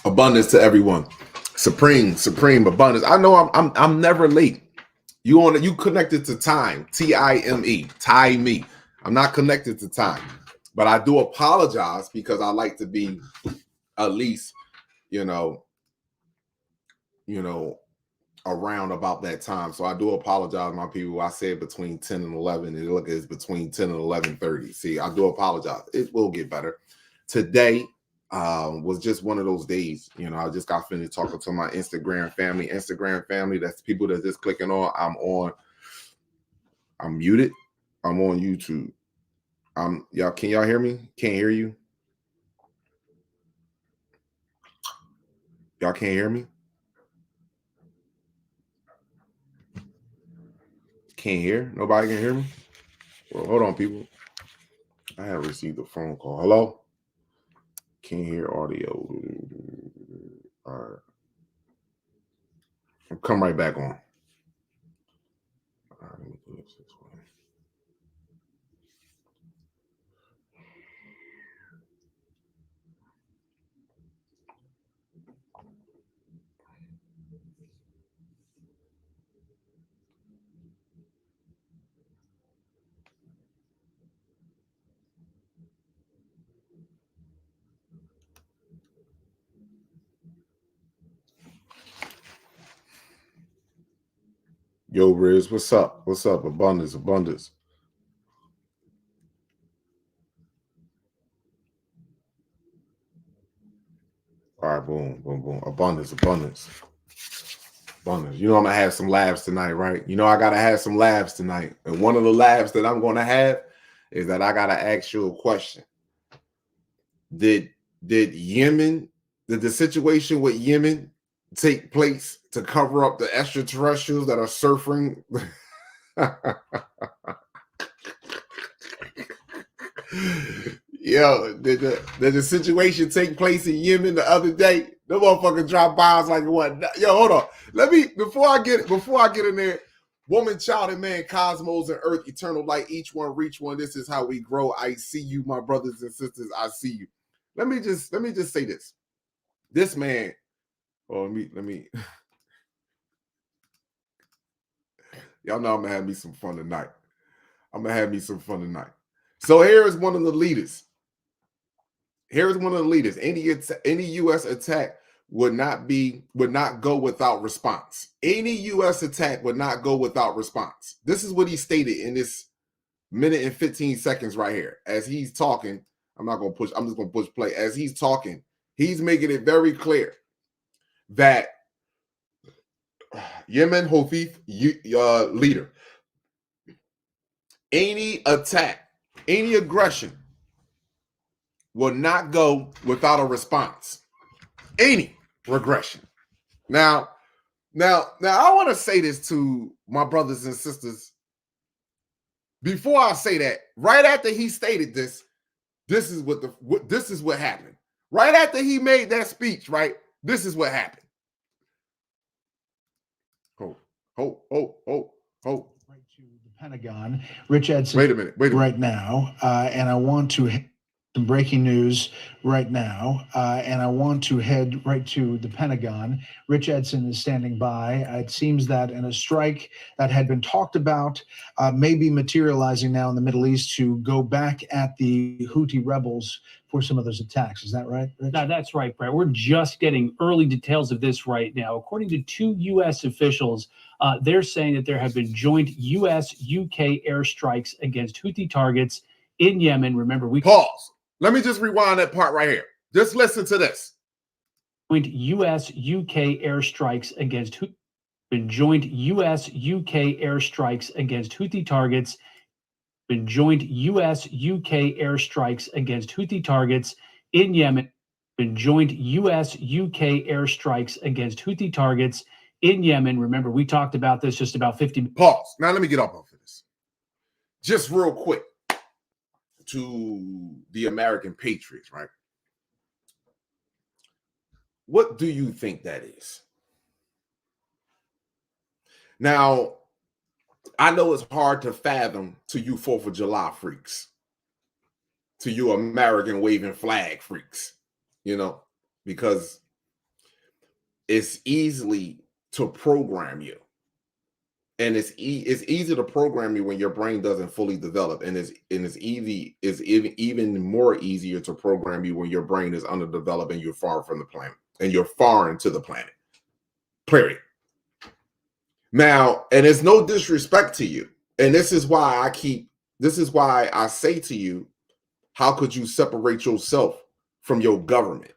Abundance to everyone. Supreme abundance. I know I'm never late. You connected to time. Time. Time me. I'm not connected to time. But I do apologize because I like to be at least, you know, around about that time. So I do apologize, my people. I said between 10 and 11. And look, it's between 10 and 11:30. See, I do apologize. It will get better. Today was just one of those days. I just got finished talking to my Instagram family. That's people that's just clicking on. I'm muted. I'm on YouTube. Y'all, can y'all hear me? Can't hear you. Y'all can't hear me? Can't hear? Nobody can hear me? Well, hold on, people. I have received a phone call. Hello? Can't hear audio. All right. I'll come right back on. All right, let me do this way. Yo, Riz, what's up? What's up? Abundance. All right, boom. Abundance. You know I'm gonna have some labs tonight, right? I gotta have some labs tonight. And one of the labs that I'm gonna have is that I gotta ask you a question. Did the situation with Yemen take place to cover up the extraterrestrials that are surfing? Yo, did the situation take place in Yemen the other day? The motherfucker dropped bombs like what? Yo, hold on. Before I get in there, woman, child, and man, cosmos and earth, eternal light, each one reach one. This is how we grow. I see you, my brothers and sisters. I see you. Let me just say this. This man, let me y'all know I'm gonna have me some fun tonight. So here is one of the leaders. Any U.S. attack would not go without response. Any U.S. attack would not go without response. This is what he stated in this minute and 15 seconds right here. As he's talking, I'm just gonna push play. As he's talking, he's making it very clear that Yemen Houthi leader, any attack, any aggression will not go without a response. Any regression. Now, I want to say this to my brothers and sisters. Before I say that, right after he stated this is what happened. Right after he made that speech, right? This is what happened. Ho. Right to the Pentagon, Rich Edson. Wait a minute. Right now, and I want to some breaking news right now, and I want to head right to the Pentagon. Rich Edson is standing by. It seems that in a strike that had been talked about may be materializing now in the Middle East to go back at the Houthi rebels for some of those attacks. Is that right, Rich? No, that's right, Brett. We're just getting early details of this right now. According to two U.S. officials, they're saying that there have been joint U.S.-UK airstrikes against Houthi targets in Yemen. Remember, we pause. Let me just rewind that part right here. Just listen to this. Joint U.S.-UK airstrikes against joint U.S.-UK airstrikes against Houthi targets. Joint U.S.-UK airstrikes against Houthi targets in Yemen. Joint U.S.-UK airstrikes against Houthi targets in Yemen. Remember, we talked about this just about 50 minutes. Pause. Now let me get off of this. Just real quick. To the American patriots, right? What do you think that is? Now, I know it's hard to fathom to you 4th of July freaks. to you American waving flag freaks, you know, because it's easily to program you. And it's easy to program you when your brain doesn't fully develop, and it's even more easier to program you when your brain is underdeveloped and you're far from the planet and you're foreign to the planet. Period. Now, and it's no disrespect to you, and this is why I say to you, how could you separate yourself from your government,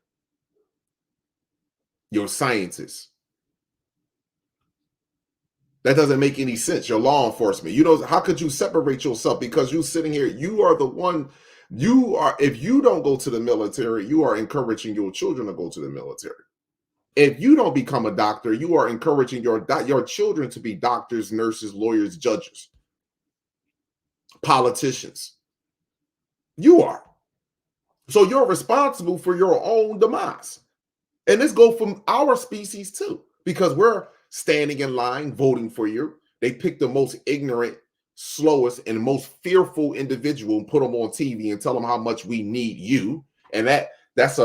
your scientists? That doesn't make any sense. Your law enforcement, how could you separate yourself? Because you sitting here, you are the one, if you don't go to the military, you are encouraging your children to go to the military. If you don't become a doctor, you are encouraging your children to be doctors, nurses, lawyers, judges, politicians. You are. So you're responsible for your own demise. And this goes from our species too, because we're standing in line, voting for you. They pick the most ignorant, slowest, and most fearful individual and put them on TV and tell them how much we need you. And that's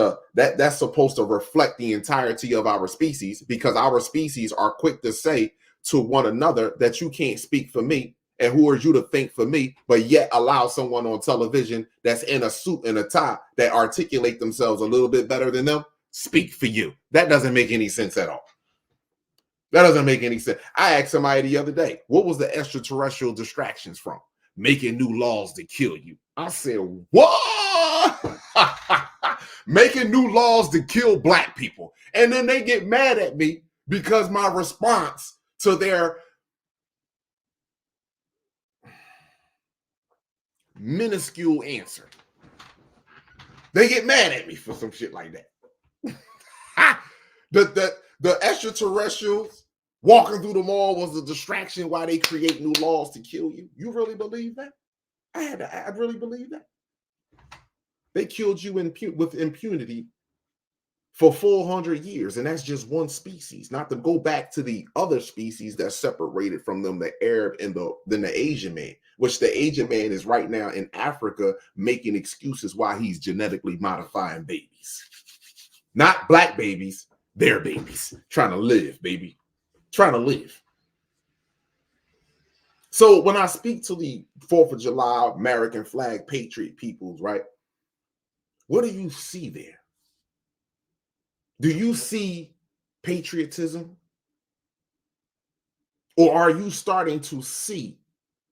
supposed to reflect the entirety of our species, because our species are quick to say to one another that you can't speak for me, and who are you to think for me, but yet allow someone on television that's in a suit and a tie that articulate themselves a little bit better than them speak for you. That doesn't make any sense at all. That doesn't make any sense. I asked somebody the other day, what was the extraterrestrial distractions from? Making new laws to kill you. I said, what? Making new laws to kill black people. And then they get mad at me because my response to their minuscule answer. They get mad at me for some shit like that. The extraterrestrials walking through the mall was a distraction while they create new laws to kill you. You really believe that? I really believe that. They killed you with impunity for 400 years, and that's just one species. Not to go back to the other species that separated from them, the Arab and then the Asian man, which the Asian man is right now in Africa making excuses why he's genetically modifying babies. Not black babies, their babies. Trying to live, baby. Trying to live. So when I speak to the 4th of July, American flag, patriot peoples, right? What do you see there? Do you see patriotism? Or are you starting to see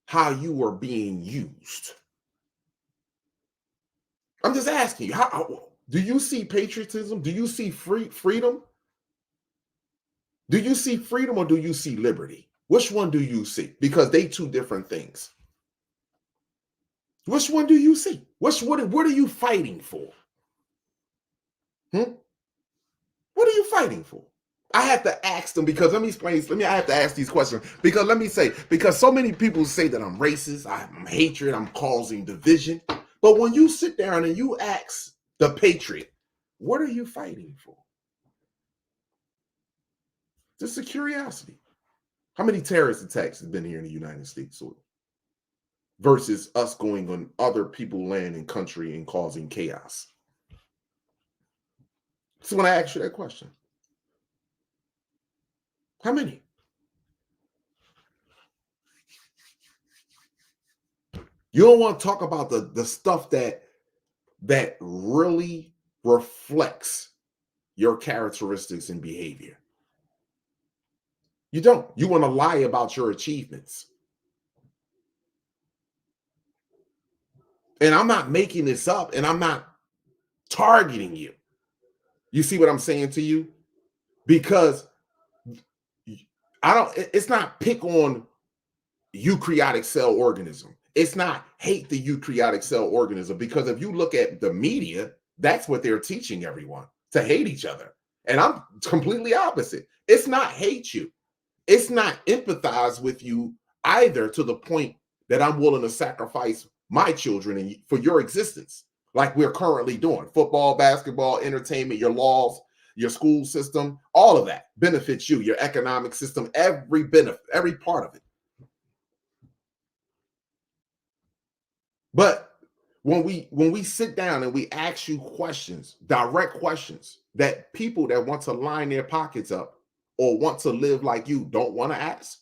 how you are being used? I'm just asking you, how do you see patriotism? Do you see freedom? Do you see freedom or do you see liberty? Which one do you see? Because they two different things. Which one do you see? What are you fighting for? What are you fighting for? I have to ask them, because let me explain. I have to ask these questions because so many people say that I'm racist, I'm hatred, I'm causing division. But when you sit down and you ask the patriot, what are you fighting for? Just a curiosity. How many terrorist attacks have been here in the United States soil versus us going on other people's land and country and causing chaos? So when I ask you that question, how many? You don't want to talk about the stuff that really reflects your characteristics and behavior. You don't. You want to lie about your achievements. And I'm not making this up, and I'm not targeting you. You see what I'm saying to you? Because it's not pick on eukaryotic cell organism. It's not hate the eukaryotic cell organism, because if you look at the media, that's what they're teaching everyone, to hate each other. And I'm completely opposite. It's not hate you. It's not empathize with you either, to the point that I'm willing to sacrifice my children for your existence, like we're currently doing. Football, basketball, entertainment, your laws, your school system, all of that benefits you, your economic system, every benefit, every part of it. But when we sit down and we ask you questions, direct questions that people that want to line their pockets up or want to live like you don't want to ask,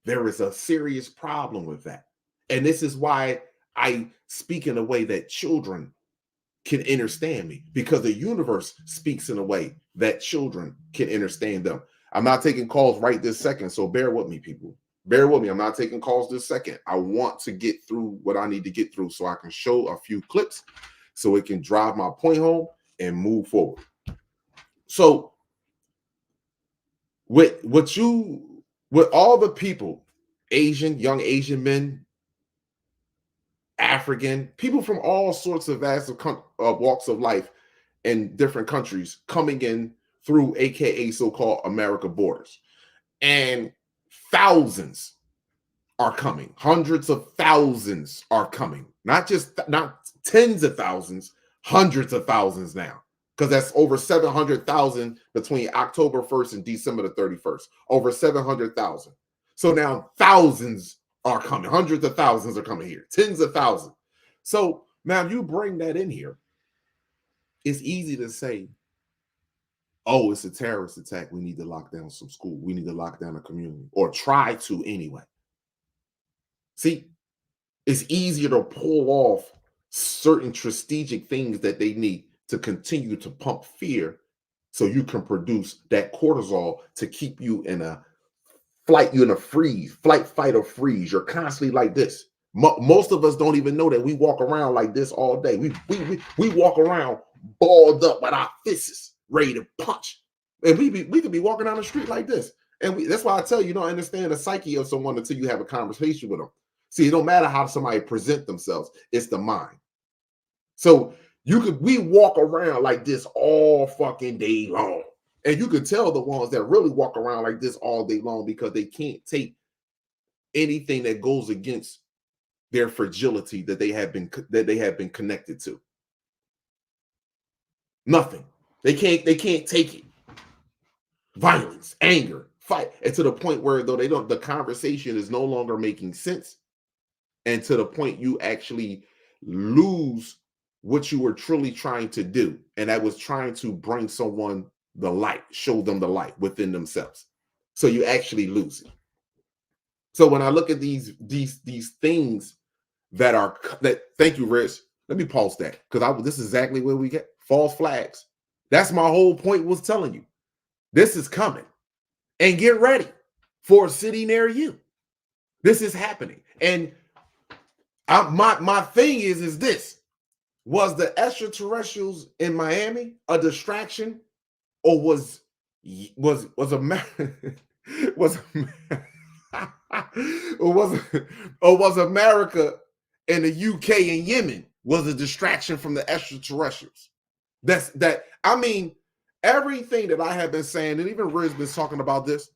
there is a serious problem with that. And this is why I speak in a way that children can understand me, because the universe speaks in a way that children can understand them. I'm not taking calls right this second, so bear with me, people. Bear with me. I'm not taking calls this second. I want to get through what I need to get through so I can show a few clips so it can drive my point home and move forward. So with all the people, Asian, young Asian men, African, people from all sorts of vast walks of life in different countries coming in through AKA so-called America borders. And thousands are coming. Hundreds of thousands are coming. Not tens of thousands, hundreds of thousands now. Because that's over 700,000 between October 1st and December the 31st. Over 700,000. So now thousands are coming. Hundreds of thousands are coming here. Tens of thousands. So now you bring that in here. It's easy to say, oh, it's a terrorist attack. We need to lock down some school. We need to lock down a community, or try to anyway. See, it's easier to pull off certain strategic things that they need to continue to pump fear so you can produce that cortisol to keep you in a flight, you in a freeze, flight, fight, or freeze. You're constantly like this. Most of us don't even know that we walk around like this all day. We walk around balled up with our fists ready to punch. And we could be walking down the street like this. And that's why I tell you, you don't understand the psyche of someone until you have a conversation with them. See, it don't matter how somebody present themselves. It's the mind. So we walk around like this all fucking day long. And you can tell the ones that really walk around like this all day long because they can't take anything that goes against their fragility that they have been connected to. Nothing. They can't take it. Violence, anger, fight. And to the point where the conversation is no longer making sense. And to the point you actually lose what you were truly trying to do. And that was trying to bring someone the light, show them the light within themselves. So you actually lose it. So when I look at these things thank you, Rich. Let me pause that, because this is exactly where we get false flags. That's my whole point, was telling you. This is coming. And get ready for a city near you. This is happening. And my thing is this. Was the extraterrestrials in Miami a distraction, or was America and the UK and Yemen was a distraction from the extraterrestrials? I mean, everything that I have been saying, and even Riz been talking about this,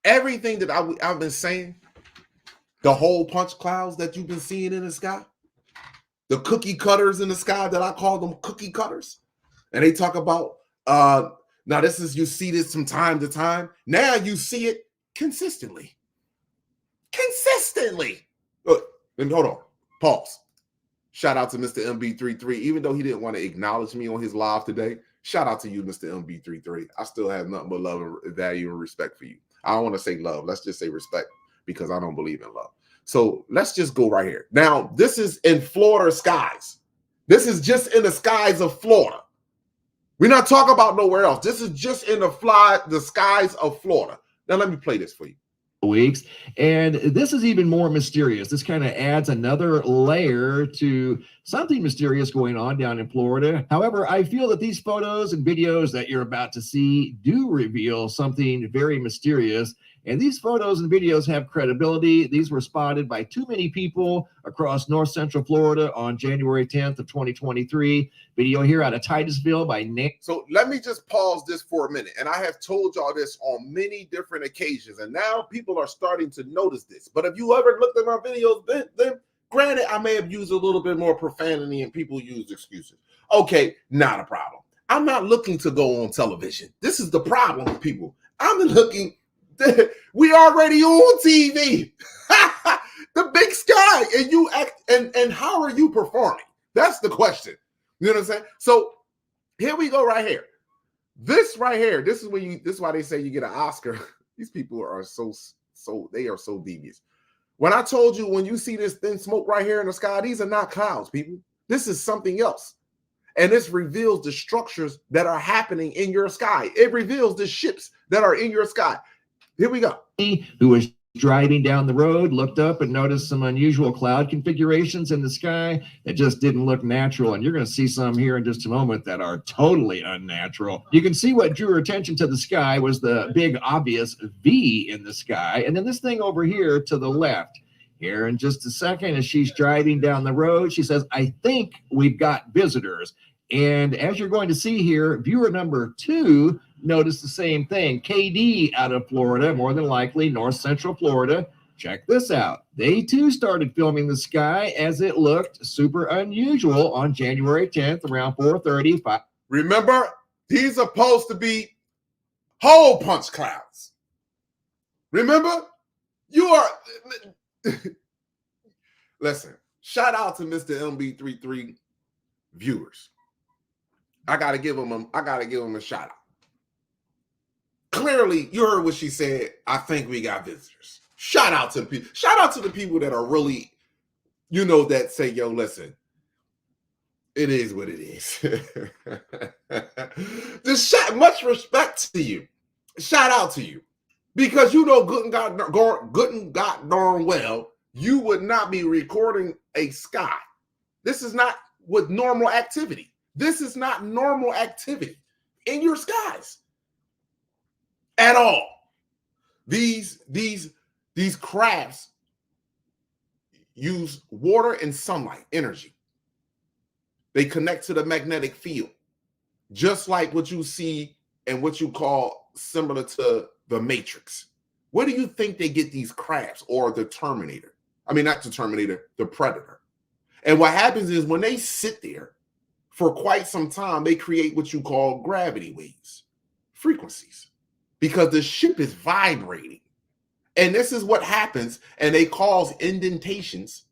everything that I've been saying, the whole punch clouds that you've been seeing in the sky, the cookie cutters in the sky that I call them cookie cutters. And they talk about, now you see this from time to time. Now you see it consistently. Consistently. Look, and hold on, pause. Shout out to Mr. MB33. Even though he didn't want to acknowledge me on his live today, shout out to you, Mr. MB33. I still have nothing but love and value and respect for you. I don't want to say love. Let's just say respect, because I don't believe in love. So let's just go right here. Now, this is in Florida skies. This is just in the skies of Florida. We're not talking about nowhere else. This is just in the skies of Florida. Now, let me play this for you. Weeks, and this is even more mysterious. This kind of adds another layer to something mysterious going on down in Florida. However, I feel that these photos and videos that you're about to see do reveal something very mysterious. And these photos and videos have credibility. These were spotted by too many people across North Central Florida on January 10th of 2023. Video here out of Titusville by Nick. So let me just pause this for a minute. And I have told y'all this on many different occasions. And now people are starting to notice this. But if you ever looked at my videos, then granted, I may have used a little bit more profanity and people use excuses. Okay, not a problem. I'm not looking to go on television. This is the problem with people. I'm looking... We already on TV. The big sky, and you act, and how are you performing? That's the question. You know what I'm saying? So here we go, right here. This right here, this is why they say you get an Oscar. These people are so they are so devious. When I told you, when you see this thin smoke right here in the sky, these are not clouds, people. This is something else. And this reveals the structures that are happening in your sky. It reveals the ships that are in your sky. Here we go. Who was driving down the road, looked up and noticed some unusual cloud configurations in the sky that just didn't look natural. And you're going to see some here in just a moment that are totally unnatural. You can see what drew her attention to the sky was the big obvious V in the sky. And then this thing over here to the left. Here in just a second, as she's driving down the road, she says, I think we've got visitors. And as you're going to see here, viewer number 2 noticed the same thing. KD out of Florida, more than likely North Central Florida. Check this out. They too started filming the sky as it looked super unusual on January 10th around 4:30. Remember, these are supposed to be hole punch clouds. Remember, you are. Listen, shout out to Mr. MB33 viewers. I gotta give him a shout out. Clearly, you heard what she said. I think we got visitors. Shout out to the people. Shout out to the people that are really, that say, yo, listen, it is what it is. Just much respect to you. Shout out to you. Because good and God darn well, you would not be recording a sky. This is not with normal activity. This is not normal activity in your skies at all. These crafts use water and sunlight energy. They connect to the magnetic field, just like what you see and what you call similar to the Matrix. Where do you think they get these crafts, or the Terminator? I mean, not the Terminator, the Predator. And what happens is when they sit there for quite some time, they create what you call gravity waves, frequencies, because the ship is vibrating. And this is what happens, and they cause indentations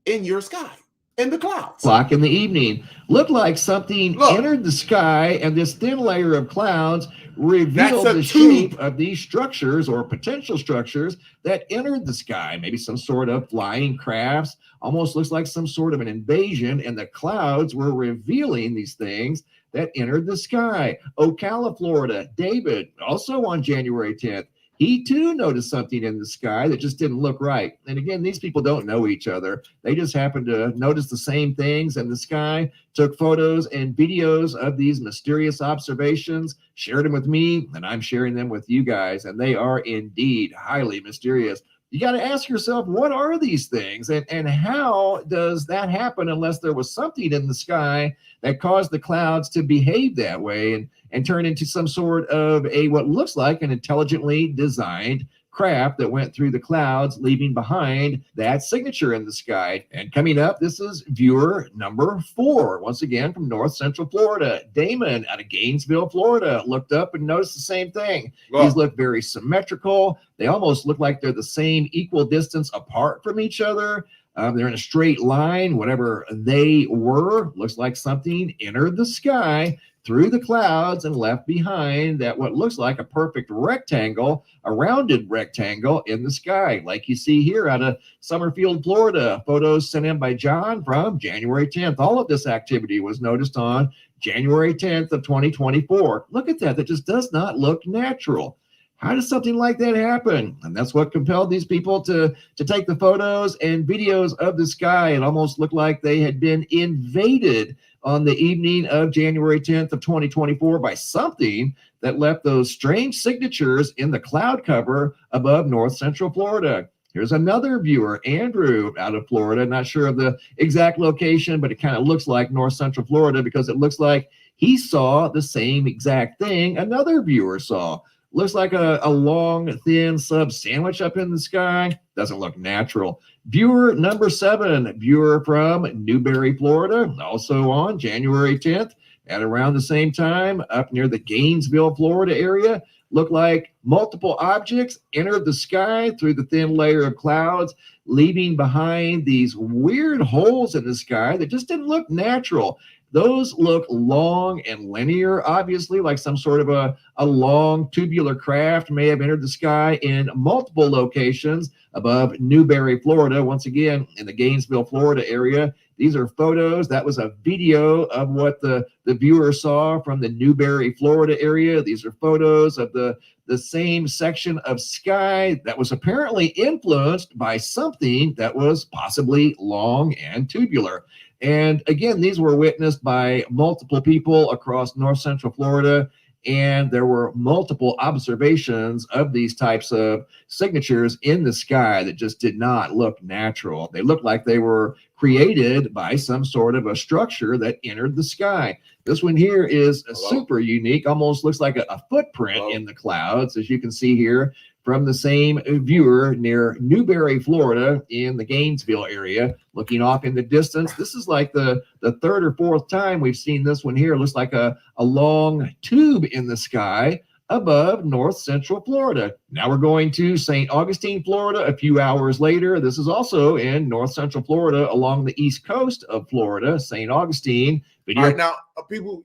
in your sky, in the clouds. O'clock in the evening. Looked like something entered the sky, and this thin layer of clouds revealed the shape of these structures, or potential structures, that entered the sky. Maybe some sort of flying crafts. Almost looks like some sort of an invasion, and the clouds were revealing these things that entered the sky. Ocala, Florida, David, also on January 10th. He too noticed something in the sky that just didn't look right. And again, these people don't know each other. They just happened to notice the same things in the sky, took photos and videos of these mysterious observations, shared them with me, and I'm sharing them with you guys. And they are indeed highly mysterious. You got to ask yourself, what are these things? And how does that happen unless there was something in the sky that caused the clouds to behave that way and turn into some sort of what looks like an intelligently designed craft that went through the clouds, leaving behind that signature in the sky. And coming up, this is viewer number 4, once again from North Central Florida. Damon out of Gainesville, Florida, looked up and noticed the same thing. Wow. These look very symmetrical. They almost look like they're the same equal distance apart from each other. They're in a straight line. Whatever they were, looks like something entered the sky through the clouds and left behind that what looks like a perfect rectangle, a rounded rectangle in the sky, like you see here out of Summerfield, Florida. Photos sent in by John from January 10th. All of this activity was noticed on January 10th of 2024. Look at that. That just does not look natural. How does something like that happen? And that's what compelled these people to take the photos and videos of the sky. It almost looked like they had been invaded on the evening of January 10th of 2024 by something that left those strange signatures in the cloud cover above North Central Florida. Here's another viewer, Andrew, out of Florida. Not sure of the exact location, but it kind of looks like North Central Florida because it looks like he saw the same exact thing another viewer saw. Looks like a long, thin sub sandwich up in the sky. Doesn't look natural. Viewer number 7, viewer from Newberry, Florida, also on January 10th at around the same time up near the Gainesville, Florida area. Looked like multiple objects entered the sky through the thin layer of clouds leaving behind these weird holes in the sky that just didn't look natural. Those look long and linear, obviously, like some sort of a long tubular craft may have entered the sky in multiple locations above Newberry, Florida. Once again, in the Gainesville, Florida area. These are photos. That was a video of what the viewer saw from the Newberry, Florida area. These are photos of the same section of sky that was apparently influenced by something that was possibly long and tubular. And again, these were witnessed by multiple people across north central Florida. And there were multiple observations of these types of signatures in the sky that just did not look natural. They looked like they were created by some sort of a structure that entered the sky. This one here is super unique, almost looks like a footprint in the clouds, as you can see here from the same viewer near Newberry, Florida, in the Gainesville area, looking off in the distance. This is like the third or fourth time we've seen this one here. It looks like a long tube in the sky above north central Florida. Now we're going to St. Augustine, Florida, a few hours later. This is also in north central Florida along the east coast of Florida, St. Augustine. All right, now, people,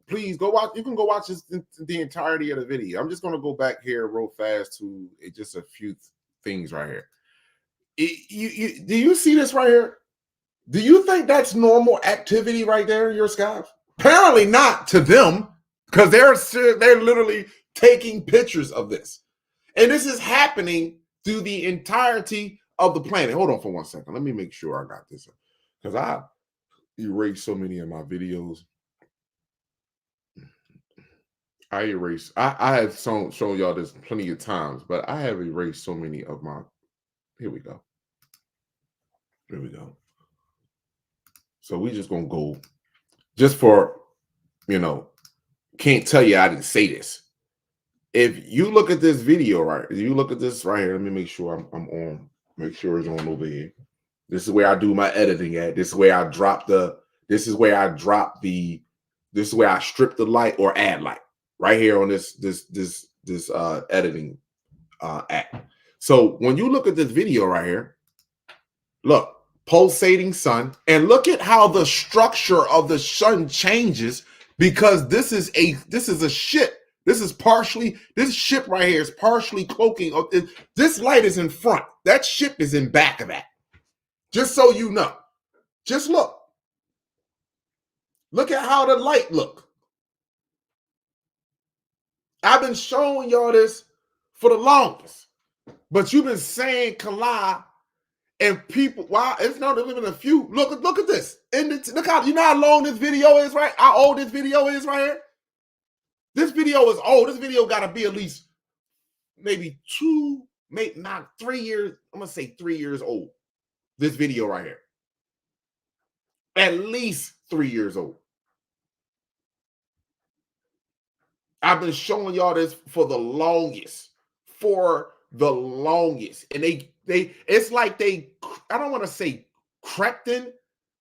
please go watch. You can go watch the entirety of the video. I'm just going to go back here real fast to just a few things right here. Do you see this right here? Do you think that's normal activity right there in your skies? Apparently not to them, because they're literally taking pictures of this. And this is happening through the entirety of the planet. Hold on for 1 second. Let me make sure I got this, because I erased so many of my videos. I have shown y'all this plenty of times, but I have erased so many of my. Here we go. So we just gonna go, just for, can't tell you I didn't say this. If you look at this video, right? If you look at this right here, let me make sure I'm on. Make sure it's on over here. This is where I do my editing at. This is where I drop the. This is where I strip the light or add light. Right here on this editing app. So when you look at this video right here, look, pulsating sun, and look at how the structure of the sun changes, because this is a ship. This ship right here is partially cloaking. This light is in front. That ship is in back of that. Just so you know. Just look. Look at how the light look. I've been showing y'all this for the longest, but you've been saying Kala, and people, wow, it's not even a few. Look at this. And look how, you know how long this video is, right? How old this video is right here? This video is old. This video got to be at least maybe 2, maybe not 3 years. I'm going to say 3 years old. This video right here. At least 3 years old. I've been showing y'all this for the longest. And it's like they, I don't want to say crept in,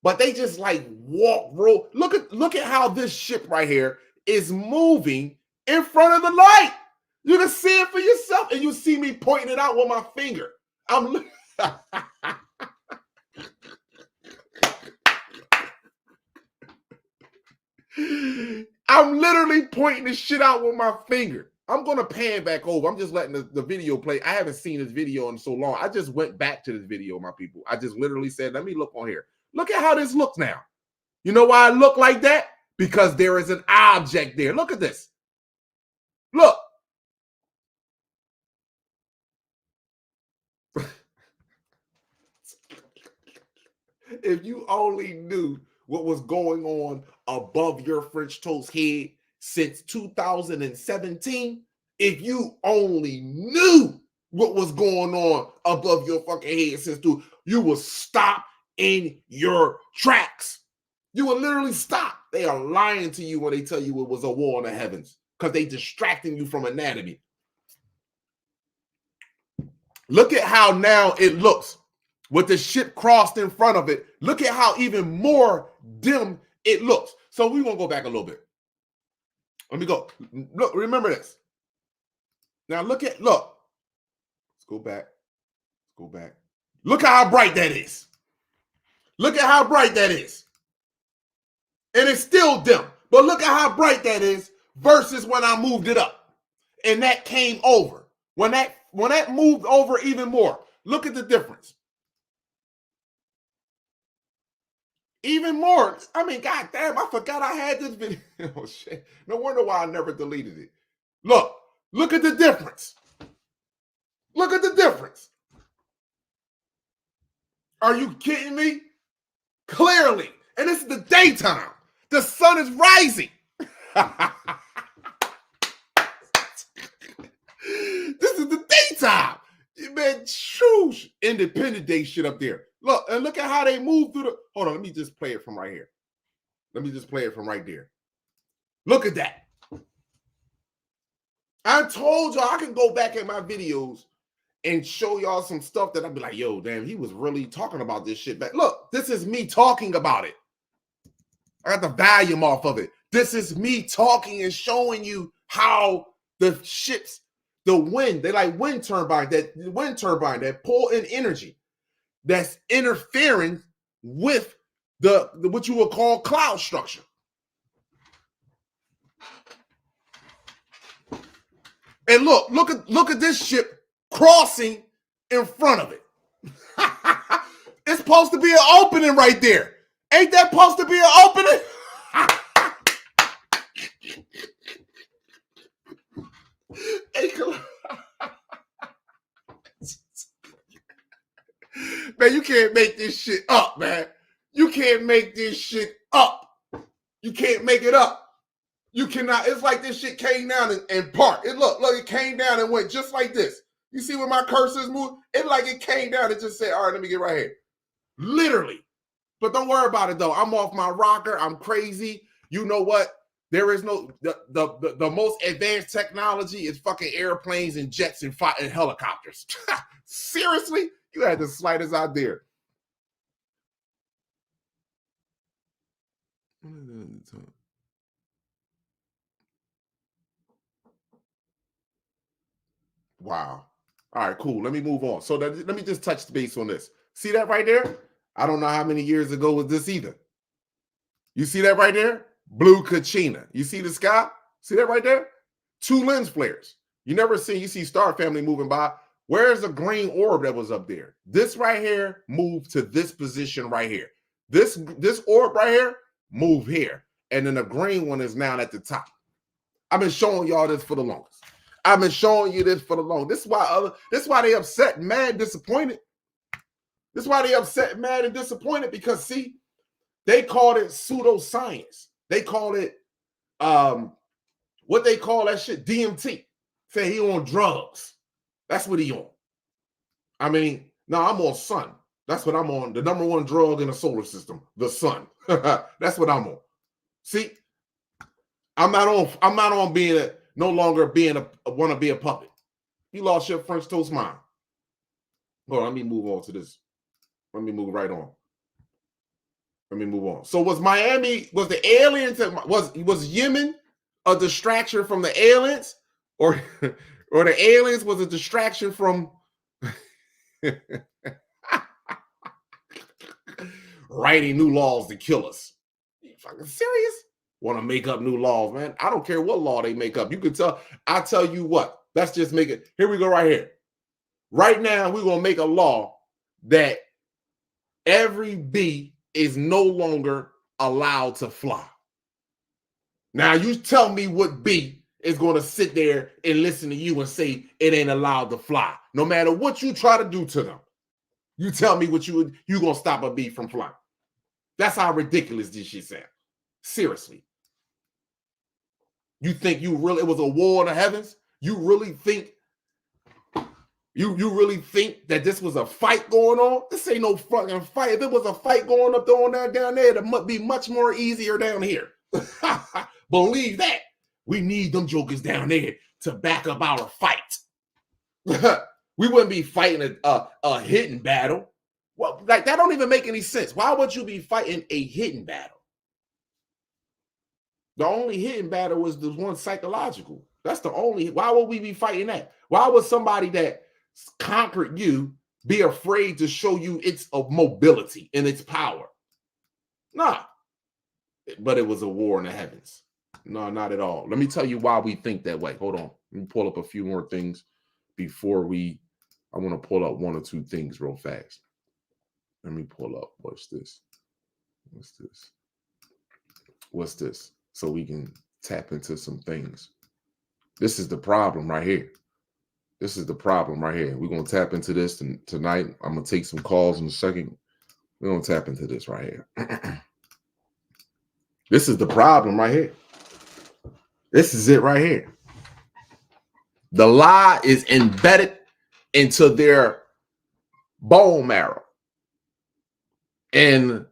but they just like roll. Look at how this ship right here is moving in front of the light. You can see it for yourself, and you see me pointing it out with my finger. I'm literally pointing this shit out with my finger. I'm going to pan back over. I'm just letting the video play. I haven't seen this video in so long. I just went back to this video, my people. I just literally said, let me look on here. Look at how this looks now. You know why I look like that? Because there is an object there. Look at this. Look. If you only knew what was going on above your French toast head since 2017, if you only knew what was going on above your fucking head since you would stop in your tracks. You would literally stop. They are lying to you when they tell you it was a war in the heavens, because they distracting you from anatomy. Look at how now it looks with the ship crossed in front of it. Look at how even more dim it looks. So we want to go back a little bit. Let me go. Look, remember this. Now look. Let's go back. Look at how bright that is. Look at how bright that is. And it's still dim. But look at how bright that is versus when I moved it up. And that came over. When that moved over even more, look at the difference. Even more. I mean, goddamn, I forgot I had this video. Oh, shit. No wonder why I never deleted it. Look at the difference. Look at the difference. Are you kidding me? Clearly. And this is the daytime. The sun is rising. This is the daytime. Man, shoosh. Independent Day shit up there. Look, and look at how they move through the... Hold on, let me just play it from right here. Let me just play it from right there. Look at that. I told y'all I can go back at my videos and show y'all some stuff that I'd be like, yo, damn, he was really talking about this shit back. Look, this is me talking about it. I got the volume off of it. This is me talking and showing you how the ships, the wind, they like wind turbine that pull in energy that's interfering with the what you would call cloud structure. And look at this ship crossing in front of it. It's supposed to be an opening right there. Ain't that supposed to be an opening? Man, you can't make this shit up, man. You can't make this shit up. You can't make it up. You cannot. It's like this shit came down and parked. Look, it came down and went just like this. You see where my cursors move? It like it came down and just said, all right, let me get right here. Literally. But don't worry about it, though. I'm off my rocker. I'm crazy. You know what? There is no, the most advanced technology is fucking airplanes and jets and helicopters. Seriously? You had the slightest idea. Wow. All right, cool. Let me move on. So let me just touch base on this. See that right there? I don't know how many years ago was this either. You see that right there? Blue Kachina. You see the sky? See that right there? 2 lens flares. You see Star Family moving by. Where's the green orb that was up there? This right here moved to this position right here. This orb right here moved here. And then the green one is now at the top. I've been showing y'all this for the longest. I've been showing you this for the longest. This is why they upset, mad, disappointed. This is why they upset, mad, and disappointed, because see, they called it pseudoscience. They called it what they call that shit, DMT. Say he on drugs. That's what he on. I mean, no, I'm on sun. That's what I'm on. The number 1 drug in the solar system, the sun. That's what I'm on. See, I'm not on being no longer want to be a puppet. You lost your French toast mind. Hold on, let me move on to this. Let me move right on. Let me move on. So was the aliens, was Yemen a distraction from the aliens, or the aliens was a distraction from writing new laws to kill us? You fucking serious? Want to make up new laws, man? I don't care what law they make up. You can tell. I tell you what. Let's just make it. Here we go right here. Right now, we're gonna make a law that every bee is no longer allowed to fly. Now, you tell me what bee is going to sit there and listen to you and say it ain't allowed to fly. No matter what you try to do to them. You tell me what you going to stop a bee from flying. That's how ridiculous this shit sounds. Seriously. You think it was a war in the heavens? You really think you really think that this was a fight going on? This ain't no fucking fight. If it was a fight going up down there, it must be much more easier down here. Believe that. We need them jokers down there to back up our fight. We wouldn't be fighting a hidden battle. Well, like that don't even make any sense. Why would you be fighting a hidden battle? The only hidden battle was the one psychological. That's the only. Why would we be fighting that? Why would somebody that conquered you be afraid to show you its mobility and its power. Nah. But it was a war in the heavens. No, not at all. Let me tell you why we think that way. Hold on. Let me pull up a few more things before I want to pull up one or two things real fast. Let me pull up. What's this? What's this? So we can tap into some things. This is the problem right here. This is the problem right here. We're going to tap into this tonight. I'm going to take some calls in a second. We're going to tap into this right here. This is the problem right here. This is it right here. The lie is embedded into their bone marrow. And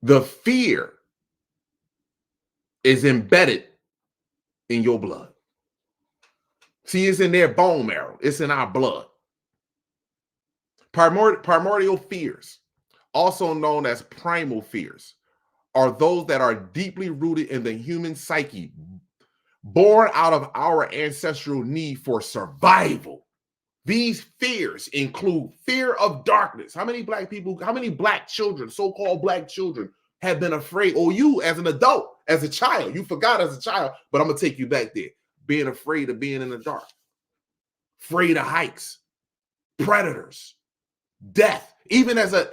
the fear is embedded in your blood. See, it's in their bone marrow. It's in our blood. Primordial fears, also known as primal fears, are those that are deeply rooted in the human psyche, born out of our ancestral need for survival. These fears include fear of darkness. How many black people, how many black children, so-called black children, have been afraid, or you as an adult, as a child, you forgot as a child, but I'm going to take you back there, being afraid of being in the dark, afraid of heights, predators, death, even as an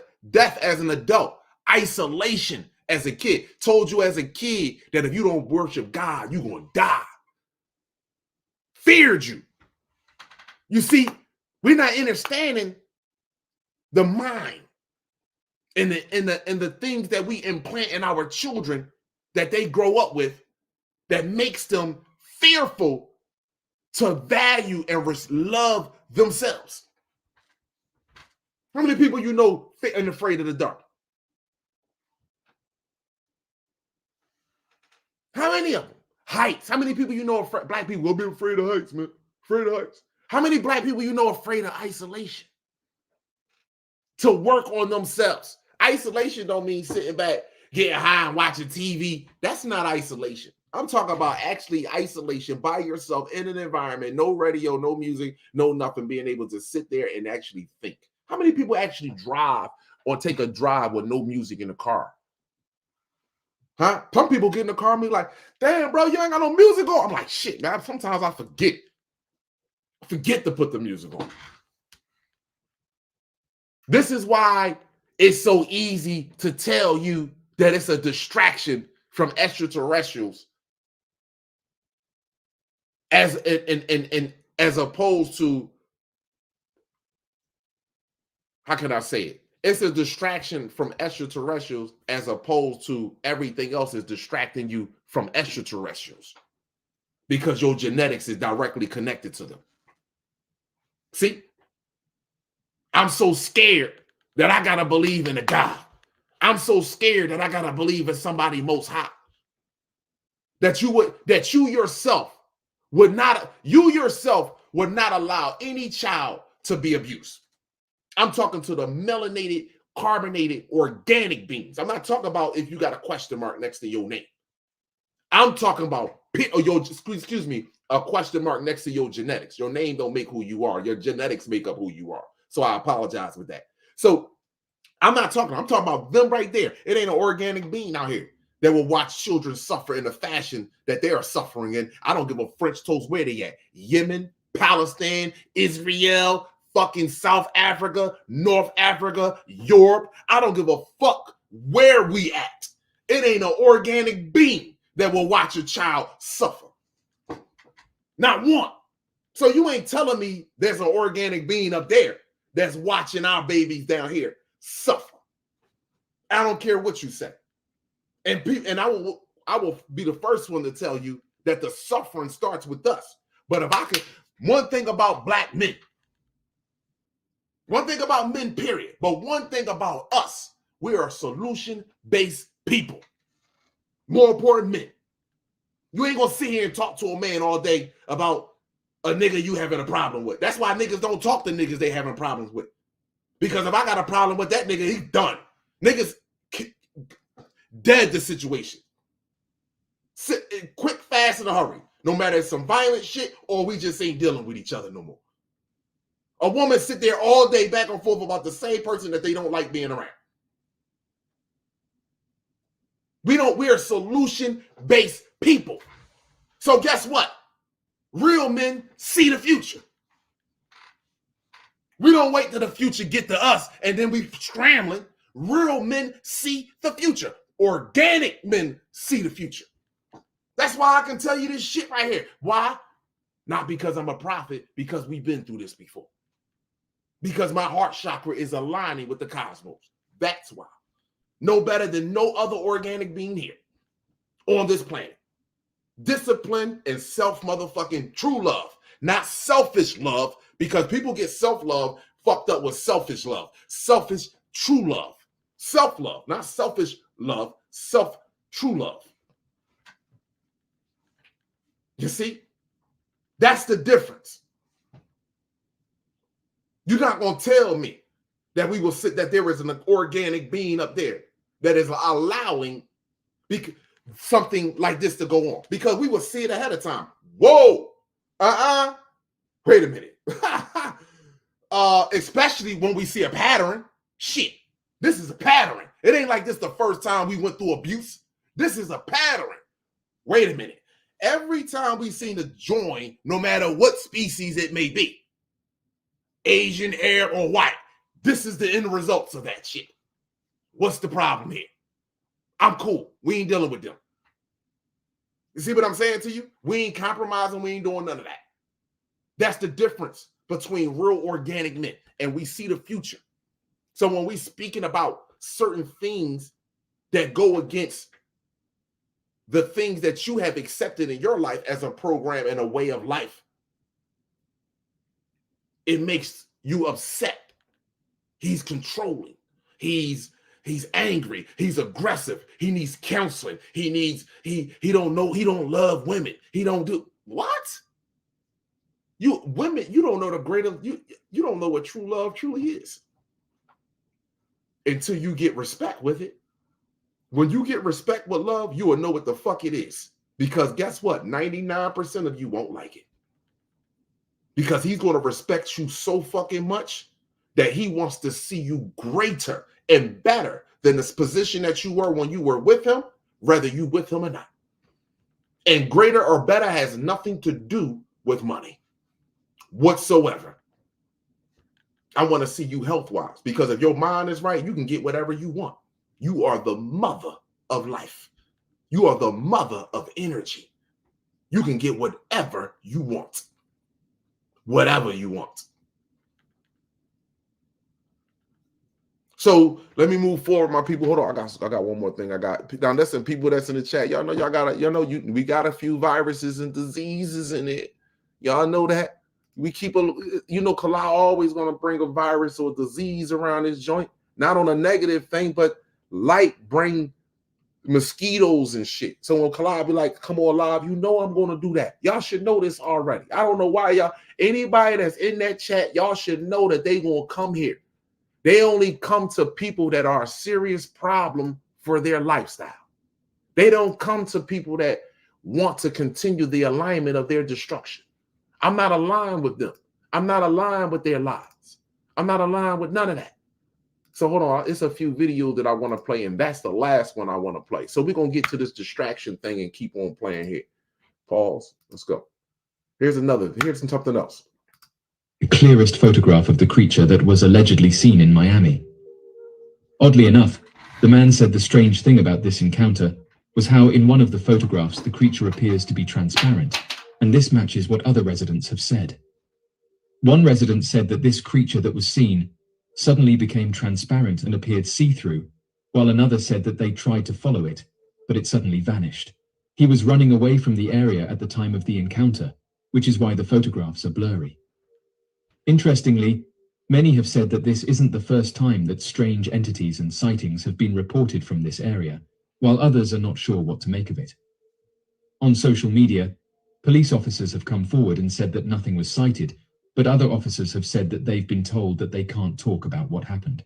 adult, isolation as a kid. Told you as a kid that if you don't worship God, you're going to die. Feared you. You see, we're not understanding the mind and the things that we implant in our children that they grow up with that makes them fearful to value and love themselves. How many people you know fit and afraid of the dark? How many of them? Heights. How many people you know black people will be afraid of heights, man? Afraid of heights. How many black people you know afraid of isolation? To work on themselves. Isolation don't mean sitting back, getting high and watching TV. That's not isolation. I'm talking about actually isolation by yourself in an environment, no radio, no music, no nothing, being able to sit there and actually think. How many people actually drive or take a drive with no music in the car? Huh? Some people get in the car and be like, damn, bro, you ain't got no music on. I'm like, shit, man, sometimes I forget. I forget to put the music on. This is why it's so easy to tell you that it's a distraction from extraterrestrials as opposed to, how can I say it? It's a distraction from extraterrestrials as opposed to everything else is distracting you from extraterrestrials because your genetics is directly connected to them. See? I'm so scared that I gotta believe in a God. I'm so scared that I gotta believe in somebody most high. That you yourself would not allow any child to be abused. I'm talking to the melanated, carbonated, organic beings. I'm not talking about if you got a question mark next to your name. I'm talking about a question mark next to your genetics. Your name don't make who you are. Your genetics make up who you are. So I apologize with that. So I'm talking about them right there. It ain't an organic being out here that will watch children suffer in the fashion that they are suffering in. I don't give a French toast where they at. Yemen, Palestine, Israel, fucking South Africa, North Africa, Europe. I don't give a fuck where we at. It ain't an organic being that will watch a child suffer. Not one. So you ain't telling me there's an organic being up there that's watching our babies down here suffer. I don't care what you say. And I will be the first one to tell you that the suffering starts with us. But if I could, one thing about black men, one thing about men, period, but one thing about us, we are solution-based people. More important, men. You ain't gonna sit here and talk to a man all day about a nigga you having a problem with. That's why niggas don't talk to niggas they having problems with. Because if I got a problem with that nigga, he's done. Niggas dead the situation. Quick, fast, in a hurry. No matter if it's some violent shit or we just ain't dealing with each other no more. A woman sit there all day back and forth about the same person that they don't like being around. We are solution-based people. So guess what? Real men see the future. We don't wait till the future get to us and then we scrambling. Real men see the future. Organic men see the future. That's why I can tell you this shit right here. Why? Not because I'm a prophet, because we've been through this before. Because my heart chakra is aligning with the cosmos. That's why. No better than no other organic being here on this planet. Discipline and self-motherfucking true love, not selfish love, because people get self-love fucked up with selfish love. Selfish true love. Self-love, not selfish love, self-true love. You see? That's the difference. You're not going to tell me that that there is an organic being up there that is allowing something like this to go on, because we will see it ahead of time. Whoa, wait a minute. Especially when we see a pattern. Shit, this is a pattern. It ain't like this the first time we went through abuse. This is a pattern. Wait a minute. Every time we seem to join, no matter what species it may be, Asian, air, or white, this is the end results of that shit. What's the problem here? I'm cool. We ain't dealing with them. You see what I'm saying to you? We ain't compromising. We ain't doing none of that. That's the difference between real organic men, and we see the future. So when we speaking about certain things that go against the things that you have accepted in your life as a program and a way of life, it makes you upset. He's controlling. He's angry. He's aggressive. He needs counseling. He don't know. He don't love women. He don't do what? You don't know the greater, you don't know what true love truly is until you get respect with it. When you get respect with love, you will know what the fuck it is. Because guess what? 99% of you won't like it. Because he's going to respect you so fucking much that he wants to see you greater and better than the position that you were when you were with him, whether you with him or not. And greater or better has nothing to do with money whatsoever. I want to see you health-wise, because if your mind is right, you can get whatever you want. You are the mother of life. You are the mother of energy. You can get whatever you want. Whatever you want. So let me move forward, my people. Hold on, I got one more thing. Now listen, people that's in the chat. Y'all know we got a few viruses and diseases in it. Y'all know that. We keep Kalal always gonna bring a virus or a disease around his joint. Not on a negative thing, but light bring mosquitoes and shit. So when Kalal be like, come on live, I'm gonna do that. Y'all should know this already. I don't know why anybody that's in that chat, y'all should know that they gonna come here. They only come to people that are a serious problem for their lifestyle. They don't come to people that want to continue the alignment of their destruction. I'm not aligned with them. I'm not aligned with their lives. I'm not aligned with none of that. So hold on, it's a few videos that I want to play, and that's the last one I want to play. So we're going to get to this distraction thing and keep on playing here. Pause. Let's go. Here's something else. The clearest photograph of the creature that was allegedly seen in Miami. Oddly enough, the man said the strange thing about this encounter was how in one of the photographs the creature appears to be transparent, and this matches what other residents have said. One resident said that this creature that was seen suddenly became transparent and appeared see-through, while another said that they tried to follow it, but it suddenly vanished. He was running away from the area at the time of the encounter, which is why the photographs are blurry. Interestingly, many have said that this isn't the first time that strange entities and sightings have been reported from this area, while others are not sure what to make of it. On social media, police officers have come forward and said that nothing was sighted, but other officers have said that they've been told that they can't talk about what happened.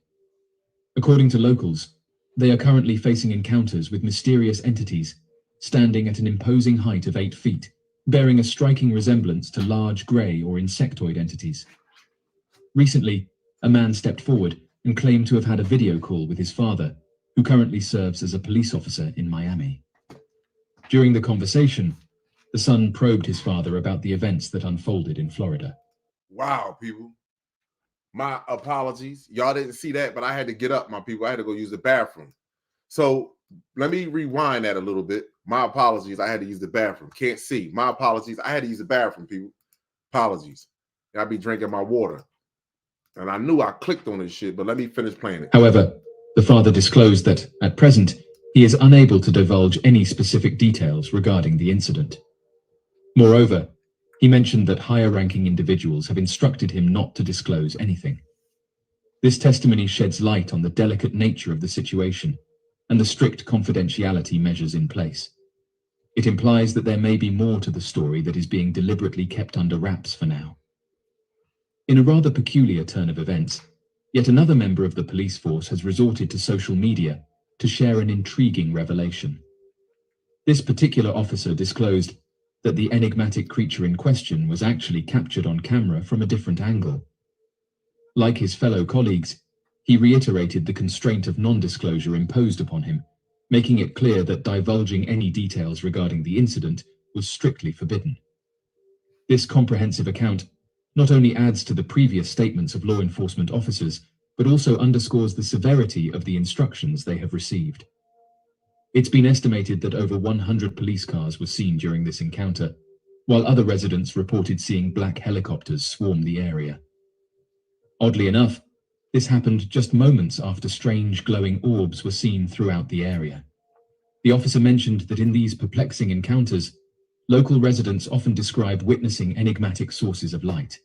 According to locals, they are currently facing encounters with mysterious entities standing at an imposing height of 8 feet, bearing a striking resemblance to large grey or insectoid entities. Recently, a man stepped forward and claimed to have had a video call with his father, who currently serves as a police officer in Miami. During the conversation, the son probed his father about the events that unfolded in Florida. Wow, people. My apologies. Y'all didn't see that, but I had to get up, my people. I had to go use the bathroom. So let me rewind that a little bit. My apologies. I had to use the bathroom. Can't see. My apologies. I had to use the bathroom, people. Apologies. I'll be drinking my water. And I knew I clicked on this shit, but let me finish playing it. However, the father disclosed that, at present, he is unable to divulge any specific details regarding the incident. Moreover, he mentioned that higher-ranking individuals have instructed him not to disclose anything. This testimony sheds light on the delicate nature of the situation and the strict confidentiality measures in place. It implies that there may be more to the story that is being deliberately kept under wraps for now. In a rather peculiar turn of events, yet another member of the police force has resorted to social media to share an intriguing revelation. This particular officer disclosed that the enigmatic creature in question was actually captured on camera from a different angle. Like his fellow colleagues, he reiterated the constraint of non-disclosure imposed upon him, making it clear that divulging any details regarding the incident was strictly forbidden. This comprehensive account not only adds to the previous statements of law enforcement officers, but also underscores the severity of the instructions they have received. It's been estimated that over 100 police cars were seen during this encounter, while other residents reported seeing black helicopters swarm the area. Oddly enough, this happened just moments after strange glowing orbs were seen throughout the area. The officer mentioned that in these perplexing encounters, local residents often describe witnessing enigmatic sources of light.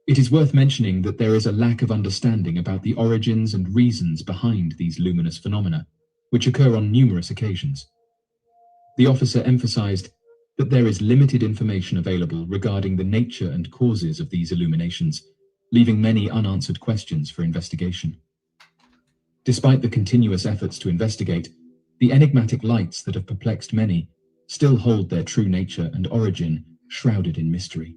It is worth mentioning that there is a lack of understanding about the origins and reasons behind these luminous phenomena, which occur on numerous occasions. The officer emphasized that there is limited information available regarding the nature and causes of these illuminations, leaving many unanswered questions for investigation. Despite the continuous efforts to investigate, the enigmatic lights that have perplexed many still hold their true nature and origin shrouded in mystery.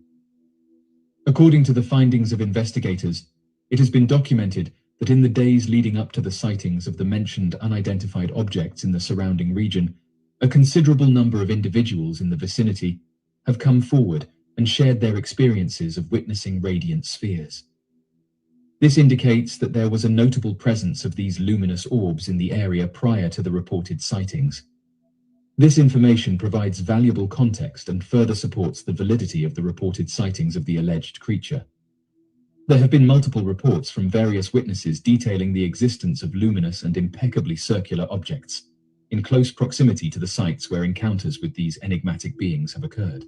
According to the findings of investigators, it has been documented that in the days leading up to the sightings of the mentioned unidentified objects in the surrounding region, a considerable number of individuals in the vicinity have come forward and shared their experiences of witnessing radiant spheres. This indicates that there was a notable presence of these luminous orbs in the area prior to the reported sightings. This information provides valuable context and further supports the validity of the reported sightings of the alleged creature. There have been multiple reports from various witnesses detailing the existence of luminous and impeccably circular objects in close proximity to the sites where encounters with these enigmatic beings have occurred.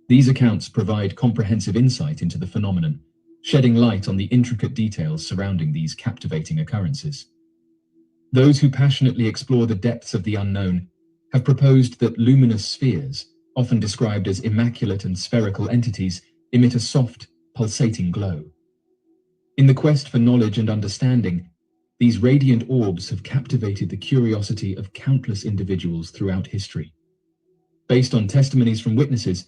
These accounts provide comprehensive insight into the phenomenon, shedding light on the intricate details surrounding these captivating occurrences. Those who passionately explore the depths of the unknown have proposed that luminous spheres, often described as immaculate and spherical entities, emit a soft, pulsating glow. In the quest for knowledge and understanding, these radiant orbs have captivated the curiosity of countless individuals throughout history. Based on testimonies from witnesses,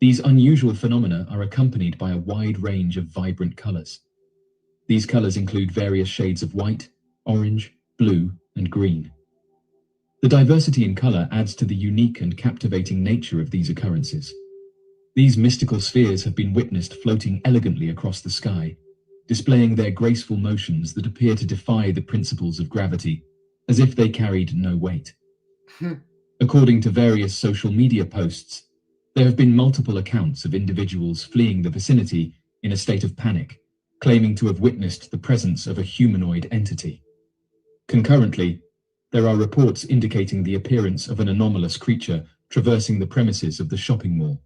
these unusual phenomena are accompanied by a wide range of vibrant colors. These colors include various shades of white, orange, blue, and green. The diversity in color adds to the unique and captivating nature of these occurrences. These mystical spheres have been witnessed floating elegantly across the sky, displaying their graceful motions that appear to defy the principles of gravity, as if they carried no weight. According to various social media posts, there have been multiple accounts of individuals fleeing the vicinity in a state of panic, claiming to have witnessed the presence of a humanoid entity. Concurrently, there are reports indicating the appearance of an anomalous creature traversing the premises of the shopping mall.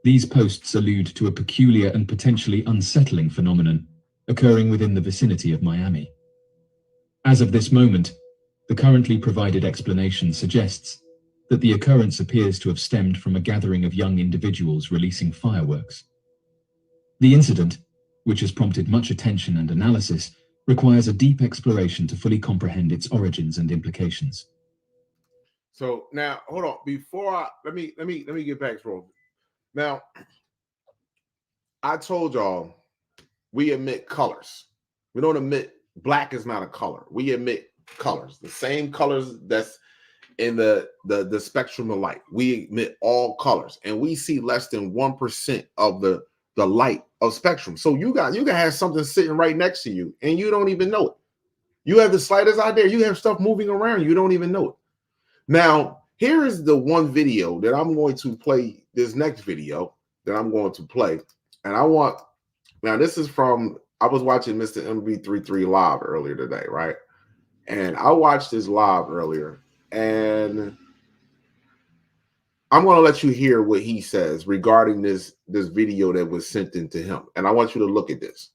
These posts allude to a peculiar and potentially unsettling phenomenon occurring within the vicinity of Miami. As of this moment, the currently provided explanation suggests that the occurrence appears to have stemmed from a gathering of young individuals releasing fireworks. The incident, which has prompted much attention and analysis, requires a deep exploration to fully comprehend its origins and implications. So now, hold on. Before let me get back to Now, I told y'all we emit colors. We don't emit black is not a color. We emit colors, the same colors that's in the spectrum of light. We emit all colors, and we see less than 1% of the light of spectrum. So you can have something sitting right next to you, and you don't even know it. You have the slightest idea. You have stuff moving around. You don't even know it. Now, here is the one video that I'm going to play. This next video that I'm going to play, and now this is from, I was watching Mr. MB33 live earlier today, right? And I watched this live earlier, and I'm going to let you hear what he says regarding this video that was sent in to him. And I want you to look at this.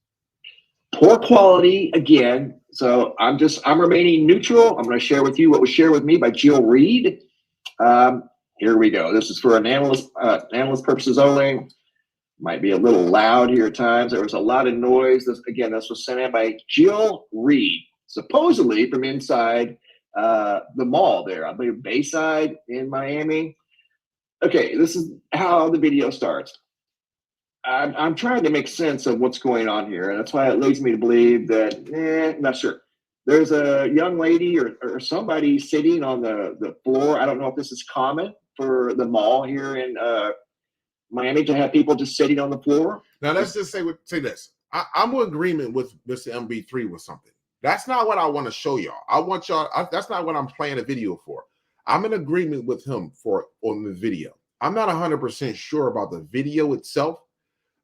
Poor quality again. So I'm remaining neutral. I'm going to share with you what was shared with me by Jill Reed. Here we go. This is for analyst purposes only. Might be a little loud here at times. There was a lot of noise. This was sent in by Jill Reed, supposedly from inside the mall there. I believe Bayside in Miami. Okay, this is how the video starts. I'm trying to make sense of what's going on here, and that's why it leads me to believe that, not sure. There's a young lady or somebody sitting on the floor. I don't know if this is common for the mall here in Miami to have people just sitting on the floor. Now, let's just say this. I'm in agreement with Mr. MB3 with something. That's not what I want to show y'all. That's not what I'm playing a video for. I'm in agreement with him on the video. I'm not 100% sure about the video itself,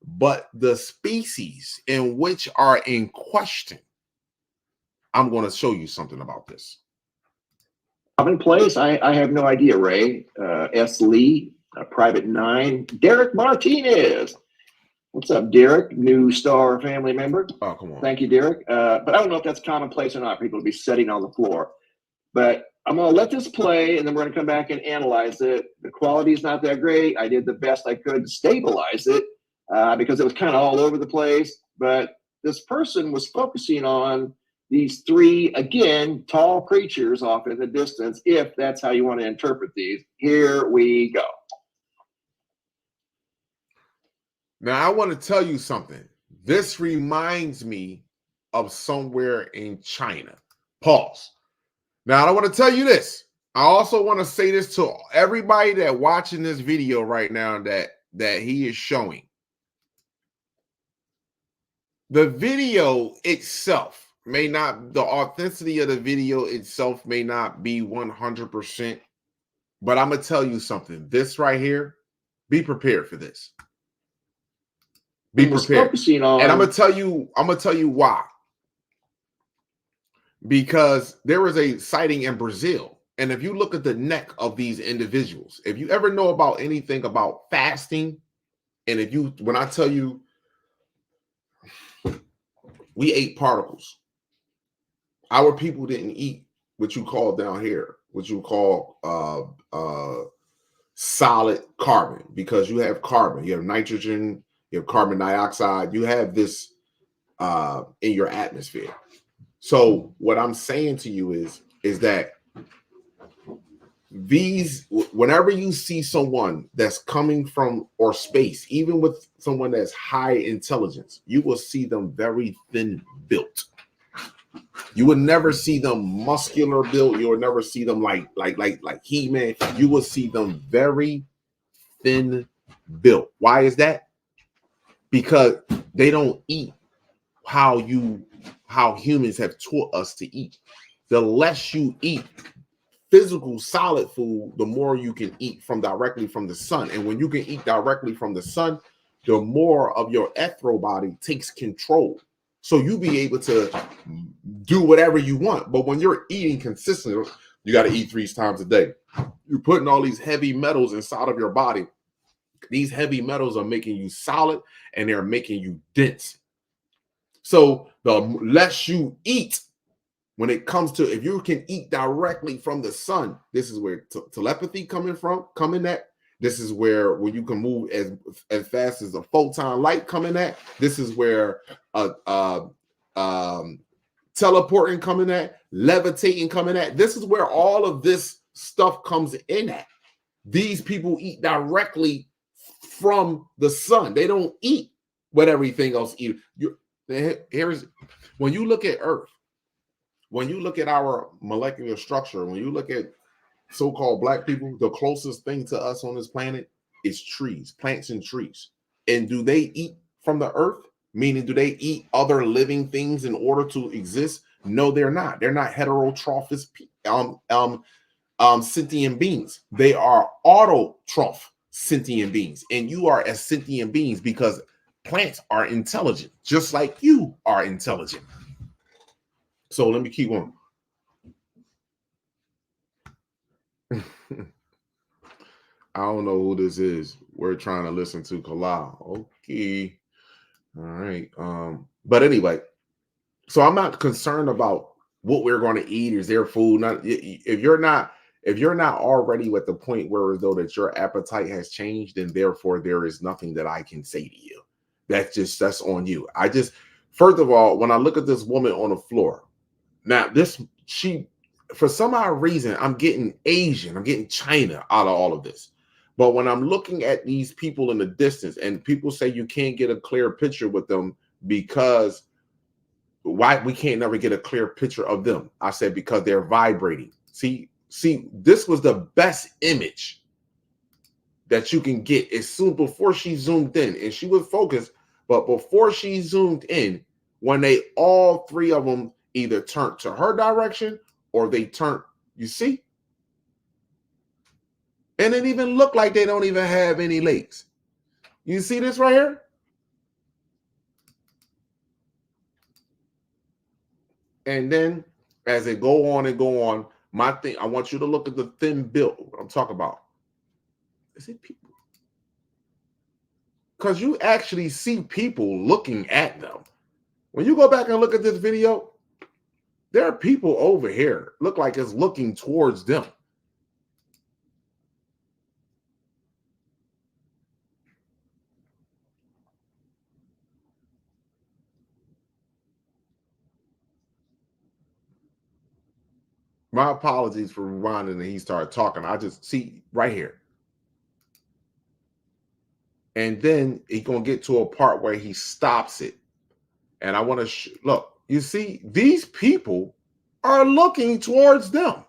but the species in which are in question, I'm going to show you something about this. Common place? I have no idea, Ray. S. Lee, Private 9. Derek Martinez. What's up, Derek? New star family member. Oh, come on. Thank you, Derek. But I don't know if that's commonplace or not, for people to be sitting on the floor. But I'm going to let this play, and then we're going to come back and analyze it. The quality is not that great. I did the best I could to stabilize it because it was kind of all over the place. But this person was focusing on these three, again, tall creatures off in the distance, if that's how you want to interpret these. Here we go. Now, I want to tell you something. This reminds me of somewhere in China. Pause. Now, I want to tell you this. I also want to say this to everybody that watching this video right now that he is showing. The video itself the authenticity of the video itself may not be 100%, but I'm going to tell you something. This right here, be prepared for this. Be prepared. And I'm going to tell you why. Because there was a sighting in Brazil. And if you look at the neck of these individuals, if you ever know about anything about fasting, and when I tell you we ate particles, our people didn't eat what you call down here, what you call solid carbon, because you have carbon, you have nitrogen, you have carbon dioxide, you have this in your atmosphere. So what I'm saying to you is that whenever you see someone that's coming from or space, even with someone that's high intelligence, you will see them very thin built. You would never see them muscular built. You will never see them like He-Man. You will see them very thin built. Why is that? Because they don't eat how humans have taught us to eat. The less you eat physical solid food, the more you can eat directly from the sun. And when you can eat directly from the sun, the more of your ethereal body takes control. So you be able to do whatever you want. But when you're eating consistently, you got to eat 3 times a day. You're putting all these heavy metals inside of your body. These heavy metals are making you solid and they're making you dense. So the less you eat, when it comes to, if you can eat directly from the sun, this is where telepathy coming at. This is where you can move as fast as a photon light coming at. This is where teleporting coming at, levitating coming at. This is where all of this stuff comes in at. These people eat directly from the sun. They don't eat what everything else eats. Here's when you look at Earth, when you look at our molecular structure, when you look at so-called black people, the closest thing to us on this planet is trees, plants and trees. And do they eat from the earth? Meaning, do they eat other living things in order to exist? No, they're not. They're not heterotrophic sentient beings. They are autotroph sentient beings. And you are as sentient beings because plants are intelligent, just like you are intelligent. So let me keep on. I don't know who this is. We're trying to listen to Kalal. Okay. All right. But anyway, so I'm not concerned about what we're going to eat. Is there food? Not if you're not already at the point where as though that your appetite has changed, then therefore there is nothing that I can say to you. That's on you. First of all, when I look at this woman on the floor, now for some odd reason, I'm getting Asian, I'm getting China out of all of this. But when I'm looking at these people in the distance, and people say you can't get a clear picture with them because why we can't never get a clear picture of them. I said because they're vibrating. See, this was the best image that you can get as soon before she zoomed in, and she was focused, but before she zoomed in, when all three of them either turned to her direction or they turned, you see? And it even looked like they don't even have any legs. You see this right here? And then as they go on and go on, my thing, I want you to look at the thin build. What I'm talking about. Is it people? Because you actually see people looking at them. When you go back and look at this video, there are people over here look like it's looking towards them. My apologies for rewinding and he started talking. I just see right here. And then he's going to get to a part where he stops it. And I want to look, you see, these people are looking towards them.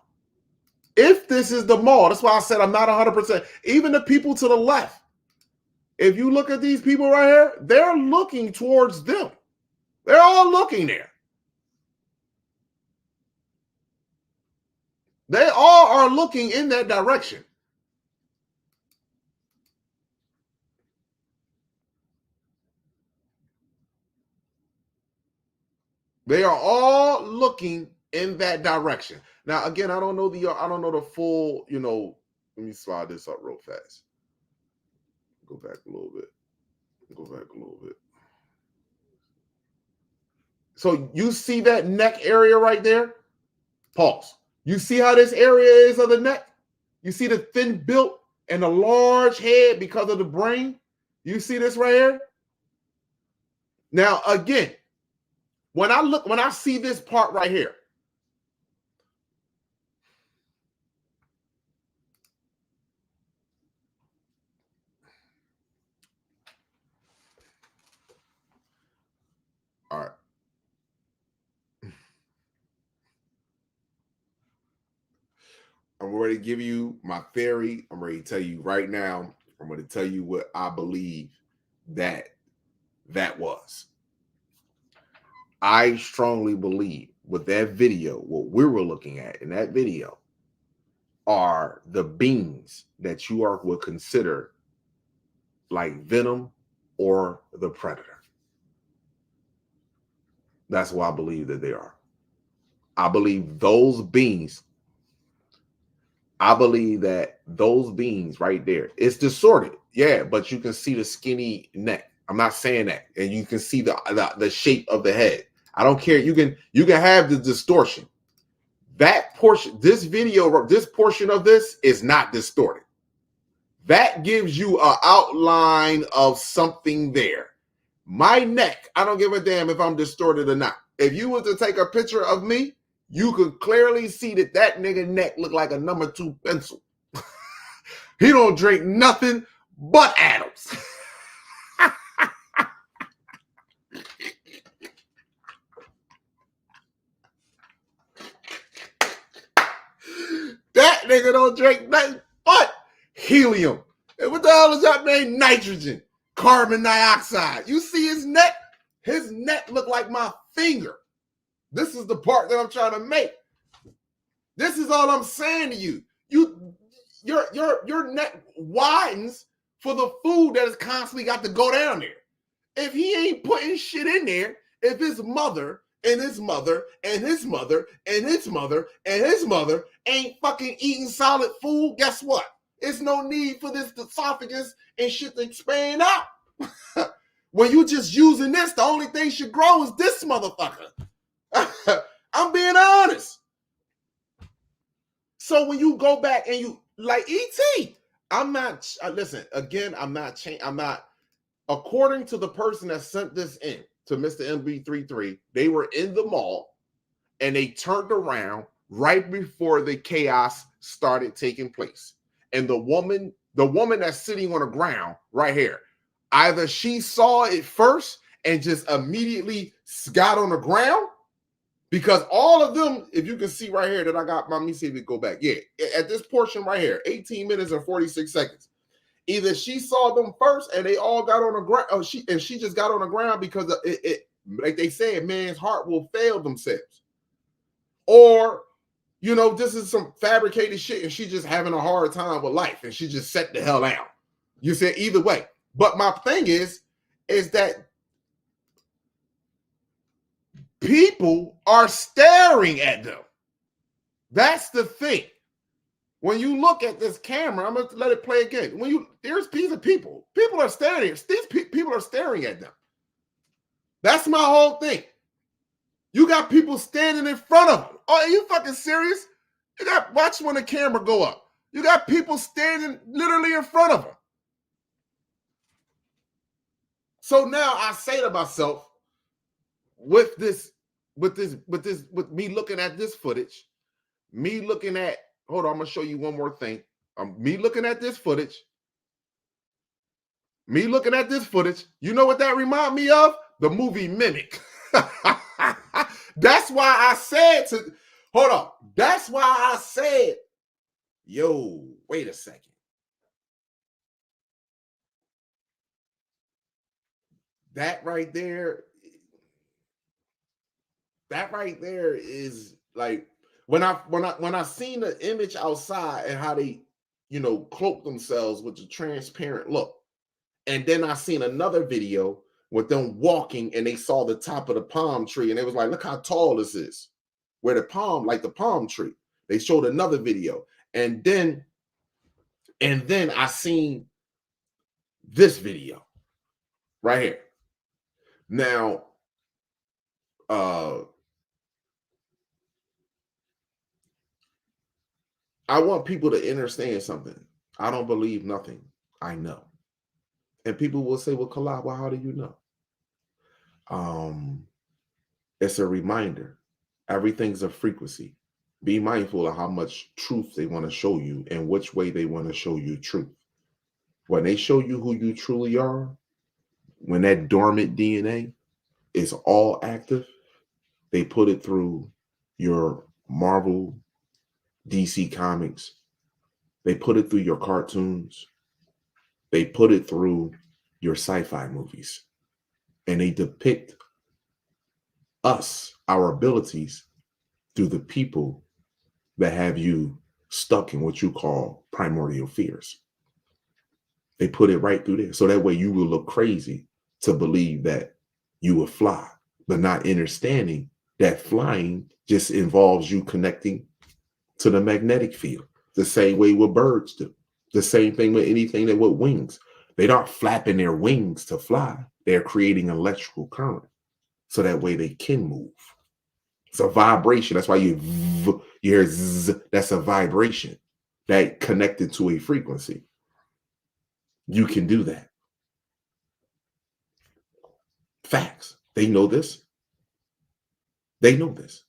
If this is the mall, that's why I said I'm not 100%. Even the people to the left, if you look at these people right here, they're looking towards them. They're all looking there. They all are looking in that direction. They are all looking in that direction. Now, again, I don't know the full, let me slide this up real fast. Go back a little bit. So you see that neck area right there? Pause. You see how this area is of the neck? You see the thin built and the large head because of the brain? You see this right here? Now, again, when I see this part right here, all right. I'm ready to give you my theory. I'm ready to tell you right now. I'm going to tell you what I believe that was. I strongly believe with that video, what we were looking at in that video are the beings that you would consider like Venom or the Predator. That's what I believe that they are. I believe those beings. I believe that those beings right there, it's distorted. Yeah, but you can see the skinny neck. I'm not saying that. And you can see the shape of the head. I don't care. You can have the distortion. That portion, this portion of this is not distorted. That gives you an outline of something there. My neck, I don't give a damn if I'm distorted or not. If you were to take a picture of me, you could clearly see that nigga neck look like a number 2 pencil. He don't drink nothing but Adams. nigga don't drink nothing but helium. And what the hell is that, man? Nitrogen, carbon dioxide. You see his neck? His neck look like my finger. This is the part that I'm trying to make. This is all I'm saying to you. Your neck widens for the food that has constantly got to go down there. If he ain't putting shit in there, if his mother and his mother and his mother and his mother and his mother ain't fucking eating solid food, guess what? It's no need for this esophagus and shit to expand out. When you just using this, the only thing should grow is this motherfucker. I'm being honest. So when you go back and you like ET, I'm not, listen, again, I'm not, according to the person that sent this in to Mr. MB33, they were in the mall and they turned around right before the chaos started taking place. And the woman that's sitting on the ground right here, either she saw it first and just immediately got on the ground, because all of them, if you can see right here that I got, let me see if we go back. Yeah, at this portion right here, 18 minutes and 46 seconds. Either she saw them first and they all got on the ground, or she just got on the ground because it like they said, man's heart will fail themselves. Or, you know, this is some fabricated shit and she just having a hard time with life and she just set the hell out. You said either way. But my thing is that people are staring at them. That's the thing. When you look at this camera, I'm going to let it play again. There's these people. People are staring. These people are staring at them. That's my whole thing. You got people standing in front of them. Oh, are you fucking serious? Watch when the camera go up. You got people standing literally in front of them. So now I say to myself, with me looking at this footage, hold on, I'm gonna show you one more thing. Me looking at this footage, you know what that remind me of? The movie Mimic. That's why I said yo, wait a second. That right there is like when I seen the image outside and how they, you know, cloak themselves with the transparent look. And then I seen another video with them walking and they saw the top of the palm tree and it was like, look how tall this is. Where the palm tree. They showed another video. And then I seen this video right here. Now, I want people to understand something. I don't believe nothing. I know. And people will say, well, Kalab, well, how do you know? It's a reminder. Everything's a frequency. Be mindful of how much truth they want to show you and which way they want to show you truth. When they show you who you truly are, when that dormant DNA is all active, they put it through your Marvel, DC Comics. They put it through your cartoons. They put it through your sci-fi movies. And they depict us, our abilities, through the people that have you stuck in what you call primordial fears. They put it right through there. So that way you will look crazy to believe that you will fly, but not understanding that flying just involves you connecting to the magnetic field, the same way what birds do, the same thing with anything that with wings. They're not flapping their wings to fly. They're creating electrical current so that way they can move. It's a vibration. That's why you hear zzz. That's a vibration that connected to a frequency. You can do that. Facts. They know this. They know this.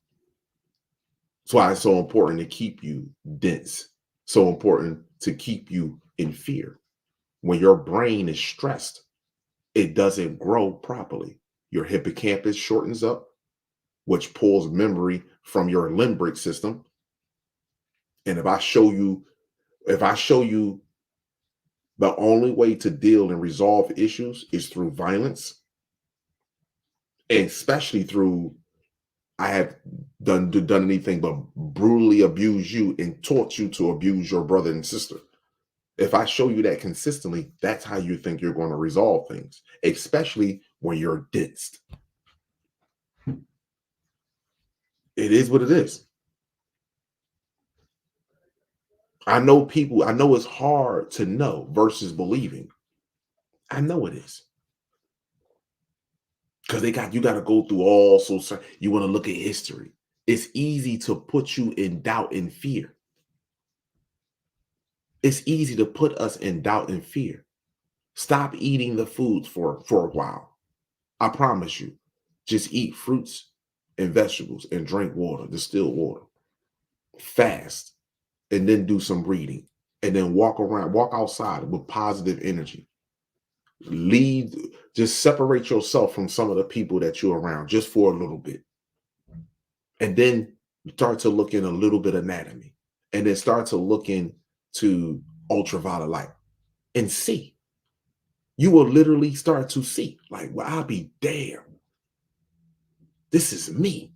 That's why it's so important to keep you dense. So important to keep you in fear. When your brain is stressed, it doesn't grow properly. Your hippocampus shortens up, which pulls memory from your limbic system. And if I show you the only way to deal and resolve issues is through violence, and especially through I have done anything but brutally abuse you and taught you to abuse your brother and sister. If I show you that consistently, that's how you think you're going to resolve things, especially when you're densed. It is what it is. I know it's hard to know versus believing. I know it is. Because you got to go through all so you want to look at history. It's easy to put you in doubt and fear. It's easy to put us in doubt and fear. Stop eating the foods for a while. I promise you. Just eat fruits and vegetables and drink water, distilled water. Fast. And then do some reading. And then walk outside with positive energy. Just separate yourself from some of the people that you're around just for a little bit. And then start to look in a little bit of anatomy. And then start to look into ultraviolet light and see. You will literally start to see, like, well, I'll be damned. This is me.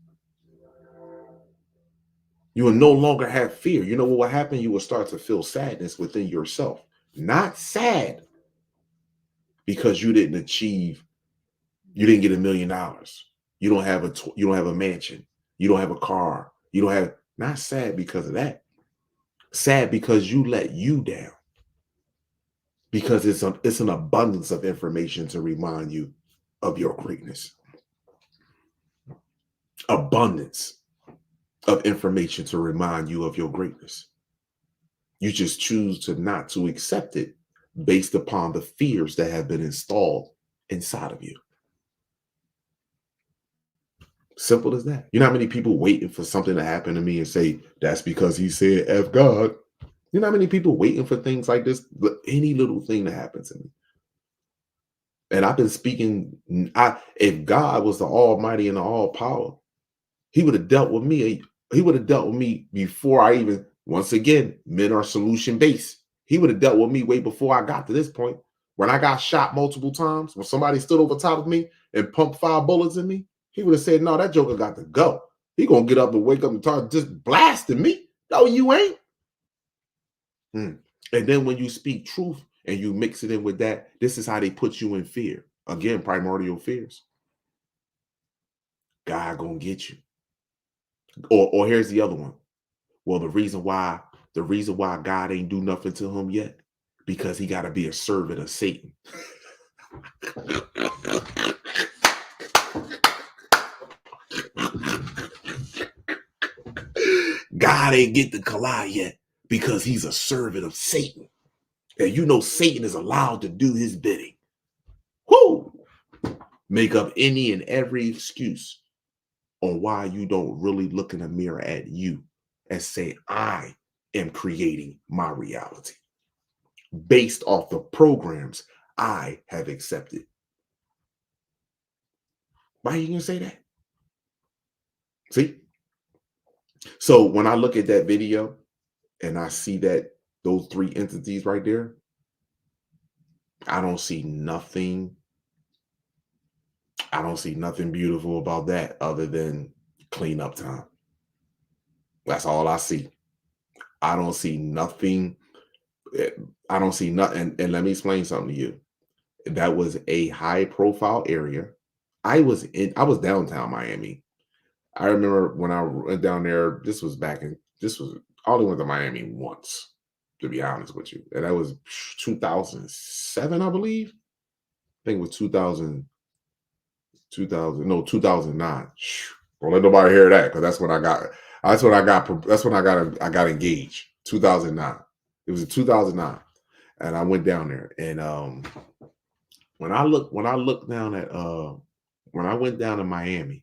You will no longer have fear. You know what will happen? You will start to feel sadness within yourself. Not sad because you didn't get $1 million. You don't have a mansion. You don't have a car. Not sad because of that. Sad because you let you down. Because it's an abundance of information to remind you of your greatness. Abundance of information to remind you of your greatness. You just choose to not to accept it based upon the fears that have been installed inside of you. Simple as that. You know how many people waiting for something to happen to me and say, that's because he said F God. You know how many people waiting for things like this? Any little thing that happens to me. And I've been speaking, if God was the Almighty and the all power, he would have dealt with me. He would have dealt with me before I even, once again, men are solution based. He would have dealt with me way before I got to this point. When I got shot multiple times, when somebody stood over top of me and pumped 5 bullets in me, he would have said, no, that joker got to go. He gonna get up and wake up and start just blasting me. No, you ain't. And then when you speak truth and you mix it in with that, this is how they put you in fear. Again, primordial fears. God gonna get you. Or here's the other one. Well, the reason why God ain't do nothing to him yet, because he got to be a servant of Satan. God ain't get the Kalai yet because he's a servant of Satan. And you know Satan is allowed to do his bidding. Whoo! Make up any and every excuse on why you don't really look in the mirror at you and say, I am creating my reality based off the programs I have accepted. Why are you going to say that? See? So when I look at that video and I see that those 3 entities right there, I don't see nothing beautiful about that other than cleanup time. That's all I see. I don't see nothing. And let me explain something to you. That was a high profile area. I was downtown Miami. I remember when I went down there, I only went to Miami once, to be honest with you. And that was 2007, I believe. I think it was 2009. Don't let nobody hear that, because that's when I got engaged. 2009. It was in 2009. And I went down there. And when I went down to Miami,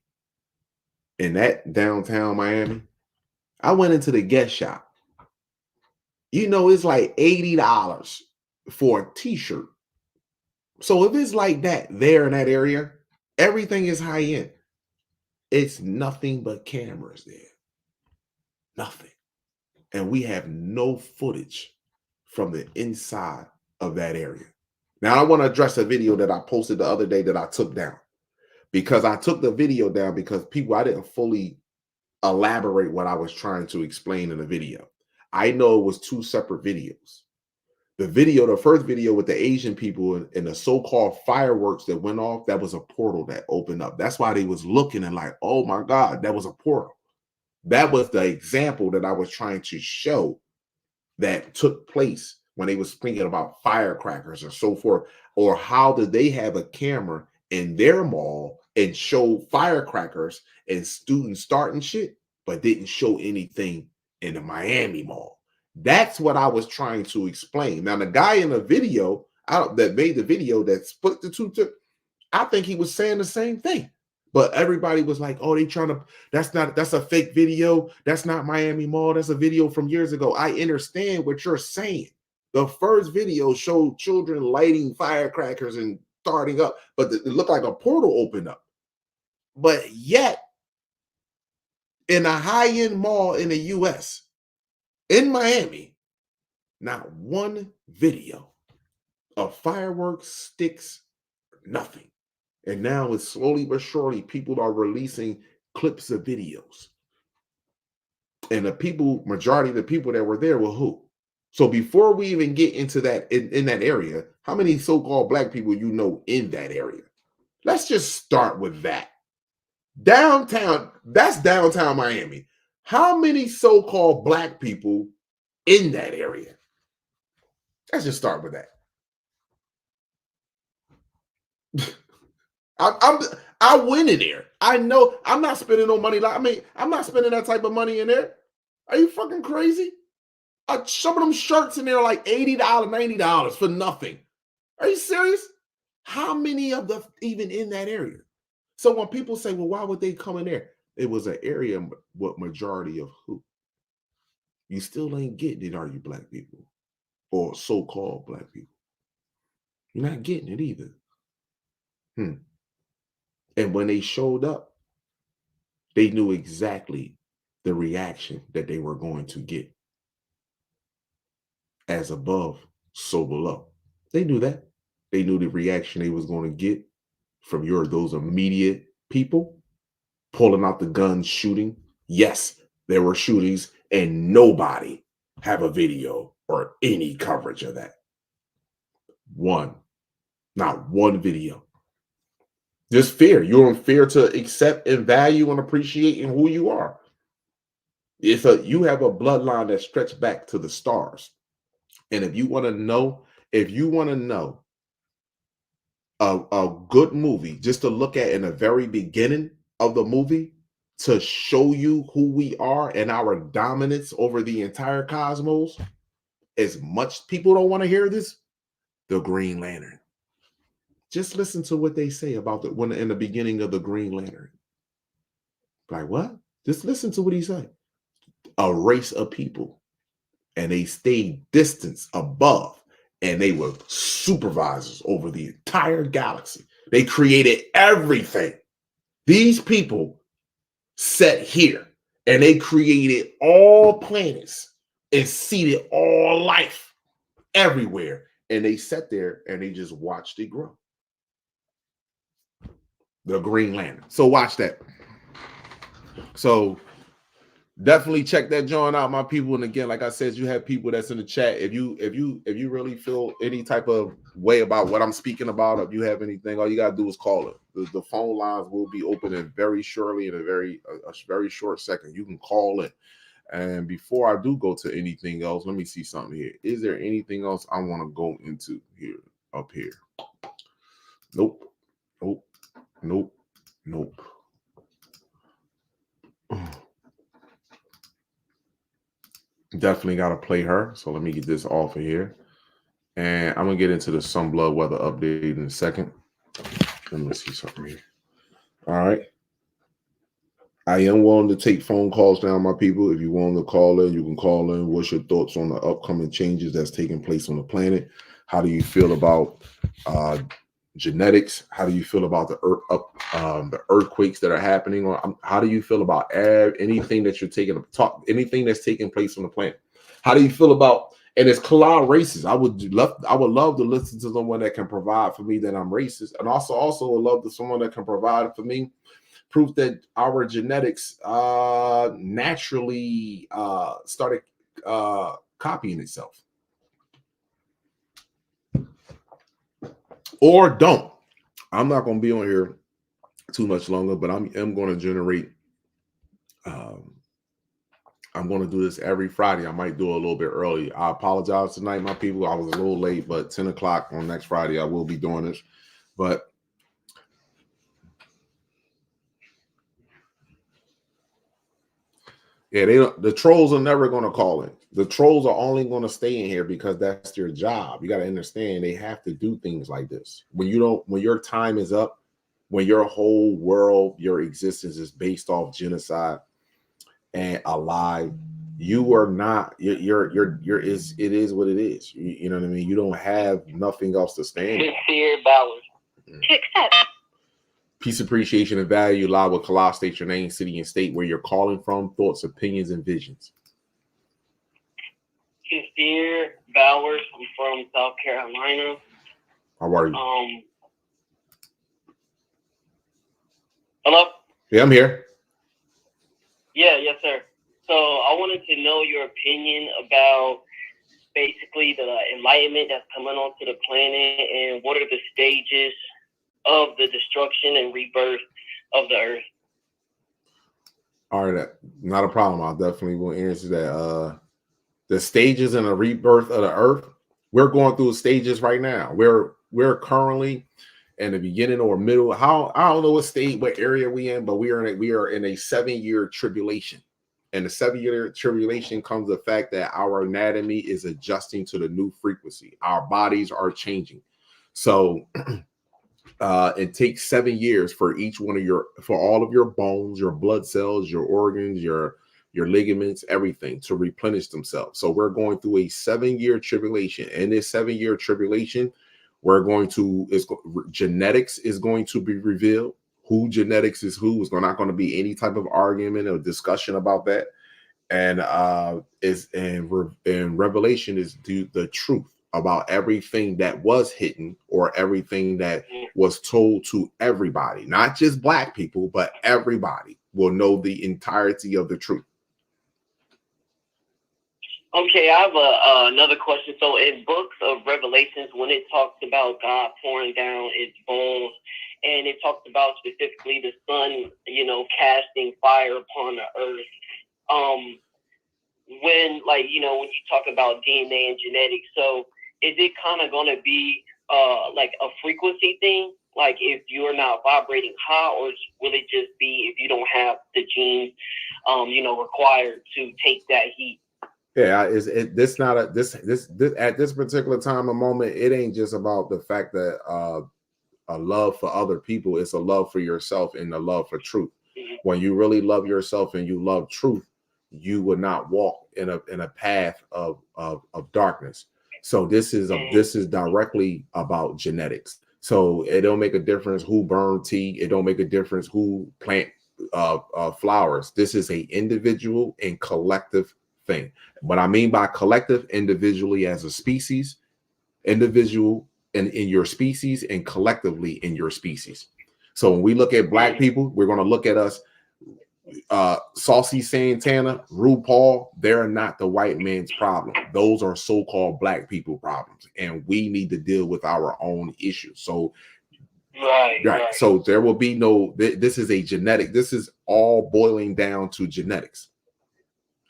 in that downtown Miami, I went into the guest shop. You know, it's like $80 for a t-shirt. So if it's like that there in that area, everything is high end. It's nothing but cameras there. Nothing. and we have no footage from the inside of that area. Now, I want to address a video that I posted the other day that I took down, because I took the video down because I didn't fully elaborate what I was trying to explain in the video. I know it was 2 separate videos. The first video with the Asian people and the so-called fireworks that went off, that was a portal that opened up. That's why they was looking and like, oh my God, that was a portal. That was the example that I was trying to show that took place when they was thinking about firecrackers and so forth, or how did they have a camera in their mall and show firecrackers and students starting shit, but didn't show anything in the Miami mall. That's what I was trying to explain. Now, the guy in the video that made the video that split the two, I think he was saying the same thing. But everybody was like, oh, that's a fake video. That's not Miami Mall. That's a video from years ago. I understand what you're saying. The first video showed children lighting firecrackers and starting up, but it looked like a portal opened up. But yet, in a high-end mall in the US, in Miami, not one video of fireworks, sticks, nothing. And now it's slowly but surely people are releasing clips of videos. And majority of the people that were there were who? So before we even get into that, in that area, how many so-called Black people you know in that area? Let's just start with that. Downtown, that's downtown Miami. How many so-called Black people in that area? Let's just start with that. I went in there. I know I'm not spending no money. I'm not spending that type of money in there. Are you fucking crazy? Some of them shirts in there are like $80, $90 for nothing. Are you serious? How many of the even in that area? So when people say, well, why would they come in there? It was an area with majority of who? You still ain't getting it, are you, Black people? Or so-called Black people? You're not getting it either. And when they showed up, they knew exactly the reaction that they were going to get. As above, so below. They knew that. They knew the reaction they was going to get from those immediate people pulling out the guns, shooting. Yes, there were shootings, and nobody have a video or any coverage of that. Not one video. Just fear. You're in fear to accept and value and appreciate in who you are. You have a bloodline that stretches back to the stars. And if you want to know a good movie, just to look at in the very beginning of the movie to show you who we are and our dominance over the entire cosmos, as much people don't want to hear this, the Green Lantern. Just listen to what they say about in the beginning of the Green Lantern. Like, what? Just listen to what he said. A race of people. And they stayed distance above. And they were supervisors over the entire galaxy. They created everything. These people sat here. And they created all planets. And seeded all life. Everywhere. And they sat there and they just watched it grow. The Green Lantern. So watch that. So definitely check that joint out, my people. And again, like I said, you have people that's in the chat. If you really feel any type of way about what I'm speaking about, if you have anything, all you gotta do is call it. The phone lines will be opening very shortly in a very short second. You can call it. And before I do go to anything else, let me see something here. Is there anything else I want to go into here up here? Nope. Definitely got to play her. So let me get this off of here. And I'm going to get into the Sun Blood weather update in a second. Let me see something here. All right. I am willing to take phone calls now, my people. If you want to call in, you can call in. What's your thoughts on the upcoming changes that's taking place on the planet? How do you feel about genetics? How do you feel about the the earthquakes that are happening? Or how do you feel about anything that you're anything that's taking place on the planet? How do you feel about, and it's collide races? I would love to listen to someone that can provide for me that I'm racist, and also would love to someone that can provide for me proof that our genetics naturally started copying itself. Or don't. I'm not going to be on here too much longer, but I'm going to generate. I'm going to do this every Friday. I might do it a little bit early. I apologize tonight, my people. I was a little late, but 10 o'clock on next Friday, I will be doing this. But yeah, the trolls are never going to call in. The trolls are only going to stay in here because that's their job. You got to understand they have to do things like this. When your time is up, when your whole world, your existence is based off genocide and a lie, you are not. It is what it is. You know what I mean. You don't have nothing else to stand. Sincere Ballard. To accept. Peace, appreciation, and value lie with Kala. State your name, city, and state where you're calling from, thoughts, opinions, and visions. Sincere Bowers. I'm from South Carolina. How are you? Hello? Yeah, I'm here. Yeah, yes, sir. So I wanted to know your opinion about basically the enlightenment that's coming onto the planet, and what are the stages of the destruction and rebirth of the earth. All right, not a problem. I definitely will answer that. The stages and the rebirth of the earth, we're going through stages right now. We're currently in the beginning or middle. I don't know what area we in, but we are in a 7-year tribulation. And the 7-year tribulation comes the fact that our anatomy is adjusting to the new frequency. Our bodies are changing. So it takes 7 years for all of your bones, your blood cells, your organs, your ligaments, everything to replenish themselves. So we're going through a 7-year tribulation. And this 7-year tribulation, genetics is going to be revealed. Who genetics is who is not going to be any type of argument or discussion about that. And revelation is the truth about everything that was hidden or everything that was told to everybody, not just black people, but everybody will know the entirety of the truth. Okay, I have another question. So in books of Revelations, when it talks about God pouring down its bones, and it talks about specifically the sun, casting fire upon the earth. When you talk about DNA and genetics, so is it kind of going to be like a frequency thing? Like if you're not vibrating high, or will it just be if you don't have the genes, required to take that heat? Yeah, at this particular time and moment, it ain't just about the fact that a love for other people. It's a love for yourself and a love for truth. Mm-hmm. When you really love yourself and you love truth, you would not walk in a path of darkness. So this is directly about genetics. So it don't make a difference who burn tea. It don't make a difference who plant flowers. This is a individual and collective thing. What I mean by collective, individually as a species, individual in your species, and collectively in your species. So when we look at black people, we're going to look at us, Saucy Santana, RuPaul. They're not the white man's problem. Those are so-called black people problems, and we need to deal with our own issues. So right. So there will be no, this is a genetic, this is all boiling down to genetics.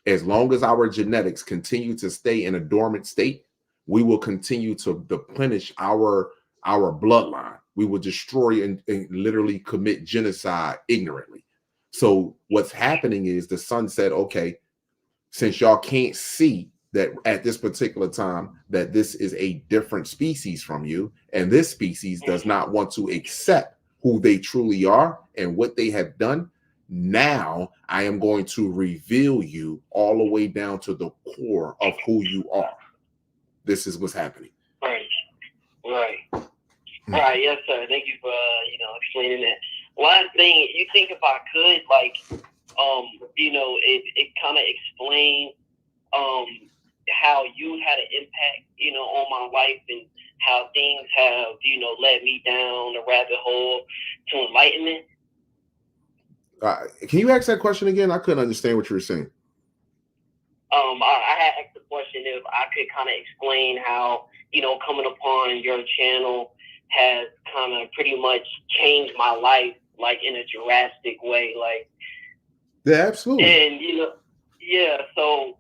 As long as our genetics continue to stay in a dormant state, we will continue to replenish our bloodline. We will destroy and literally commit genocide ignorantly. So what's happening is the sun said, okay, since y'all can't see that at this particular time that this is a different species from you, and this species does not want to accept who they truly are and what they have done, now I am going to reveal you all the way down to the core of who you are. This is what's happening. Right. All right, yes, sir. Thank you for explaining that. Last thing, you think if I could, like, it kind of explain how you had an impact, on my life and how things have, led me down the rabbit hole to enlightenment. Can you ask that question again? I couldn't understand what you were saying. I had asked the question if I could kind of explain how, coming upon your channel has kind of pretty much changed my life, like in a drastic way. Like, yeah, absolutely. And, so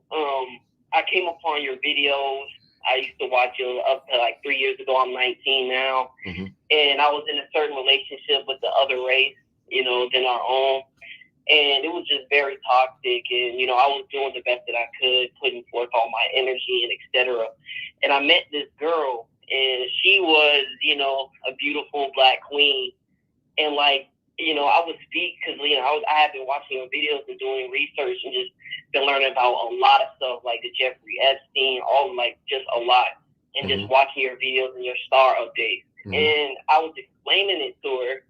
I came upon your videos. I used to watch you up to like 3 years ago. I'm 19 now. Mm-hmm. And I was in a certain relationship with the other race, than our own. And it was just very toxic. And, I was doing the best that I could, putting forth all my energy and et cetera. And I met this girl, and she was, a beautiful Black queen. And like, I would speak because, I have been watching your videos and doing research and just been learning about a lot of stuff, like the Jeffrey Epstein, just a lot. And just watching your videos and your star updates. And I was explaining it to her,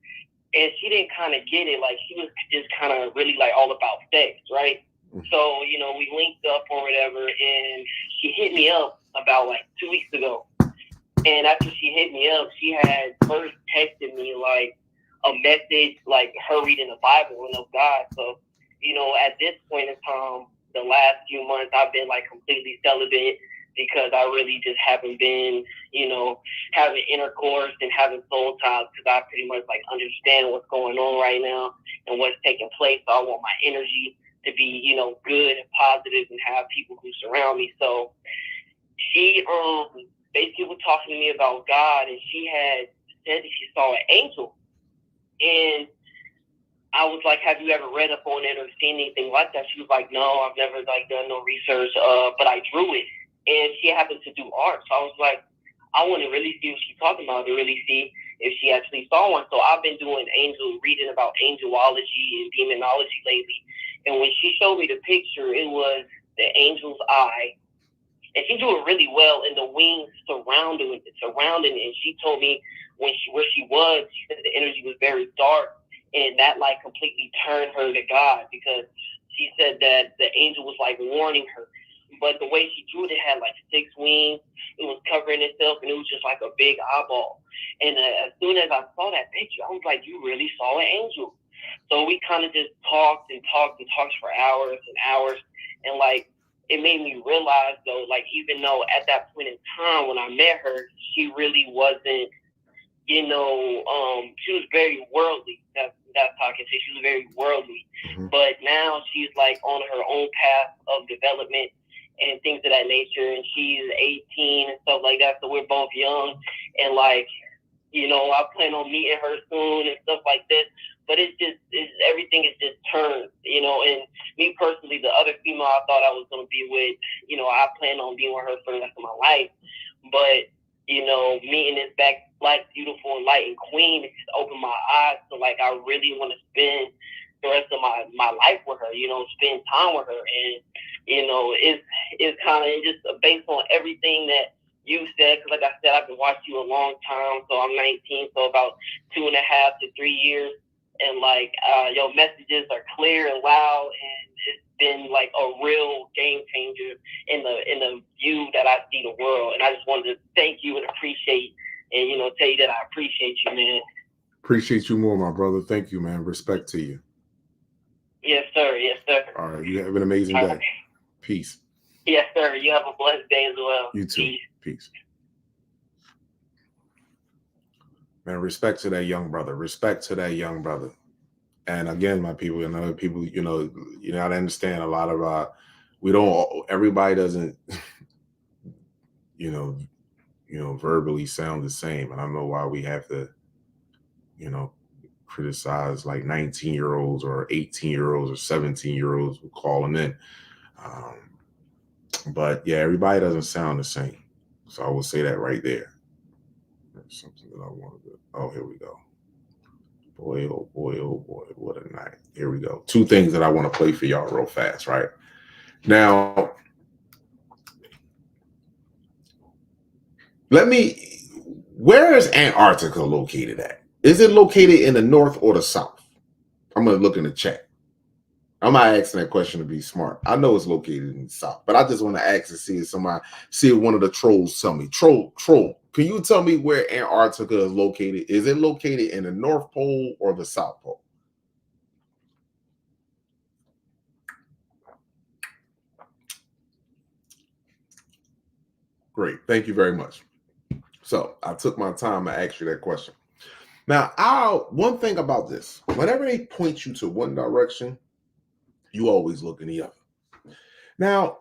and she didn't kind of get it. Like, she was just kind of really like all about sex, right? So, we linked up or whatever, and she hit me up about like 2 weeks ago. And after she hit me up, she had first texted me like a message, like her reading the Bible and of God. So, at this point in time, the last few months, I've been like completely celibate because I really just haven't been, having intercourse and having soul ties because I pretty much like understand what's going on right now and what's taking place. So I want my energy to be, good and positive and have people who surround me. So she basically was talking to me about God, and she had said that she saw an angel. And I was like, have you ever read up on it or seen anything like that? She was like, no, I've never like done no research, but I drew it. And she happened to do art. So I was like, I want to really see what she's talking about, to really see if she actually saw one. So I've been doing reading about angelology and demonology lately. And when she showed me the picture, it was the angel's eye. And she drew it really well, and the wings surrounding it. And she told me where she was, she said the energy was very dark, and that like completely turned her to God, because she said that the angel was like warning her. But the way she drew it, it had like 6 wings. It was covering itself, and it was just like a big eyeball. And as soon as I saw that picture, I was like, you really saw an angel. So we kind of just talked for hours and hours. And like, it made me realize though, like, even though at that point in time when I met her, she really wasn't, she was very worldly. That's how I can say. She was very worldly. But now she's like on her own path of development and things of that nature. And she's 18 and stuff like that. So we're both young. And like, I plan on meeting her soon and stuff like this. But everything is just turned, and me personally, the other female I thought I was going to be with, I plan on being with her for the rest of my life. But, meeting this Black, beautiful, enlightened queen, it just opened my eyes to, like, I really want to spend the rest of my life with her, spend time with her. And, it's kind of just based on everything that you said, because like I said, I've been watching you a long time. So I'm 19, so about 2.5 to 3 years. And like your messages are clear and loud, and it's been like a real game changer in the view that I see the world. And I just wanted to thank you and appreciate, and tell you that I appreciate you, man. Appreciate you more, my brother. Thank you, man. Respect to you. Yes, sir. Yes, sir. All right. You have an amazing day. Peace. Yes, sir. You have a blessed day as well. You too. Peace. Man, respect to that young brother. Respect to that young brother. And again, my people, and other people, you gotta understand a lot of everybody doesn't, verbally sound the same. And I don't know why we have to, criticize like 19-year-olds or 18-year-olds or 17-year-olds who call them in. But yeah, everybody doesn't sound the same. So I will say that right there. There's something that I wanted to. Oh, here we go. Boy, oh boy, what a night. Here we go. 2 things that I want to play for y'all real fast, right? Now, Where is Antarctica located at? Is it located in the north or the south? I'm going to look in the chat. I'm not asking that question to be smart. I know it's located in the south, but I just want to ask to see if one of the trolls tell me. Troll, can you tell me where Antarctica is located? Is it located in the North Pole or the South Pole? Great. Thank you very much. So I took my time to ask you that question. Now, one thing about this, whenever they point you to one direction, you always look in the other. Now,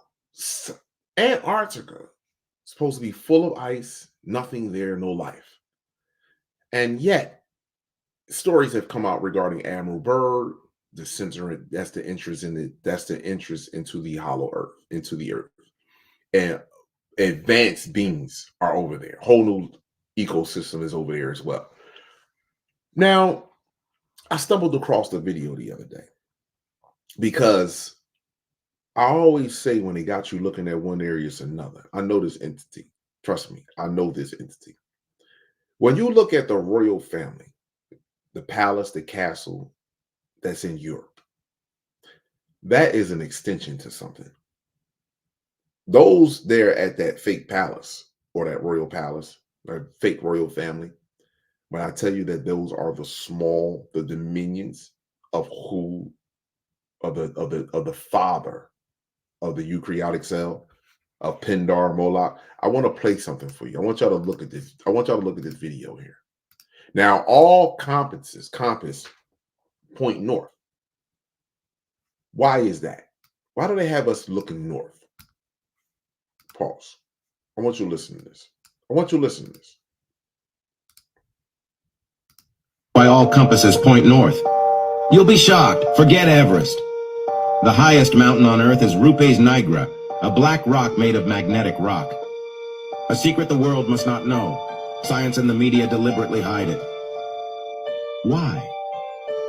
Antarctica is supposed to be full of ice, nothing there, no life. And yet, stories have come out regarding Admiral Byrd, that's the interest into the hollow earth, into the earth. And advanced beings are over there. Whole new ecosystem is over there as well. Now, I stumbled across the video the other day because I always say when they got you looking at one area, it's another. I know this entity. Trust me, I know this entity. When you look at the royal family, the palace, the castle that's in Europe, that is an extension to something. Those there at that fake palace or that royal palace or fake royal family, when I tell you that those are the dominions of the father of the eukaryotic cell of Pindar Moloch, I want to play something for you. I want y'all to look at this. I want y'all to look at this video here. Now, all compass point north. Why is that? Why do they have us looking north? Pause. I want you to listen to this. Why all compasses point north. You'll be shocked. Forget Everest. The highest mountain on Earth is Rupes Nigra, a black rock made of magnetic rock. A secret the world must not know. Science and the media deliberately hide it. Why?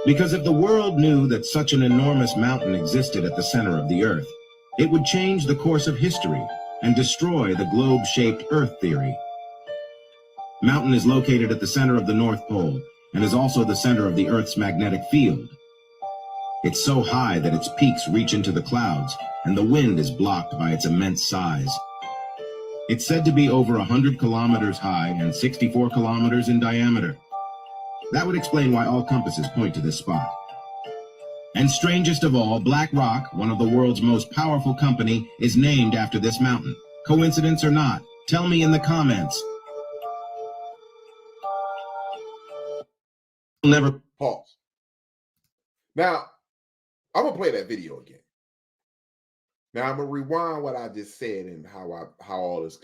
Because if the world knew that such an enormous mountain existed at the center of the Earth, it would change the course of history and destroy the globe-shaped Earth theory. Mountain is located at the center of the North Pole and is also the center of the Earth's magnetic field. It's so high that its peaks reach into the clouds, and the wind is blocked by its immense size. It's said to be over 100 kilometers high and 64 kilometers in diameter. That would explain why all compasses point to this spot. And strangest of all, Black Rock, one of the world's most powerful company, is named after this mountain. Coincidence or not? Tell me in the comments. Never Pause. Now, I'm gonna play that video again. Now I'm gonna rewind what I just said and how all this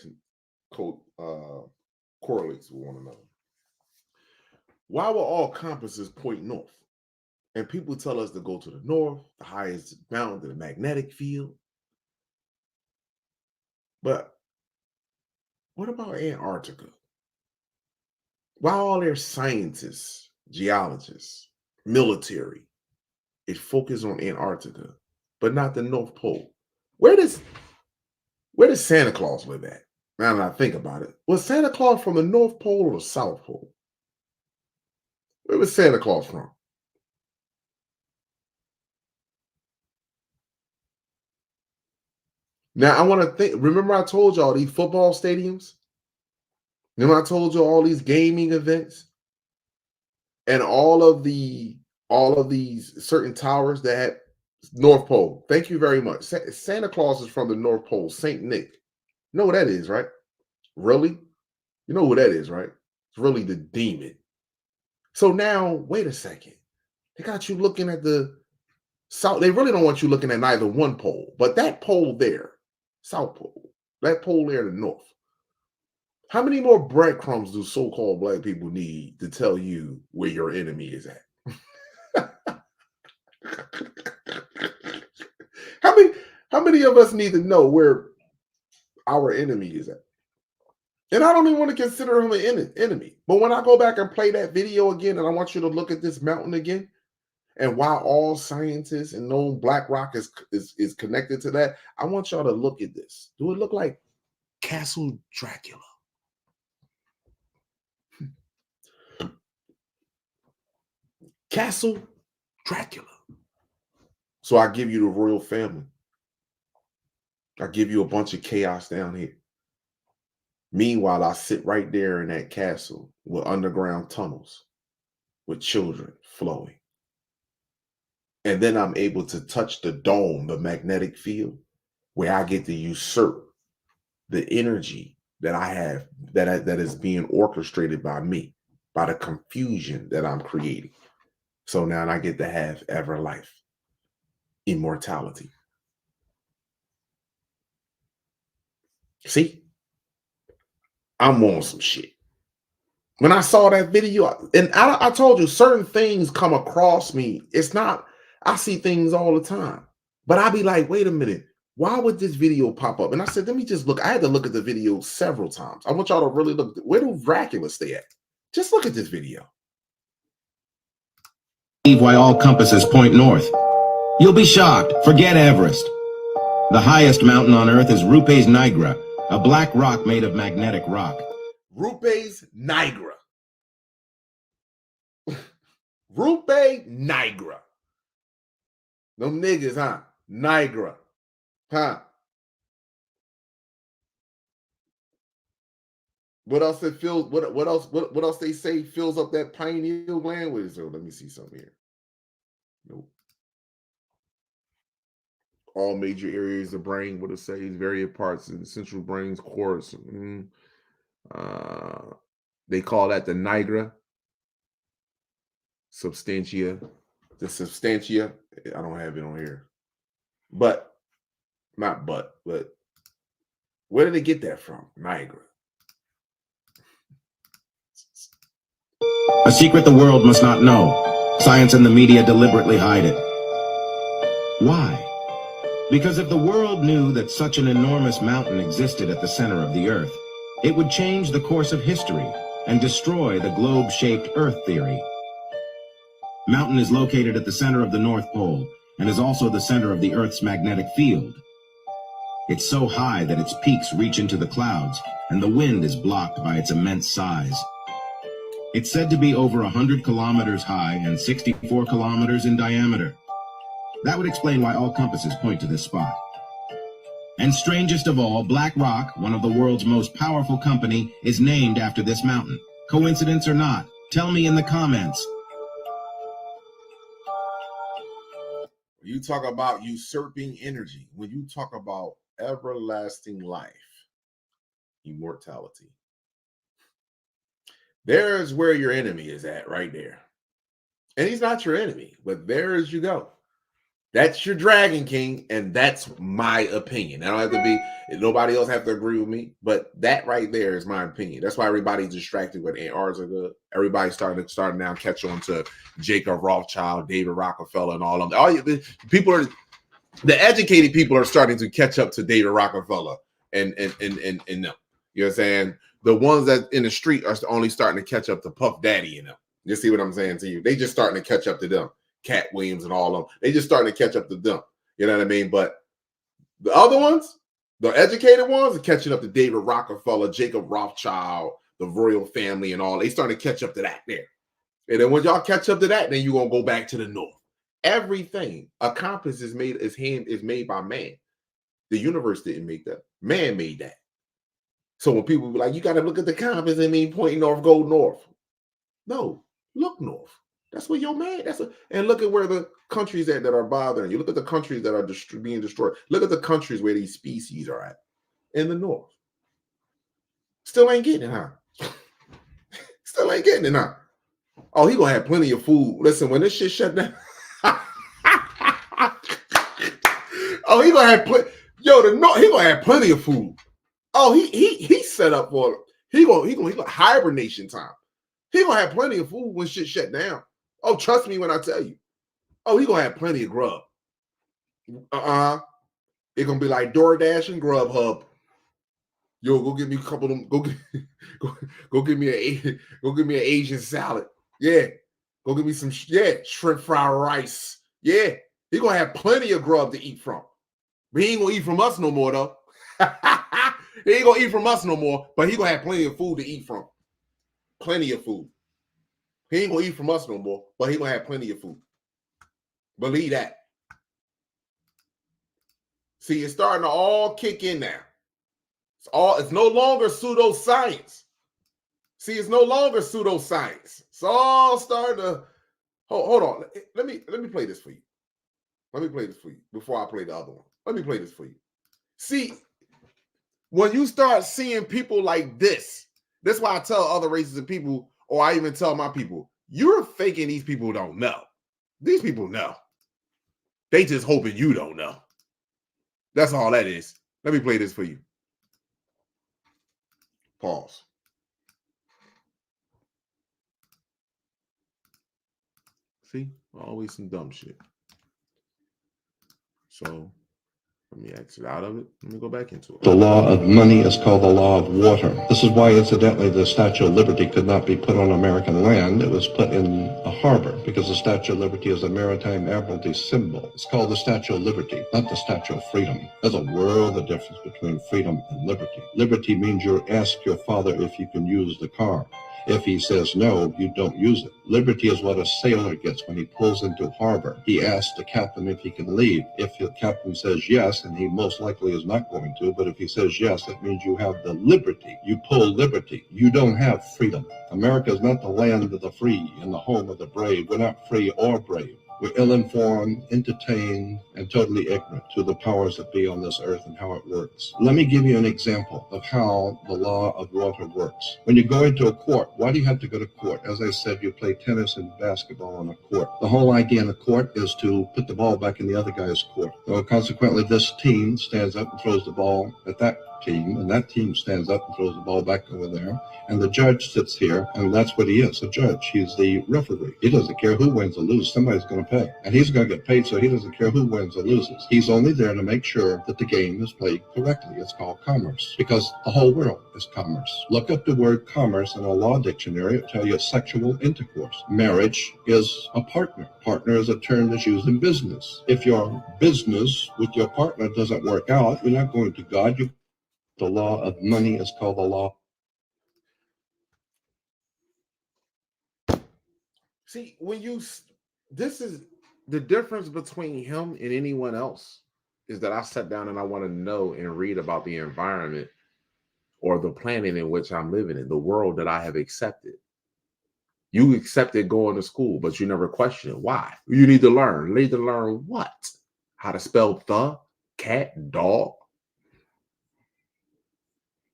correlates with one another. Why will all compasses point north? And people tell us to go to the north, the highest mountain, to the magnetic field. But what about Antarctica? Why all their scientists, geologists, military, it focus on Antarctica, but not the North Pole? Where does Santa Claus live at? Now that I think about it, was Santa Claus from the North Pole or the South Pole? Where was Santa Claus from? Now I want to think. Remember, I told you all these football stadiums. Remember, I told you all these gaming events, and all of these certain towers that had North Pole. Thank you very much. Santa Claus is from the North Pole. Saint Nick. You know what that is, right? Really? You know who that is, right? It's really the demon. So now, wait a second. They got you looking at the south. They really don't want you looking at neither one pole, but that pole there, South Pole, that pole there in the north. How many more breadcrumbs do so-called black people need to tell you where your enemy is at? How many of us need to know where our enemy is at? And I don't even want to consider him an enemy. But when I go back and play that video again, and I want you to look at this mountain again, and why all scientists and known Black Rock is connected to that, I want y'all to look at this. Do it look like Castle Dracula? Castle Dracula. So I give you the royal family. I give you a bunch of chaos down here. Meanwhile, I sit right there in that castle with underground tunnels with children flowing. And then I'm able to touch the dome, the magnetic field, where I get to usurp the energy that I have that is being orchestrated by me, by the confusion that I'm creating. So now I get to have ever life, immortality. See, I'm on some shit. When I saw that video, and I told you certain things come across me. It's not, I see things all the time, but I be like, wait a minute, why would this video pop up? And I said, let me just look. I had to look at the video several times. I want y'all to really look. Where do Dracula stay at? Just look at this video. Why all compasses point north. You'll be shocked. Forget Everest. The highest mountain on Earth is Rupes Nigra, a black rock made of magnetic rock. Rupes Nigra. Rupes Nigra. Them niggas, huh? Nigra. Huh? What else it fills? What else they say fills up that pineal gland? What is it? Let me see something here. Nope. All major areas of brain, what it says, various parts in the central brain's course. They call that the nigra. Substantia. The substantia. I don't have it on here. But where did they get that from? Nigra. A secret the world must not know. Science and the media deliberately hide it. Why? Because if the world knew that such an enormous mountain existed at the center of the Earth, it would change the course of history and destroy the globe-shaped Earth theory. Mountain is located at the center of the North Pole and is also the center of the Earth's magnetic field. It's so high that its peaks reach into the clouds, and the wind is blocked by its immense size. It's said to be over 100 kilometers high and 64 kilometers in diameter. That would explain why all compasses point to this spot. And strangest of all, Black Rock, one of the world's most powerful company, is named after this mountain. Coincidence or not? Tell me in the comments. When you talk about usurping energy, when you talk about everlasting life, immortality, there's where your enemy is at right there. And he's not your enemy, but there as you go. That's your Dragon King, and that's my opinion. I don't have to be, nobody else have to agree with me, but that right there is my opinion. That's why everybody's distracted with Antarctica. Everybody's starting now catch on to Jacob Rothschild, David Rockefeller, and all of them. All the people are, the educated people are starting to catch up to David Rockefeller and them. You know what I'm saying? The ones that in the street are only starting to catch up to Puff Daddy and them. You see what I'm saying to you? They just starting to catch up to them. Cat Williams and all of them. They just starting to catch up to them. You know what I mean? But the other ones, the educated ones, are catching up to David Rockefeller, Jacob Rothschild, the royal family and all. They starting to catch up to that there. And then when y'all catch up to that, then you're going to go back to the north. Everything, a compass is made by man. The universe didn't make that. Man made that. So when people be like, you got to look at the compass and mean pointing north, go north. No, look north. That's where your man. And look at where the countries that are bothering you. Look at the countries that are being destroyed. Look at the countries where these species are at in the north. Still ain't getting it, huh? Still ain't getting it, huh? Oh, he gonna have plenty of food. Listen, when this shit shut down. Oh, he gonna have the north. He gonna have plenty of food. Oh, he set up for it. He gonna hibernation time. He gonna have plenty of food when shit shut down. Oh, trust me when I tell you. Oh, he gonna have plenty of grub. It's gonna be like DoorDash and Grubhub. Yo, go get me a couple of them. Go give me an Asian salad. Yeah, go get me some shrimp fried rice. Yeah, he gonna have plenty of grub to eat from. But he ain't gonna eat from us no more though. He ain't gonna eat from us no more. But he gonna have plenty of food to eat from. Plenty of food. He ain't gonna eat from us no more, but he gonna have plenty of food. Believe that. See, it's starting to all kick in now. It's no longer pseudoscience. See, it's no longer pseudoscience. It's all starting to hold on. Let me play this for you. Let me play this for you before I play the other one. Let me play this for you. See, when you start seeing people like this, that's why I tell other races and people, or I even tell my people, you're faking these people don't know. These people know. They just hoping you don't know. That's all that is. Let me play this for you. Pause. See, always some dumb shit. So let me exit out of it. Let me go back into it. The law of money is called the law of water. This is why, incidentally, the Statue of Liberty could not be put on American land. It was put in a harbor because the Statue of Liberty is a maritime admiralty symbol. It's called the Statue of Liberty, not the Statue of Freedom. There's a world of difference between freedom and liberty. Liberty means you ask your father if you can use the car. If he says no, you don't use it. Liberty is what a sailor gets when he pulls into harbor. He asks the captain if he can leave. If the captain says yes, and he most likely is not going to, but if he says yes, that means you have the liberty. You pull liberty. You don't have freedom. America is not the land of the free and the home of the brave. We're not free or brave. We're ill-informed, entertained, and totally ignorant to the powers that be on this earth and how it works. Let me give you an example of how the law of water works. When you go into a court, why do you have to go to court? As I said, you play tennis and basketball on a court. The whole idea in a court is to put the ball back in the other guy's court. So consequently, this team stands up and throws the ball at that team, and that team stands up and throws the ball back over there, and the judge sits here, and that's what he is, a judge. He's the referee. He doesn't care who wins or loses. Somebody's going to pay, and he's going to get paid, so he doesn't care who wins or loses. He's only there to make sure that the game is played correctly. It's called commerce, because the whole world is commerce. Look up the word commerce in a law dictionary. It'll tell you sexual intercourse. Marriage is a partner. Partner is a term that's used in business. If your business with your partner doesn't work out, you're not going to God. The law of money is called the law. See, this is the difference between him and anyone else, is that I sat down and I want to know and read about the environment or the planet in which I'm living in, the world that I have accepted. You accepted going to school, but you never questioned it. Why? You need to learn. You need to learn what? How to spell cat, dog.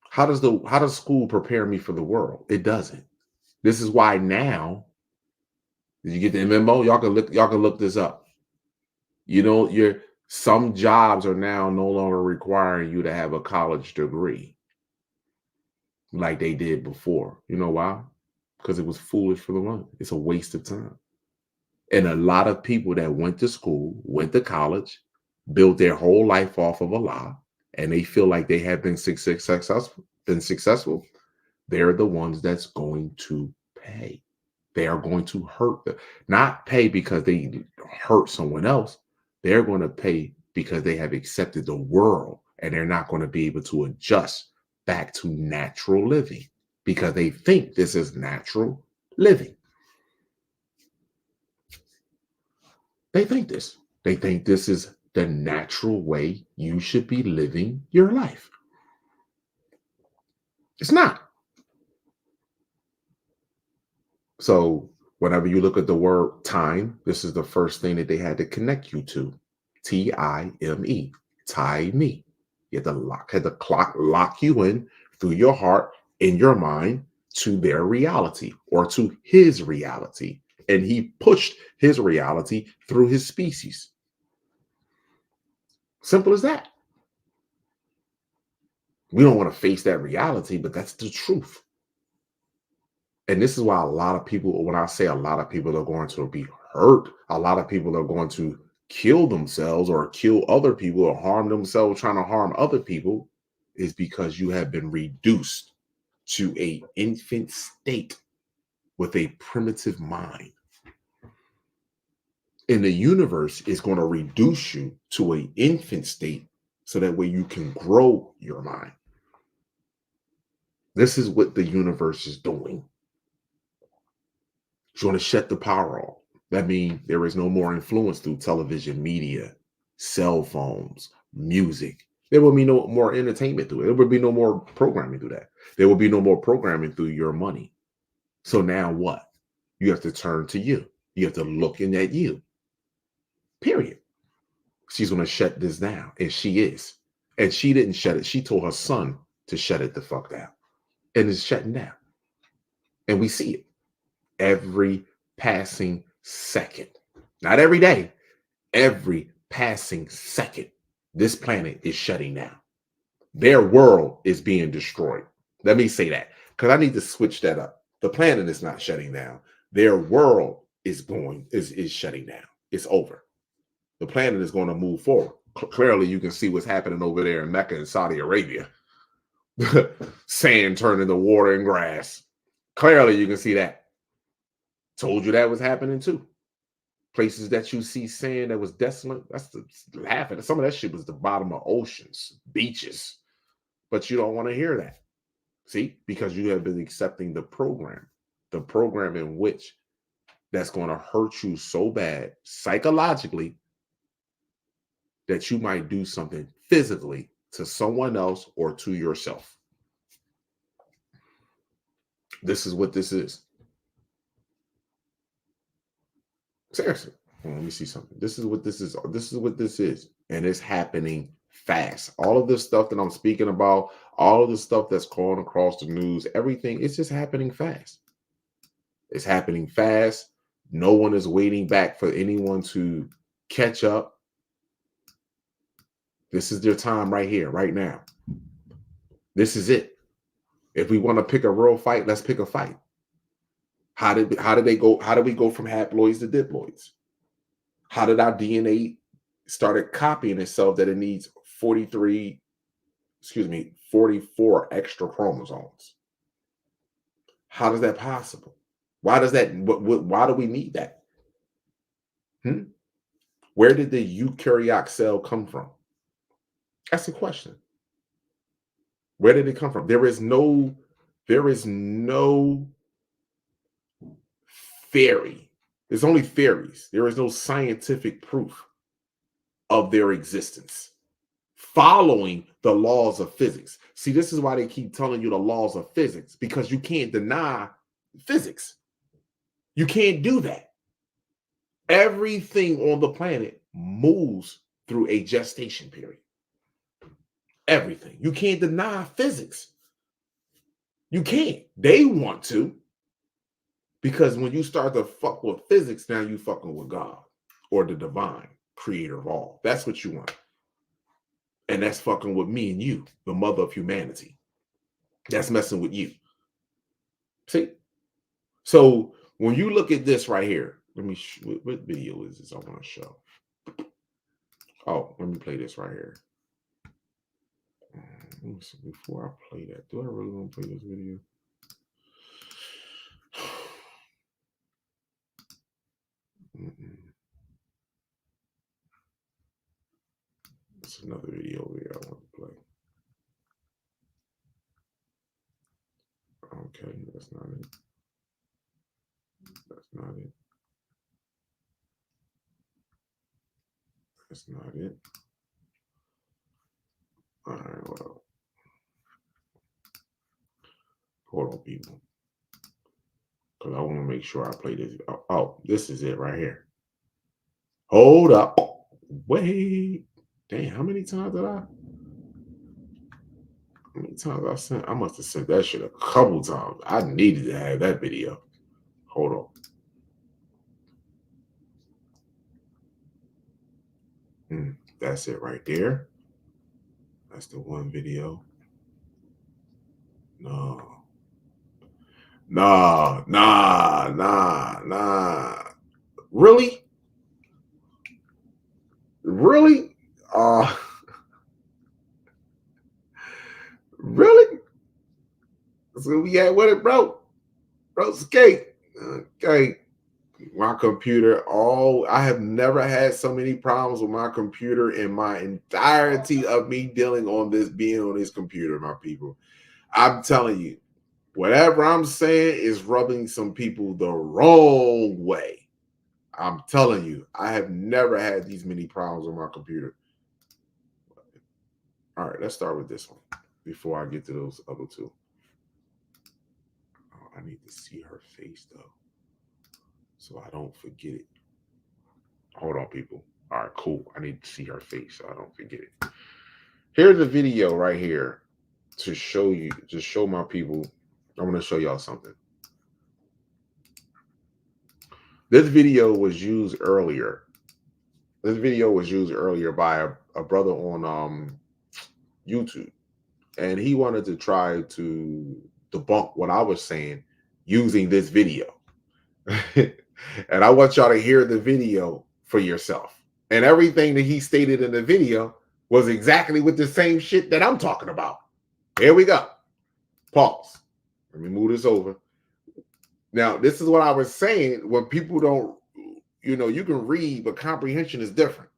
How does school prepare me for the world? It doesn't. This is why now, did you get the memo? Y'all can look this up. You know, some jobs are now no longer requiring you to have a college degree like they did before. You know why? Because it was foolish for the money. It's a waste of time. And a lot of people that went to school, went to college, built their whole life off of a lie, and they feel like they have been successful, they're the ones that's going to pay. They are going to hurt them. Not pay because they hurt someone else. They're going to pay because they have accepted the world, and they're not going to be able to adjust back to natural living because they think this is natural living. They think this. They think this is the natural way you should be living your life. It's not. So whenever you look at the word time, this is the first thing that they had to connect you to. T-I-M-E. Time. You had the clock lock you in through your heart, in your mind, to their reality or to his reality. And he pushed his reality through his species. Simple as that. We don't want to face that reality, but that's the truth. And this is why a lot of people, when I say a lot of people are going to be hurt, a lot of people are going to kill themselves or kill other people or harm themselves trying to harm other people, is because you have been reduced to an infant state with a primitive mind. And the universe is going to reduce you to an infant state so that way you can grow your mind. This is what the universe is doing. It's going to shut the power off. That means there is no more influence through television, media, cell phones, music. There will be no more entertainment through it. There will be no more programming through that. There will be no more programming through your money. So now what? You have to turn to you. You have to look in at you. Period. She's going to shut this down. And she is. And she didn't shut it. She told her son to shut it the fuck down. And it's shutting down. And we see it every passing second. Not every day. Every passing second. This planet is shutting down. Their world is being destroyed. Let me say that, because I need to switch that up. The planet is not shutting down. Their world is shutting down. It's over. The planet is going to move forward. Clearly, you can see what's happening over there in Mecca and Saudi Arabia. Sand turning to water and grass. Clearly, you can see that. Told you that was happening too. Places that you see sand that was desolate, that's the half of it. Some of that shit was the bottom of oceans, beaches. But you don't want to hear that. See? Because you have been accepting the program in which that's going to hurt you so bad psychologically that you might do something physically to someone else or to yourself. This is what this is. Seriously. Let me see something. This is what this is. This is what this is. And it's happening fast. All of this stuff that I'm speaking about, all of the stuff that's going across the news, everything, it's just happening fast. It's happening fast. No one is waiting back for anyone to catch up. This is their time right here, right now. This is it. If we want to pick a real fight, let's pick a fight. How did they go? How did we go from haploids to diploids? How did our DNA started copying itself that it needs 44 extra chromosomes? How is that possible? Why does that? Why do we need that? Where did the eukaryotic cell come from? That's the question. Where did it come from? There is no theory. There's only theories. There is no scientific proof of their existence following the laws of physics. See, this is why they keep telling you the laws of physics, because you can't deny physics. You can't do that. Everything on the planet moves through a gestation period. Everything. You can't deny physics. You can't. They want to. Because when you start to fuck with physics, now you fucking with God or the divine creator of all. That's what you want. And that's fucking with me and you, the mother of humanity. That's messing with you. See? So when you look at this right here, what video is this I want to show? Oh, let me play this right here. Let me see, before I play that, do I really want to play this video? It's another video here I want to play. Okay, that's not it. That's not it. That's not it. All right, well. Hold on, people. Because I want to make sure I play this. Oh, this is it right here. Hold up. Wait. Damn, how many times did I? How many times I sent? I must have sent that shit a couple times. I needed to have that video. Hold on. That's it right there. That's the one video. No. Nah. Really? Really? Really? So we had what it broke. Broke skate. Okay. My computer, I have never had so many problems with my computer in my entirety of me being on this computer, my people. I'm telling you, Whatever I'm saying is rubbing some people the wrong way. I'm telling you, I have never had these many problems with my computer. All right, let's start with this one before I get to those other two. Oh, I need to see her face though, so I don't forget it. Hold on, people. All right, cool. I need to see her face so I don't forget it. Here's a video right here to show you, to show my people. I'm going to show y'all something. This video was used earlier. This video was used earlier by a brother on YouTube, and he wanted to try to debunk what I was saying using this video. And I want y'all to hear the video for yourself. And everything that he stated in the video was exactly with the same shit that I'm talking about. Here we go. Pause. Let me move this over. Now, this is what I was saying. When people don't, you know, you can read, but comprehension is different.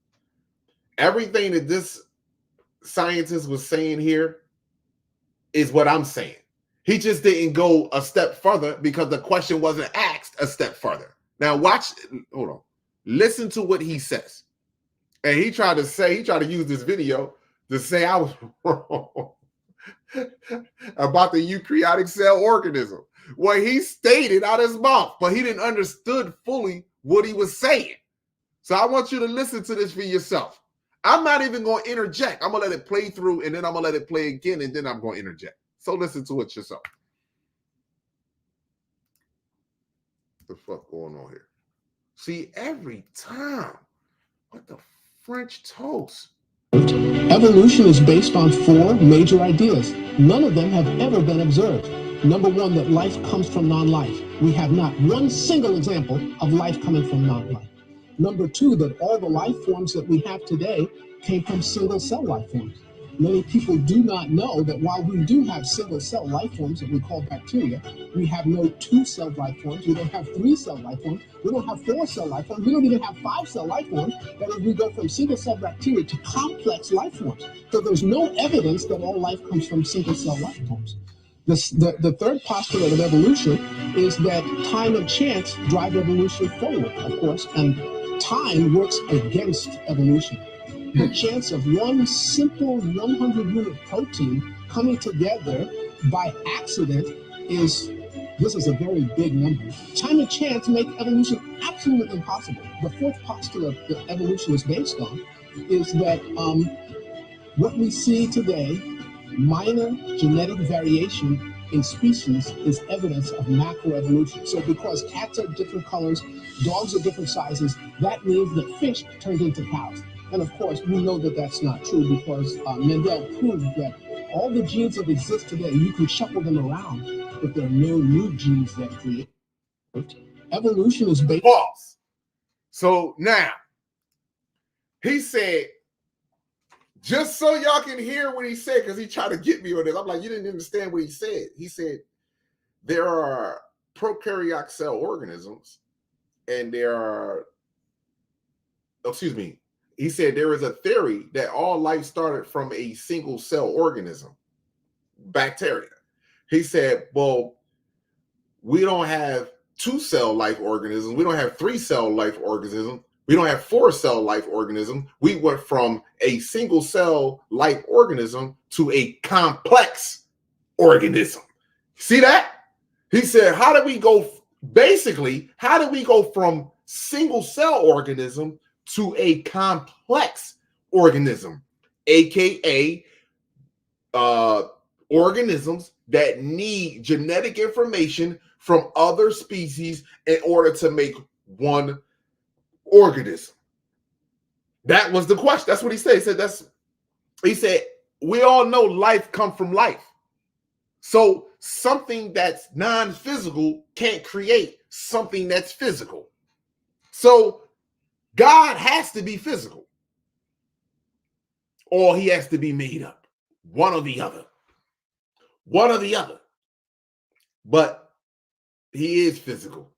Everything that this scientist was saying here is what I'm saying. He just didn't go a step further because the question wasn't asked a step further. Now, watch, hold on. Listen to what he says. And he tried to use this video to say I was wrong about the eukaryotic cell organism. Well, he stated out his mouth, but he didn't understood fully what he was saying. So I want you to listen to this for yourself. I'm not even going to interject. I'm going to let it play through, and then I'm going to let it play again, and then I'm going to interject. So listen to it yourself. What the fuck going on here? See, every time. What the French toast? Evolution is based on 4 major ideas. None of them have ever been observed. Number 1, that life comes from non-life. We have not one single example of life coming from non-life. Number 2, that all the life forms that we have today came from single-cell life forms. Many people do not know that while we do have single-cell life forms that we call bacteria, we have no 2-cell life forms, we don't have 3-cell life forms, we don't have 4-cell life forms, we don't even have 5-cell life forms. That is, we go from single-cell bacteria to complex life forms. So there's no evidence that all life comes from single-cell life forms. The third postulate of evolution is that time and chance drive evolution forward, of course, and time works against evolution. The chance of one simple 100-unit protein coming together by accident is a very big number. Time and chance make evolution absolutely impossible. The fourth postulate that evolution is based on is that what we see today, minor genetic variation in species, is evidence of macroevolution. So because cats are different colors, dogs are different sizes, that means that fish turned into cows. And of course, we know that that's not true because Mendel proved that all the genes that exist today, you can shuffle them around, but there are no new genes that create. Evolution is based. Pause. So now, he said, just so y'all can hear what he said, because he tried to get me on this. I'm like, you didn't understand what he said. He said, there are prokaryotic cell organisms, and there are, he said there is a theory that all life started from a single cell organism, bacteria. He said, well, we don't have 2-cell life organisms. We don't have 3-cell life organisms. We don't have 4-cell life organisms. We went from a single cell life organism to a complex organism. See that? He said, how do we go from single cell organism to a complex organism, aka organisms that need genetic information from other species in order to make one organism? That was the question. That's what he said. He said we all know life comes from life. So something that's non-physical can't create something that's physical. So God has to be physical, or he has to be made up. One or the other. One or the other. But he is physical.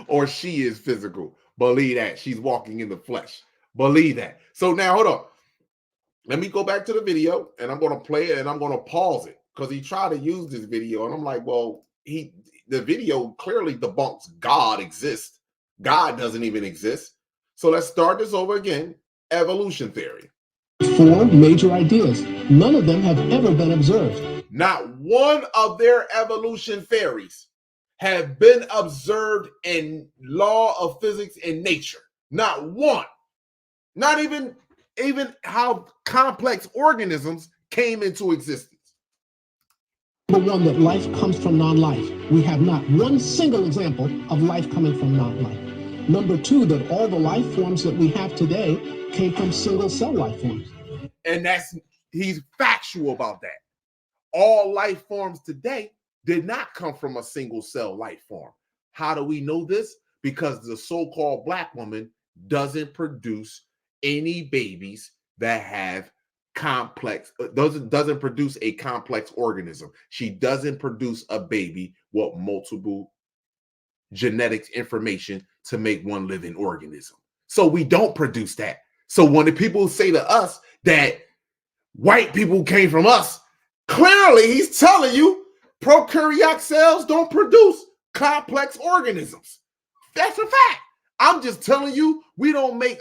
Or she is physical. Believe that. She's walking in the flesh. Believe that. So now, hold on. Let me go back to the video, and I'm going to play it, and I'm going to pause it. because he tried to use this video, and I'm like, well, the video clearly debunks God exists. God doesn't even exist. So let's start this over again. Evolution theory. 4 major ideas. None of them have ever been observed. Not one of their evolution theories have been observed in law of physics and nature. Not one. Not even how complex organisms came into existence. Number 1, that life comes from non-life. We have not one single example of life coming from non-life. Number 2, that all the life forms that we have today came from single cell life forms. And he's factual about that. All life forms today did not come from a single cell life form. How do we know this? Because the so-called black woman doesn't produce any babies that have doesn't produce a complex organism. She doesn't produce a baby with multiple genetics information to make one living organism. So we don't produce that. So when the people say to us that white people came from us, clearly he's telling you prokaryotic cells don't produce complex organisms. That's a fact. I'm just telling you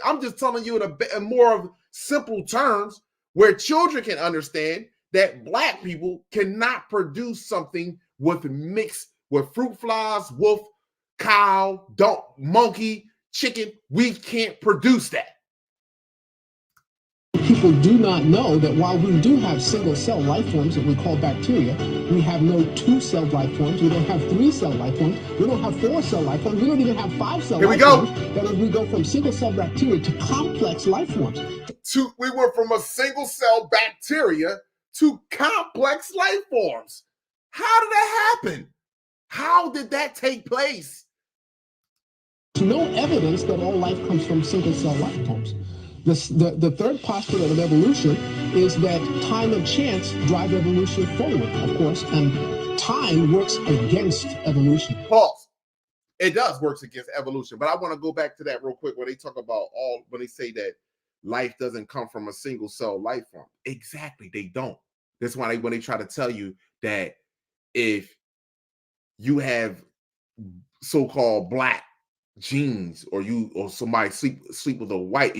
I'm just telling you in more of simple terms where children can understand that black people cannot produce something mixed with fruit flies, wolf, cow, dog, monkey, chicken. We can't produce that. People do not know that while we do have single cell life forms that we call bacteria, we have no 2-cell life forms, we don't have 3-cell life forms, we don't have 4-cell life forms, we don't even have 5-cell life forms. That is, we go from single cell bacteria to complex life forms. We went from a single cell bacteria to complex life forms. How did that happen? How did that take place? No evidence that all life comes from single cell life forms. The third postulate of evolution is that time and chance drive evolution forward, of course, and time works against evolution. Pause. It does work against evolution, but I want to go back to that real quick when they talk about when they say that life doesn't come from a single cell life form. Exactly, they don't. That's why when they try to tell you that if you have so-called black genes or somebody sleep with a white,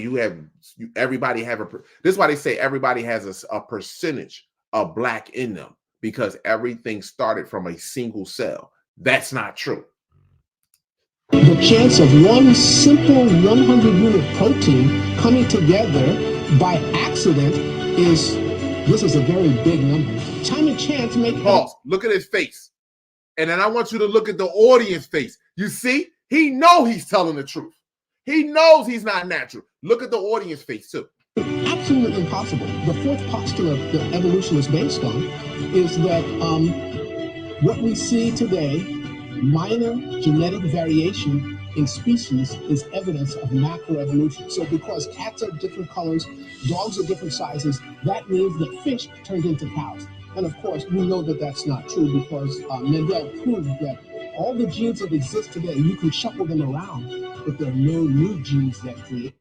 everybody have this is why they say everybody has a percentage of black in them, because everything started from a single cell. That's not true. The chance of one simple 100-unit protein coming together by accident is a very big number. Time and chance make... Pause. Look at his face. And then I want you to look at the audience face. You see? He knows he's telling the truth. He knows he's not natural. Look at the audience face too. Absolutely impossible. The fourth postulate that evolution is based on is that what we see today, minor genetic variation in species, is evidence of macroevolution. So because cats are different colors, dogs are different sizes, that means that fish turned into cows. And of course, we know that that's not true because Mendel proved that all the genes that exist today, you can shuffle them around, but there are no new genes that create.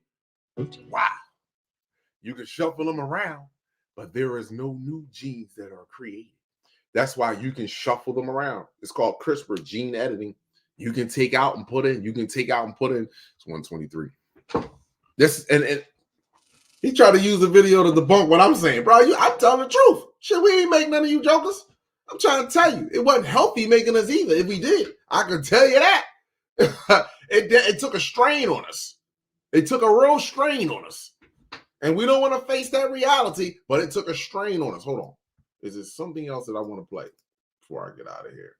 Wow. You can shuffle them around, but there is no new genes that are created. That's why you can shuffle them around. It's called CRISPR, gene editing. You can take out and put in. It's 123. This and he tried to use the video to debunk what I'm saying, bro. I'm telling the truth. Shit, we ain't make none of you jokers. I'm trying to tell you, it wasn't healthy making us either. If we did, I can tell you that. It took a strain on us. It took a real strain on us. And we don't want to face that reality, but it took a strain on us. Hold on. Is there something else that I want to play before I get out of here?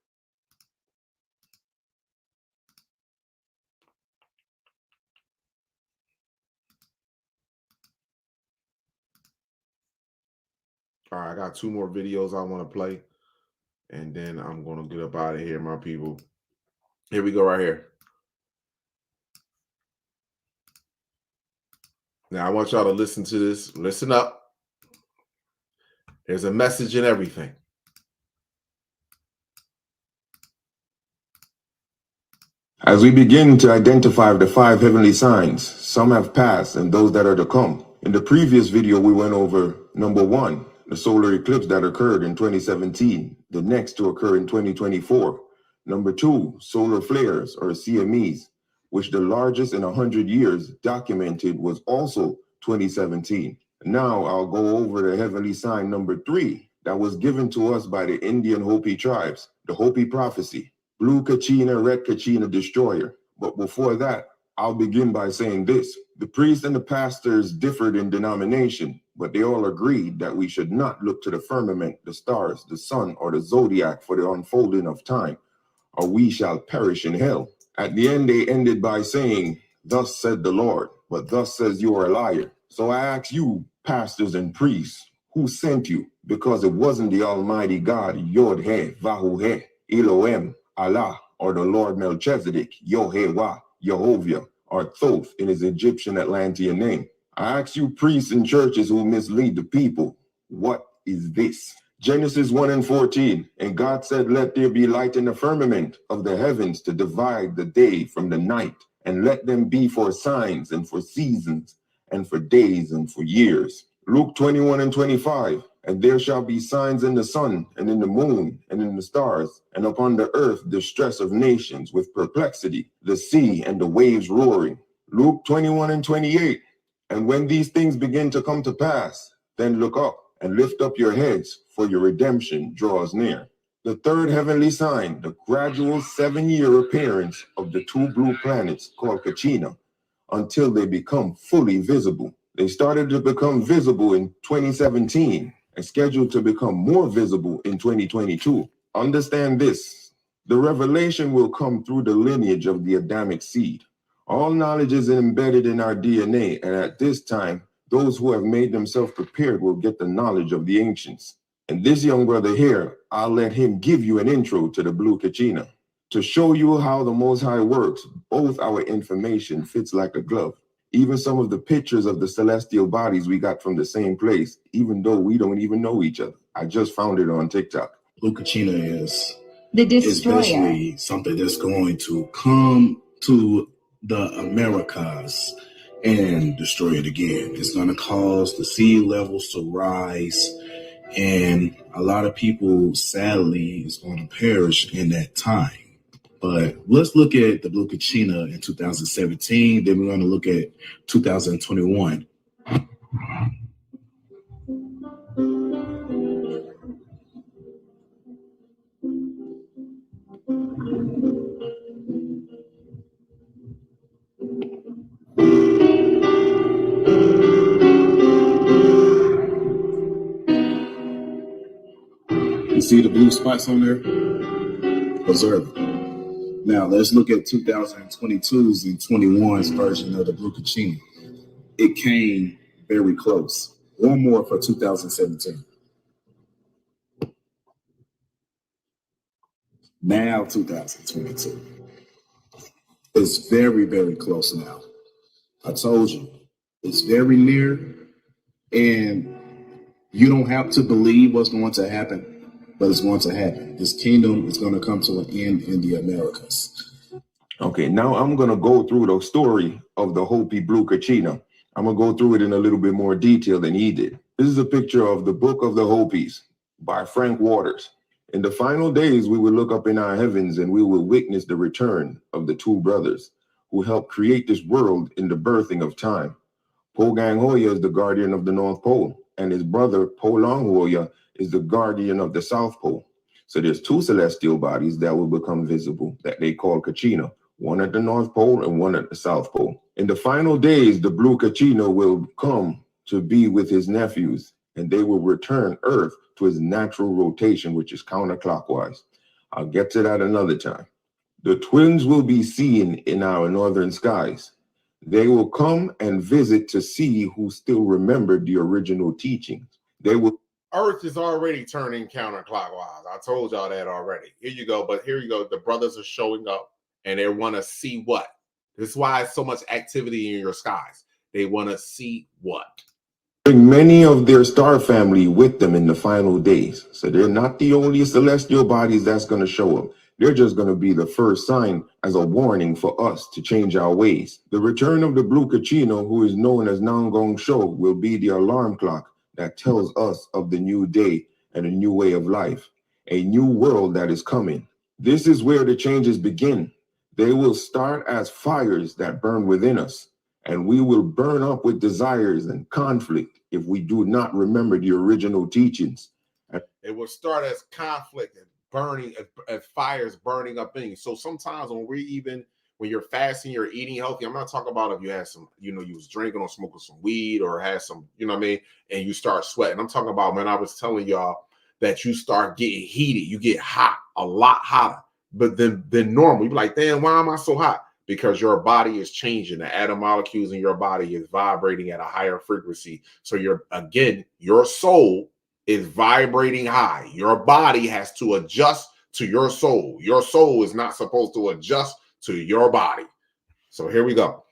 All right, I got 2 more videos I want to play. And then I'm going to get up out of here, my people. Here we go right here. Now, I want y'all to listen to this. Listen up. There's a message in everything. As we begin to identify the 5 heavenly signs, some have passed and those that are to come. In the previous video, we went over number 1, the solar eclipse that occurred in 2017, the next to occur in 2024. Number 2, solar flares or CMEs, which the largest in 100 years documented was also 2017. Now I'll go over the heavenly sign number 3 that was given to us by the Indian Hopi tribes, the Hopi prophecy, Blue Kachina, Red Kachina destroyer. But before that, I'll begin by saying this. The priests and the pastors differed in denomination, but they all agreed that we should not look to the firmament, the stars, the sun, or the zodiac for the unfolding of time, or we shall perish in hell. At the end, they ended by saying, thus said the Lord, but thus says you are a liar. So I ask you, pastors and priests, who sent you? Because it wasn't the Almighty God, Yod-He, Vahu-He, Elohim, Allah, or the Lord Melchizedek, Yod-He-Wah, Yehovah, or Thoth in his Egyptian Atlantean name. I ask you, priests and churches who mislead the people, what is this? Genesis 1:14, and God said, let there be light in the firmament of the heavens to divide the day from the night, and let them be for signs and for seasons and for days and for years. Luke 21:25, and there shall be signs in the sun and in the moon and in the stars, and upon the earth distress of nations with perplexity, the sea and the waves roaring. Luke 21:28, and when these things begin to come to pass, then look up and lift up your heads, for your redemption draws near. The third heavenly sign, the gradual 7-year appearance of the 2 blue planets called Kachina, until they become fully visible. They started to become visible in 2017 and scheduled to become more visible in 2022. Understand this, the revelation will come through the lineage of the Adamic seed. All knowledge is embedded in our DNA, and at this time, those who have made themselves prepared will get the knowledge of the ancients. And this young brother here, I'll let him give you an intro to the Blue Kachina. To show you how the Most High works, both our information fits like a glove. Even some of the pictures of the celestial bodies we got from the same place, even though we don't even know each other. I just found it on TikTok. Blue Kachina is the destroyer. Is basically something that's going to come to the Americas and destroy it again. It's going to cause the sea levels to rise, and a lot of people, sadly, is going to perish in that time. But let's look at the Blue Kachina in 2017. Then we're going to look at 2021. You see the blue spots on there? Observe it. Now let's look at 2022's and 21's version of the Blue Kachina. It came very close. One more for 2017. Now 2022. It's very, very close now. I told you, it's very near, and you don't have to believe what's going to happen, but it's going to happen. This kingdom is going to come to an end in the Americas. Okay, now I'm going to go through the story of the Hopi Blue Kachina. I'm going to go through it in a little bit more detail than he did. This is a picture of the Book of the Hopis by Frank Waters. In the final days, we will look up in our heavens and we will witness the return of the 2 brothers who helped create this world in the birthing of time. Pogang Hoya is the guardian of the North Pole, and his brother Polong Hoya is the guardian of the South Pole. So there's 2 celestial bodies that will become visible that they call Kachina, one at the North Pole and one at the South Pole. In the final days, the Blue Kachina will come to be with his nephews, and they will return Earth to its natural rotation, which is counterclockwise. I'll get to that another time. The twins will be seen in our northern skies. They will come and visit to see who still remembered the original teachings. They will. Earth is already turning counterclockwise. I told y'all that already. Here you go. But here you go. The brothers are showing up and they want to see what? This is why it's so much activity in your skies. They want to see what? Bring many of their star family with them in the final days. So they're not the only celestial bodies that's going to show up. They're just going to be the first sign as a warning for us to change our ways. The return of the Blue Kachina, who is known as Nangong Sho, will be the alarm clock that tells us of the new day and a new way of life, a new world that is coming. This is where the changes begin. They will start as fires that burn within us, and we will burn up with desires and conflict if we do not remember the original teachings. It will start as conflict and burning, as fires burning up in you. So sometimes when you're fasting, you're eating healthy. I'm not talking about if you had some, you was drinking or smoking some weed or had some, what I mean, and you start sweating. I'm talking about when I was telling y'all that you start getting heated, you get hot, a lot hotter, but than normal. You be like, damn, why am I so hot? Because your body is changing. The atom molecules in your body is vibrating at a higher frequency. So your soul is vibrating high. Your body has to adjust to your soul. Your soul is not supposed to adjust to your body. So here we go.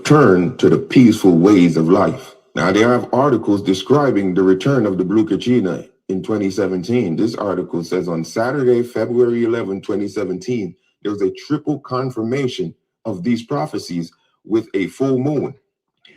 Turn to the peaceful ways of life. Now, they have articles describing the return of the Blue Kachina in 2017. This article says on Saturday, February 11, 2017, there was a triple confirmation of these prophecies with a full moon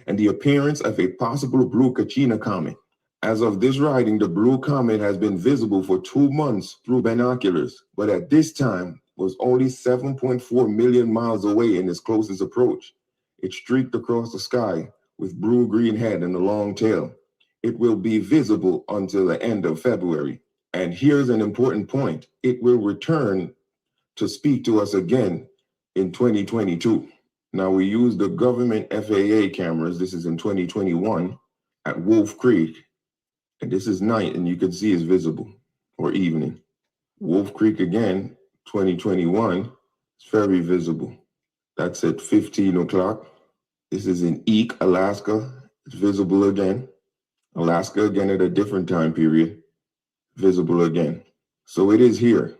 and the appearance of a possible Blue Kachina comet. As of this writing, the blue comet has been visible for 2 months through binoculars, but at this time was only 7.4 million miles away in its closest approach. It streaked across the sky with blue-green head and a long tail. It will be visible until the end of February. And here's an important point. It will return to speak to us again in 2022. Now, we use the government FAA cameras. This is in 2021 at Wolf Creek. And this is night, and you can see it's visible, or evening. Wolf Creek again, 2021, it's very visible. That's at 15 o'clock. This is in Eek, Alaska. It's visible again. Alaska again at a different time period. Visible again. So it is here,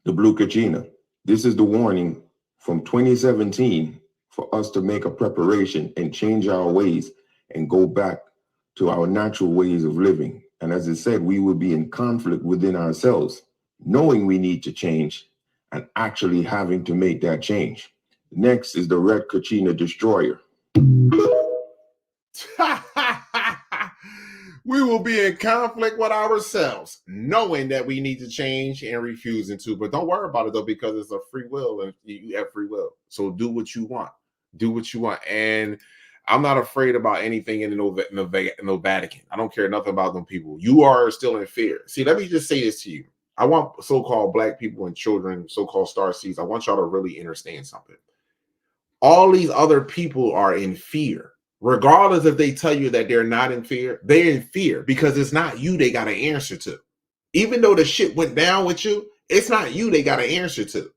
the Blue Kachina. This is the warning from 2017 for us to make a preparation and change our ways and go back to our natural ways of living. And as I said, we will be in conflict within ourselves, knowing we need to change and actually having to make that change. Next is the Red Kachina Destroyer. We will be in conflict with ourselves, knowing that we need to change and refusing to. But don't worry about it, though, because it's a free will and you have free will. So do what you want. Do what you want. And I'm not afraid about anything in the Vatican. I don't care nothing about them people. You are still in fear. See, let me just say this to you. I want so-called Black people and children, so-called starseeds, I want y'all to really understand something. All these other people are in fear. Regardless if they tell you that they're not in fear, they're in fear because it's not you they got to answer to. Even though the shit went down with you, it's not you they got to answer to.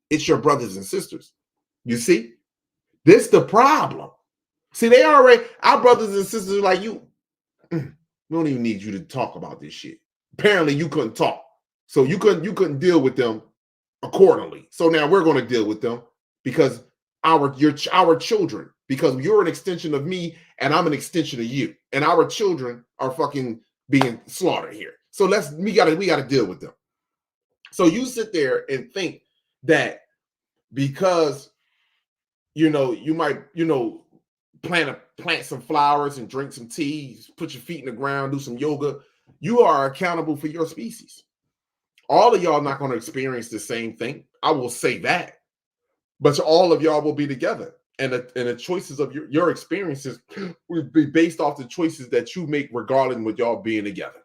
It's your brothers and sisters. You see? This the problem. See, our brothers and sisters are like, we don't even need you to talk about this shit. Apparently you couldn't talk. So you couldn't deal with them accordingly. So now we're going to deal with them because our children, because you're an extension of me and I'm an extension of you. And our children are fucking being slaughtered here. So we got to deal with them. So you sit there and think that because you might, plant some flowers and drink some tea, put your feet in the ground, do some yoga. You are accountable for your species. All of y'all not going to experience the same thing. I will say that. But all of y'all will be together. And the choices of your experiences will be based off the choices that you make regarding with y'all being together.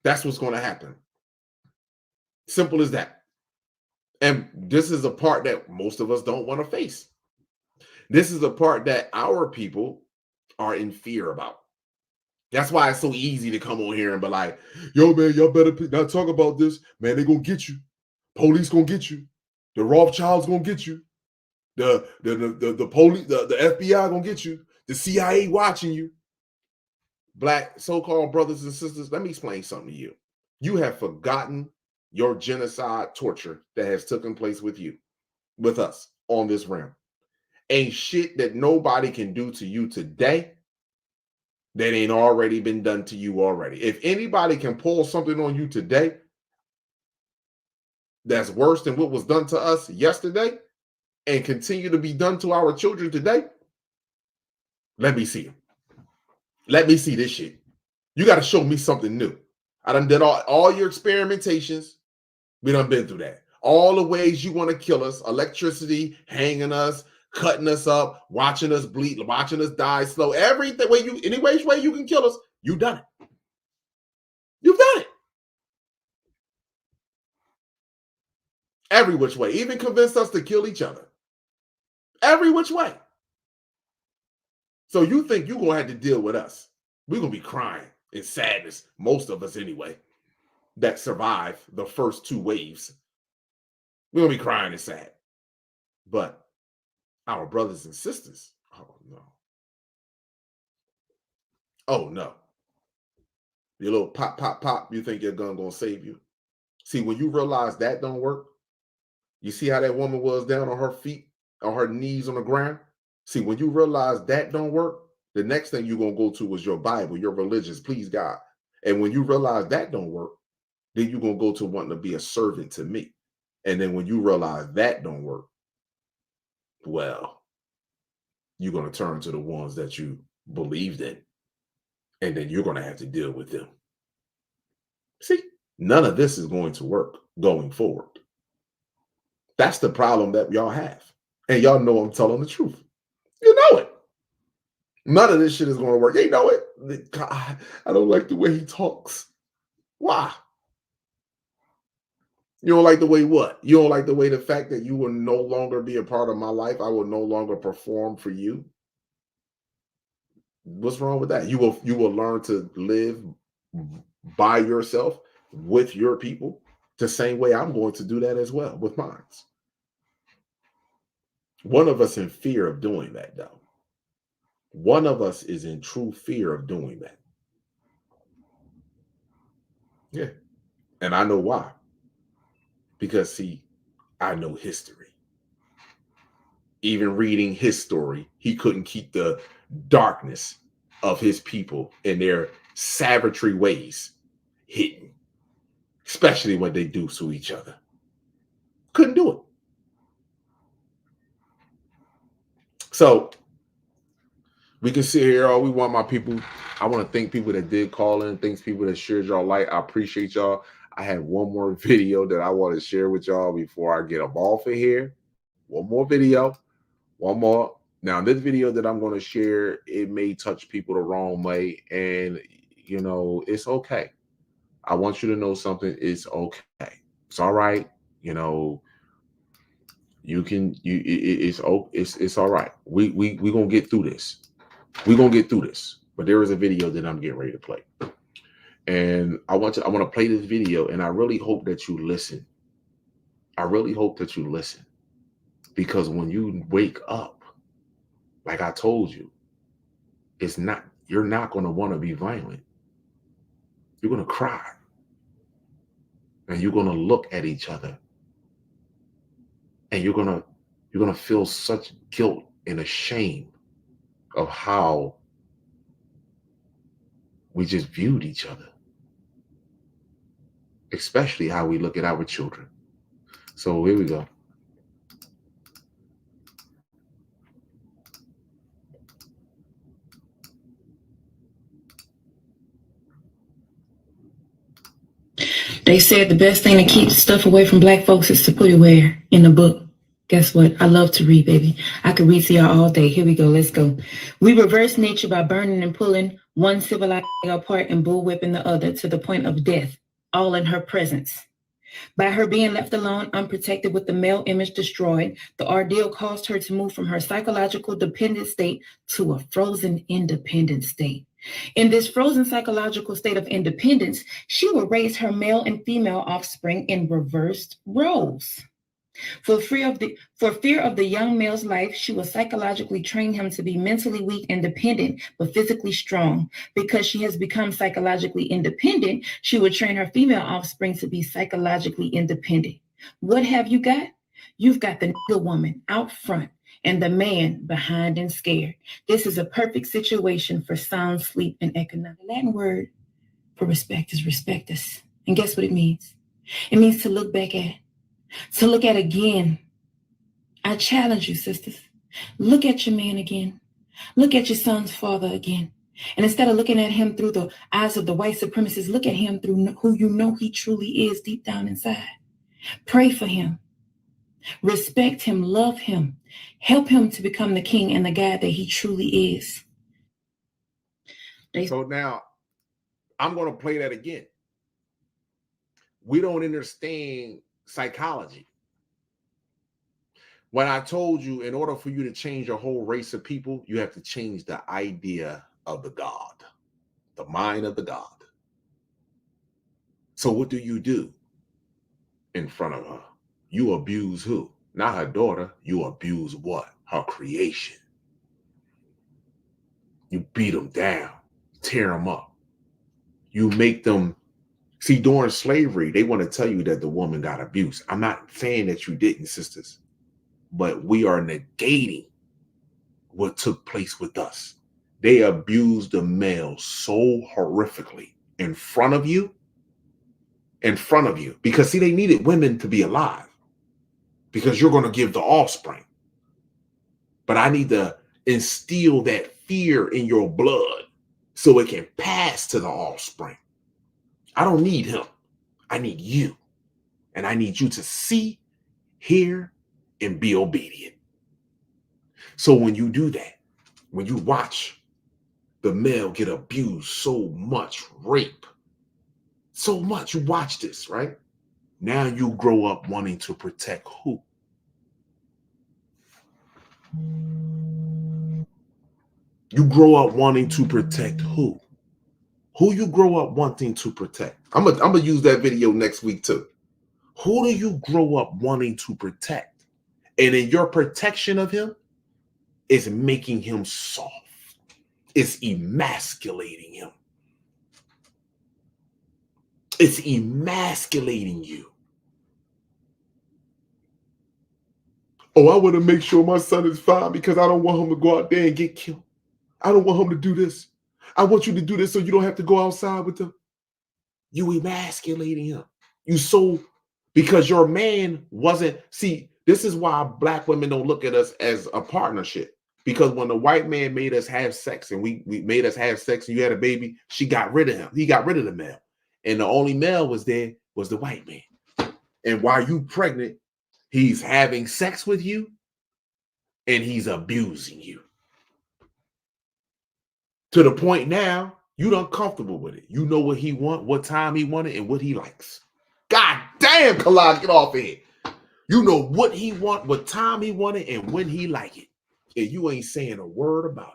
That's what's going to happen. Simple as that. And this is a part that most of us don't want to face. This is a part that our people are in fear about. That's why it's so easy to come on here and be like, yo, man, y'all better not talk about this. Man, they're going to get you. Police going to get you. The Rothschilds going to get you. The police, the FBI going to get you. The CIA watching you. Black so-called brothers and sisters, let me explain something to you. You have forgotten your genocide torture that has taken place with us on this realm. Ain't shit that nobody can do to you today that ain't already been done to you already. If anybody can pull something on you today that's worse than what was done to us yesterday and continue to be done to our children today, let me see them. Let me see this shit. You got to show me something new. I done did all your experimentations. We done been through that. All the ways you want to kill us, electricity, hanging us, cutting us up, watching us bleed, watching us die slow, everything way any way you can kill us, you've done it. You've done it. Every which way. Even convinced us to kill each other. Every which way. So you think you're going to have to deal with us. We're going to be crying in sadness, most of us anyway, that survived the first two waves. We're going to be crying and sad. But our brothers and sisters, oh no. Oh no. Your little pop, pop, pop, you think your gun going to save you. See, when you realize that don't work, you see how that woman was down on her feet, on her knees on the ground? See, when you realize that don't work, the next thing you're going to go to is your Bible, your religions, please God. And when you realize that don't work, then you're going to go to wanting to be a servant to me. And then when you realize that don't work, well, you're going to turn to the ones that you believed in. And then you're going to have to deal with them. See, none of this is going to work going forward. That's the problem that y'all have. And y'all know I'm telling the truth. You know it. None of this shit is going to work. You know it. God, I don't like the way he talks. Why? You don't like the way what? You don't like the way the fact that you will no longer be a part of my life. I will no longer perform for you. What's wrong with that? You will learn to live by yourself with your people the same way I'm going to do that as well with mine. One of us in fear of doing that, though. One of us is in true fear of doing that. Yeah. And I know why. Because, see, I know history. Even reading his story, he couldn't keep the darkness of his people and their savagery ways hidden, especially what they do to each other. Couldn't do it. So we can sit here all we want, my people. I want to thank people that did call in, thanks people that shared y'all light. I appreciate y'all. I have one more video that I want to share with y'all before I get up off of here. One more video. One more. Now, this video that I'm going to share, it may touch people the wrong way. And, you know, it's okay. I want you to know something. It's okay. It's all right. You know, it's all right. We going to get through this. We're going to get through this. But there is a video that I'm getting ready to play. And I want to play this video, and I really hope that you listen. I really hope that you listen. Because when you wake up, like I told you, you're not going to want to be violent. You're going to cry. And you're going to look at each other. And you're going to feel such guilt and a shame of how we just viewed each other. Especially how we look at our children. So here we go. They said the best thing to keep stuff away from Black folks is to put it where? In the book. Guess what? I love to read, baby. I could read to y'all all day. Here we go. Let's go. We reverse nature by burning and pulling one civilized apart and bullwhipping the other to the point of death, all in her presence. By her being left alone, unprotected with the male image destroyed, the ordeal caused her to move from her psychological dependent state to a frozen independent state. In this frozen psychological state of independence, she will raise her male and female offspring in reversed roles. For fear of the young male's life, she will psychologically train him to be mentally weak and dependent, but physically strong. Because she has become psychologically independent, she will train her female offspring to be psychologically independent. What have you got? You've got the nigga woman out front and the man behind and scared. This is a perfect situation for sound sleep and economic. The Latin word for respect is respectus. And guess what it means? It means to look back at. To look at again. I challenge you, sisters. Look at your man again. Look at your son's father again. And instead of looking at him through the eyes of the white supremacists, look at him through who you know he truly is deep down inside. Pray for him. Respect him. Love him. Help him to become the king and the God that he truly is. So now I'm going to play that again. We don't understand psychology. When I told you, in order for you to change a whole race of people, you have to change the idea of the God, the mind of the God. So what do you do in front of her? You abuse who? Not her daughter. You abuse what? Her creation. You beat them down, tear them up. You make them, see, during slavery, they want to tell you that the woman got abused. I'm not saying that you didn't, sisters, but we are negating what took place with us. They abused the male so horrifically in front of you, because see, they needed women to be alive because you're going to give the offspring. But I need to instill that fear in your blood so it can pass to the offspring. I don't need him. I need you. And I need you to see, hear, and be obedient. So when you do that, when you watch the male get abused so much, rape, so much, you watch this, right? Now you grow up wanting to protect who? You grow up wanting to protect who? Who you grow up wanting to protect? I'm gonna use that video next week too. Who do you grow up wanting to protect? And in your protection of him is making him soft. It's emasculating him. It's emasculating you. Oh, I want to make sure my son is fine because I don't want him to go out there and get killed. I don't want him to do this. I want you to do this so you don't have to go outside with him. You emasculating him. You so, because your man wasn't, see, this is why Black women don't look at us as a partnership. Because when the white man made us have sex and we made us have sex and you had a baby, she got rid of him. He got rid of the male. And the only male was there was the white man. And while you pregnant, he's having sex with you and he's abusing you. To the point now, you done comfortable with it. You know what he want, what time he wanted, and what he likes. God damn, Kalad, get off of here. You know what he want, what time he wanted, and when he like it. And you ain't saying a word about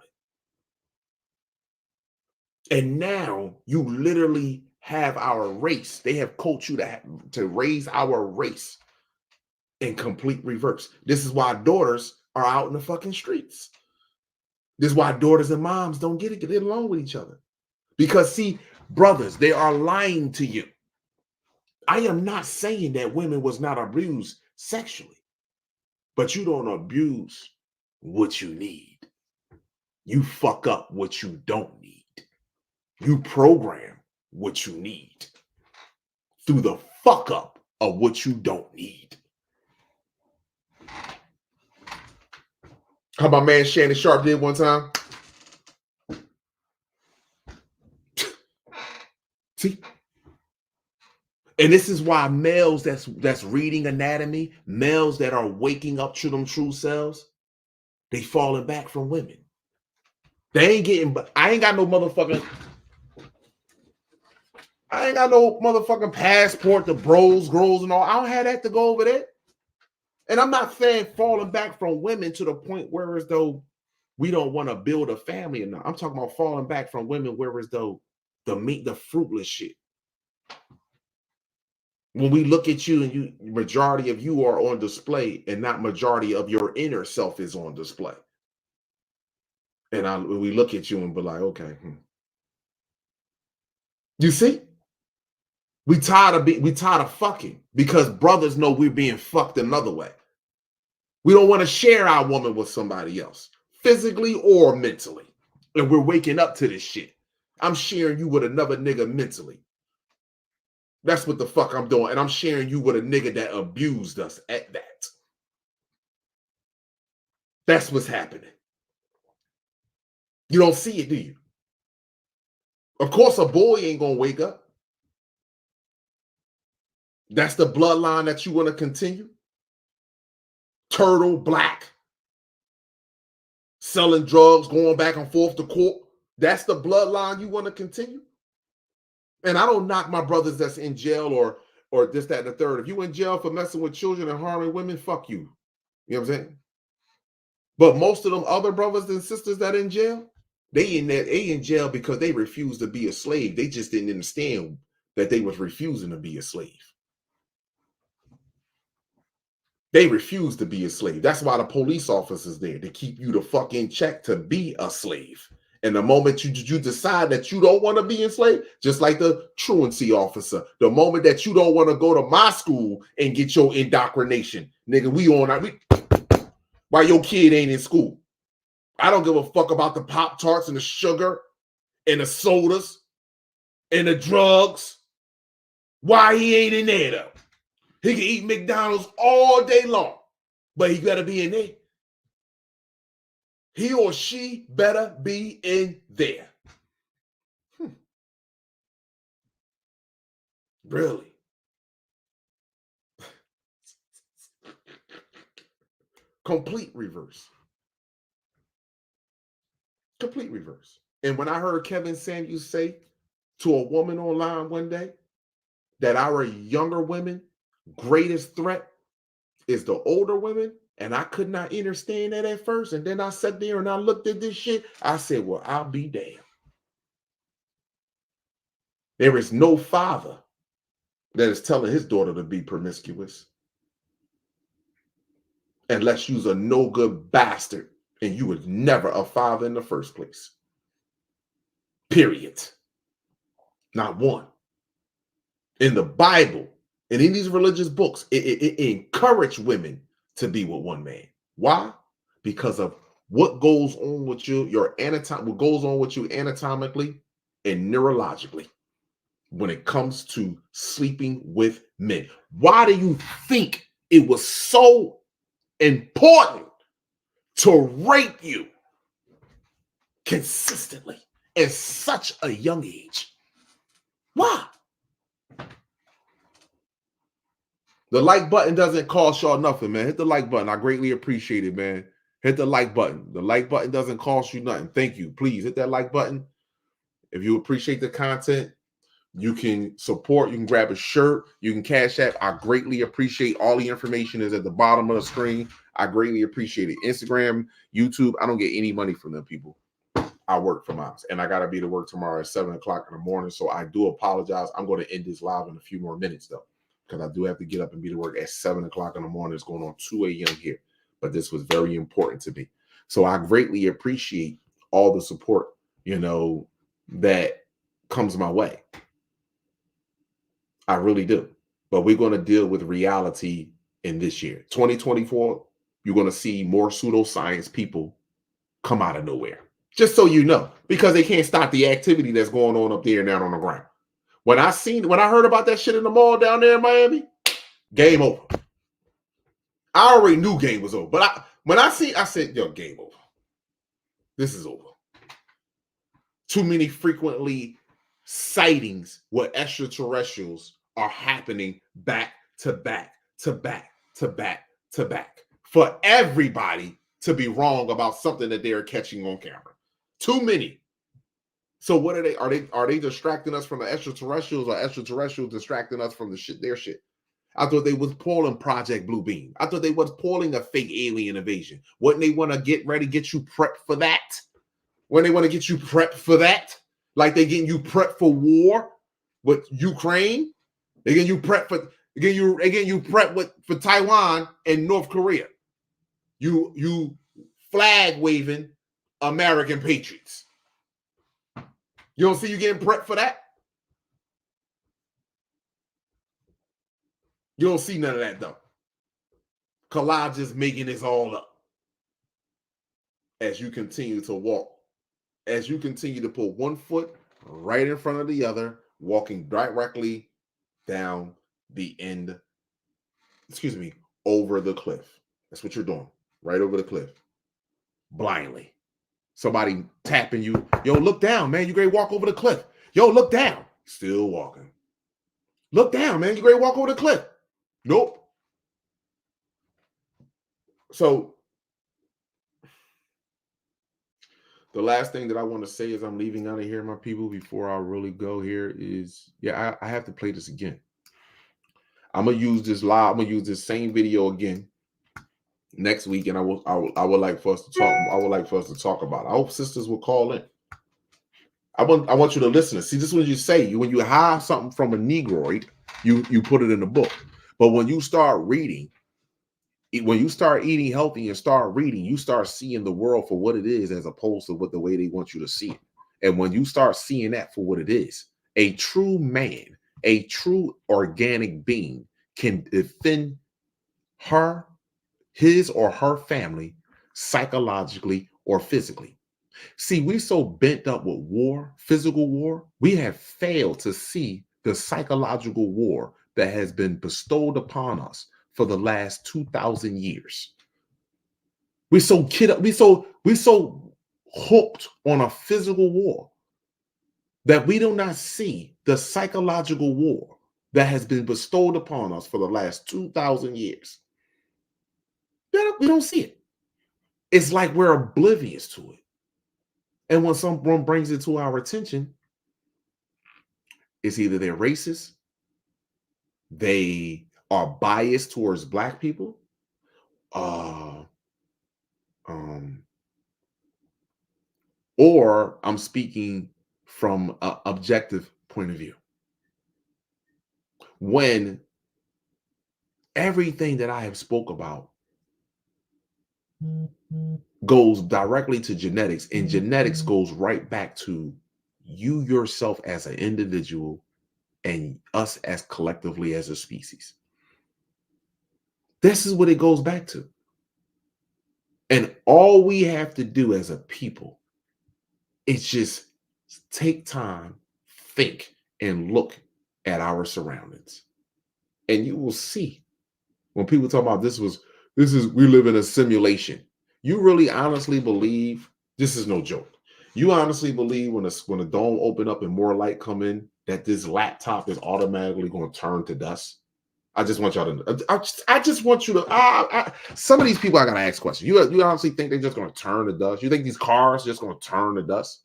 it. And now you literally have our race. They have coached you to raise our race in complete reverse. This is why daughters are out in the fucking streets. This is why daughters and moms don't get along with each other. Because see, brothers, they are lying to you. I am not saying that women was not abused sexually, but you don't abuse what you need. You fuck up what you don't need. You program what you need through the fuck up of what you don't need. How my man Shannon Sharp did one time? See? And this is why males that's reading anatomy, males that are waking up to them true selves, they falling back from women. They ain't getting, I ain't got no motherfucking passport to bros, girls, and all. I don't have that to go over there. And I'm not saying falling back from women to the point where as though we don't want to build a family or not. I'm talking about falling back from women where as though the fruitless shit. When we look at you and you, majority of you are on display and not majority of your inner self is on display. And we look at you and be like, okay. You see? We tired of fucking because brothers know we're being fucked another way. We don't want to share our woman with somebody else, physically or mentally. And we're waking up to this shit. I'm sharing you with another nigga mentally. That's what the fuck I'm doing. And I'm sharing you with a nigga that abused us at that. That's what's happening. You don't see it, do you? Of course, a boy ain't gonna wake up. That's the bloodline that you want to continue. Turtle, black, selling drugs, going back and forth to court. That's the bloodline you want to continue. And I don't knock my brothers that's in jail or this, that, and the third. If you in jail for messing with children and harming women, fuck you. You know what I'm saying? But most of them other brothers and sisters that in jail, they in jail because they refused to be a slave. They just didn't understand that they was refusing to be a slave. They refuse to be a slave. That's why the police officers there, to keep you to fucking check to be a slave. And the moment you decide that you don't want to be enslaved, just like the truancy officer, the moment that you don't want to go to my school and get your indoctrination, nigga, while your kid ain't in school. I don't give a fuck about the Pop-Tarts and the sugar and the sodas and the drugs. Why he ain't in there though? He can eat McDonald's all day long, but he better be in there. He or she better be in there. Really? Complete reverse. Complete reverse. And when I heard Kevin Samuels say to a woman online one day that our younger women greatest threat is the older women, and I could not understand that at first, and then I sat there and I looked at this shit, I said, well, I'll be damned. There is no father that is telling his daughter to be promiscuous unless you's a no good bastard and you was never a father in the first place. Period. Not one. In the Bible and in these religious books, it encouraged women to be with one man. Why? Because of what goes on with you, what goes on with you anatomically and neurologically when it comes to sleeping with men. Why do you think it was so important to rape you consistently at such a young age? Why? The like button doesn't cost y'all nothing, man. Hit the like button. I greatly appreciate it, man. Hit the like button. The like button doesn't cost you nothing. Thank you. Please hit that like button. If you appreciate the content, you can support. You can grab a shirt. You can Cash App. I greatly appreciate all the information is at the bottom of the screen. I greatly appreciate it. Instagram, YouTube, I don't get any money from them people. I work for mine. And I got to be to work tomorrow at 7 o'clock in the morning. So I do apologize. I'm going to end this live in a few more minutes, though, because I do have to get up and be to work at 7 o'clock in the morning. It's going on 2 a.m. here. But this was very important to me. So I greatly appreciate all the support, that comes my way. I really do. But we're going to deal with reality in this year. 2024, you're going to see more pseudoscience people come out of nowhere. Just so you know, because they can't stop the activity that's going on up there and down on the ground. When I heard about that shit in the mall down there in Miami, game over. I already knew game was over. But I said, yo, game over. This is over. Too many frequently sightings where extraterrestrials are happening back to back to back to back to back for everybody to be wrong about something that they're catching on camera. Too many. So what are they? Are they distracting us from the extraterrestrials, or extraterrestrials distracting us from their shit? I thought they was pulling Project Blue Beam. I thought they was pulling a fake alien invasion. Wouldn't they want to get you prepped for that? When they want to get you prepped for that? Like they getting you prepped for war with Ukraine? They getting you prepped for Taiwan and North Korea. You flag waving American patriots. You don't see you getting prepped for that? You don't see none of that, though. Collage is making this all up. As you continue to walk, as you continue to put one foot right in front of the other, walking directly down the end, over the cliff. That's what you're doing, right over the cliff, blindly. Somebody tapping you. Yo, look down, man. You ready to walk over the cliff. Yo, look down. Still walking. Look down, man. You ready to walk over the cliff? Nope. So the last thing that I want to say is I'm leaving out of here, my people, before I really go here is, yeah, I have to play this again. I'm gonna use this live. I'm gonna use this same video again next week, and I would like for us to talk. I would like for us to talk about it. I hope sisters will call in. I want you to listen. See, this is what you say. When you hide something from a Negroid, you put it in the book. But when you start reading, when you start eating healthy and start reading, you start seeing the world for what it is, as opposed to what the way they want you to see it. And when you start seeing that for what it is, a true man, a true organic being can defend his or her family psychologically or physically. See, we're so bent up with war, physical war, we have failed to see the psychological war that has been bestowed upon us for the last 2,000 years. We're so hooked on a physical war that we do not see the psychological war that has been bestowed upon us for the last 2,000 years. We don't see it. It's like we're oblivious to it. And when someone brings it to our attention, it's either they're racist, they are biased towards Black people, or I'm speaking from an objective point of view. When everything that I have spoke about goes directly to genetics, and genetics goes right back to you yourself as an individual and us as collectively as a species. This is what it goes back to. And all we have to do as a people is just take time, think, and look at our surroundings. And you will see when people talk about we live in a simulation. You really honestly believe, this is no joke, you honestly believe when a dome open up and more light come in, that this laptop is automatically going to turn to dust? I just want y'all to, I just want you to, some of these people I got to ask questions. You honestly think they're just going to turn to dust? You think these cars are just going to turn to dust?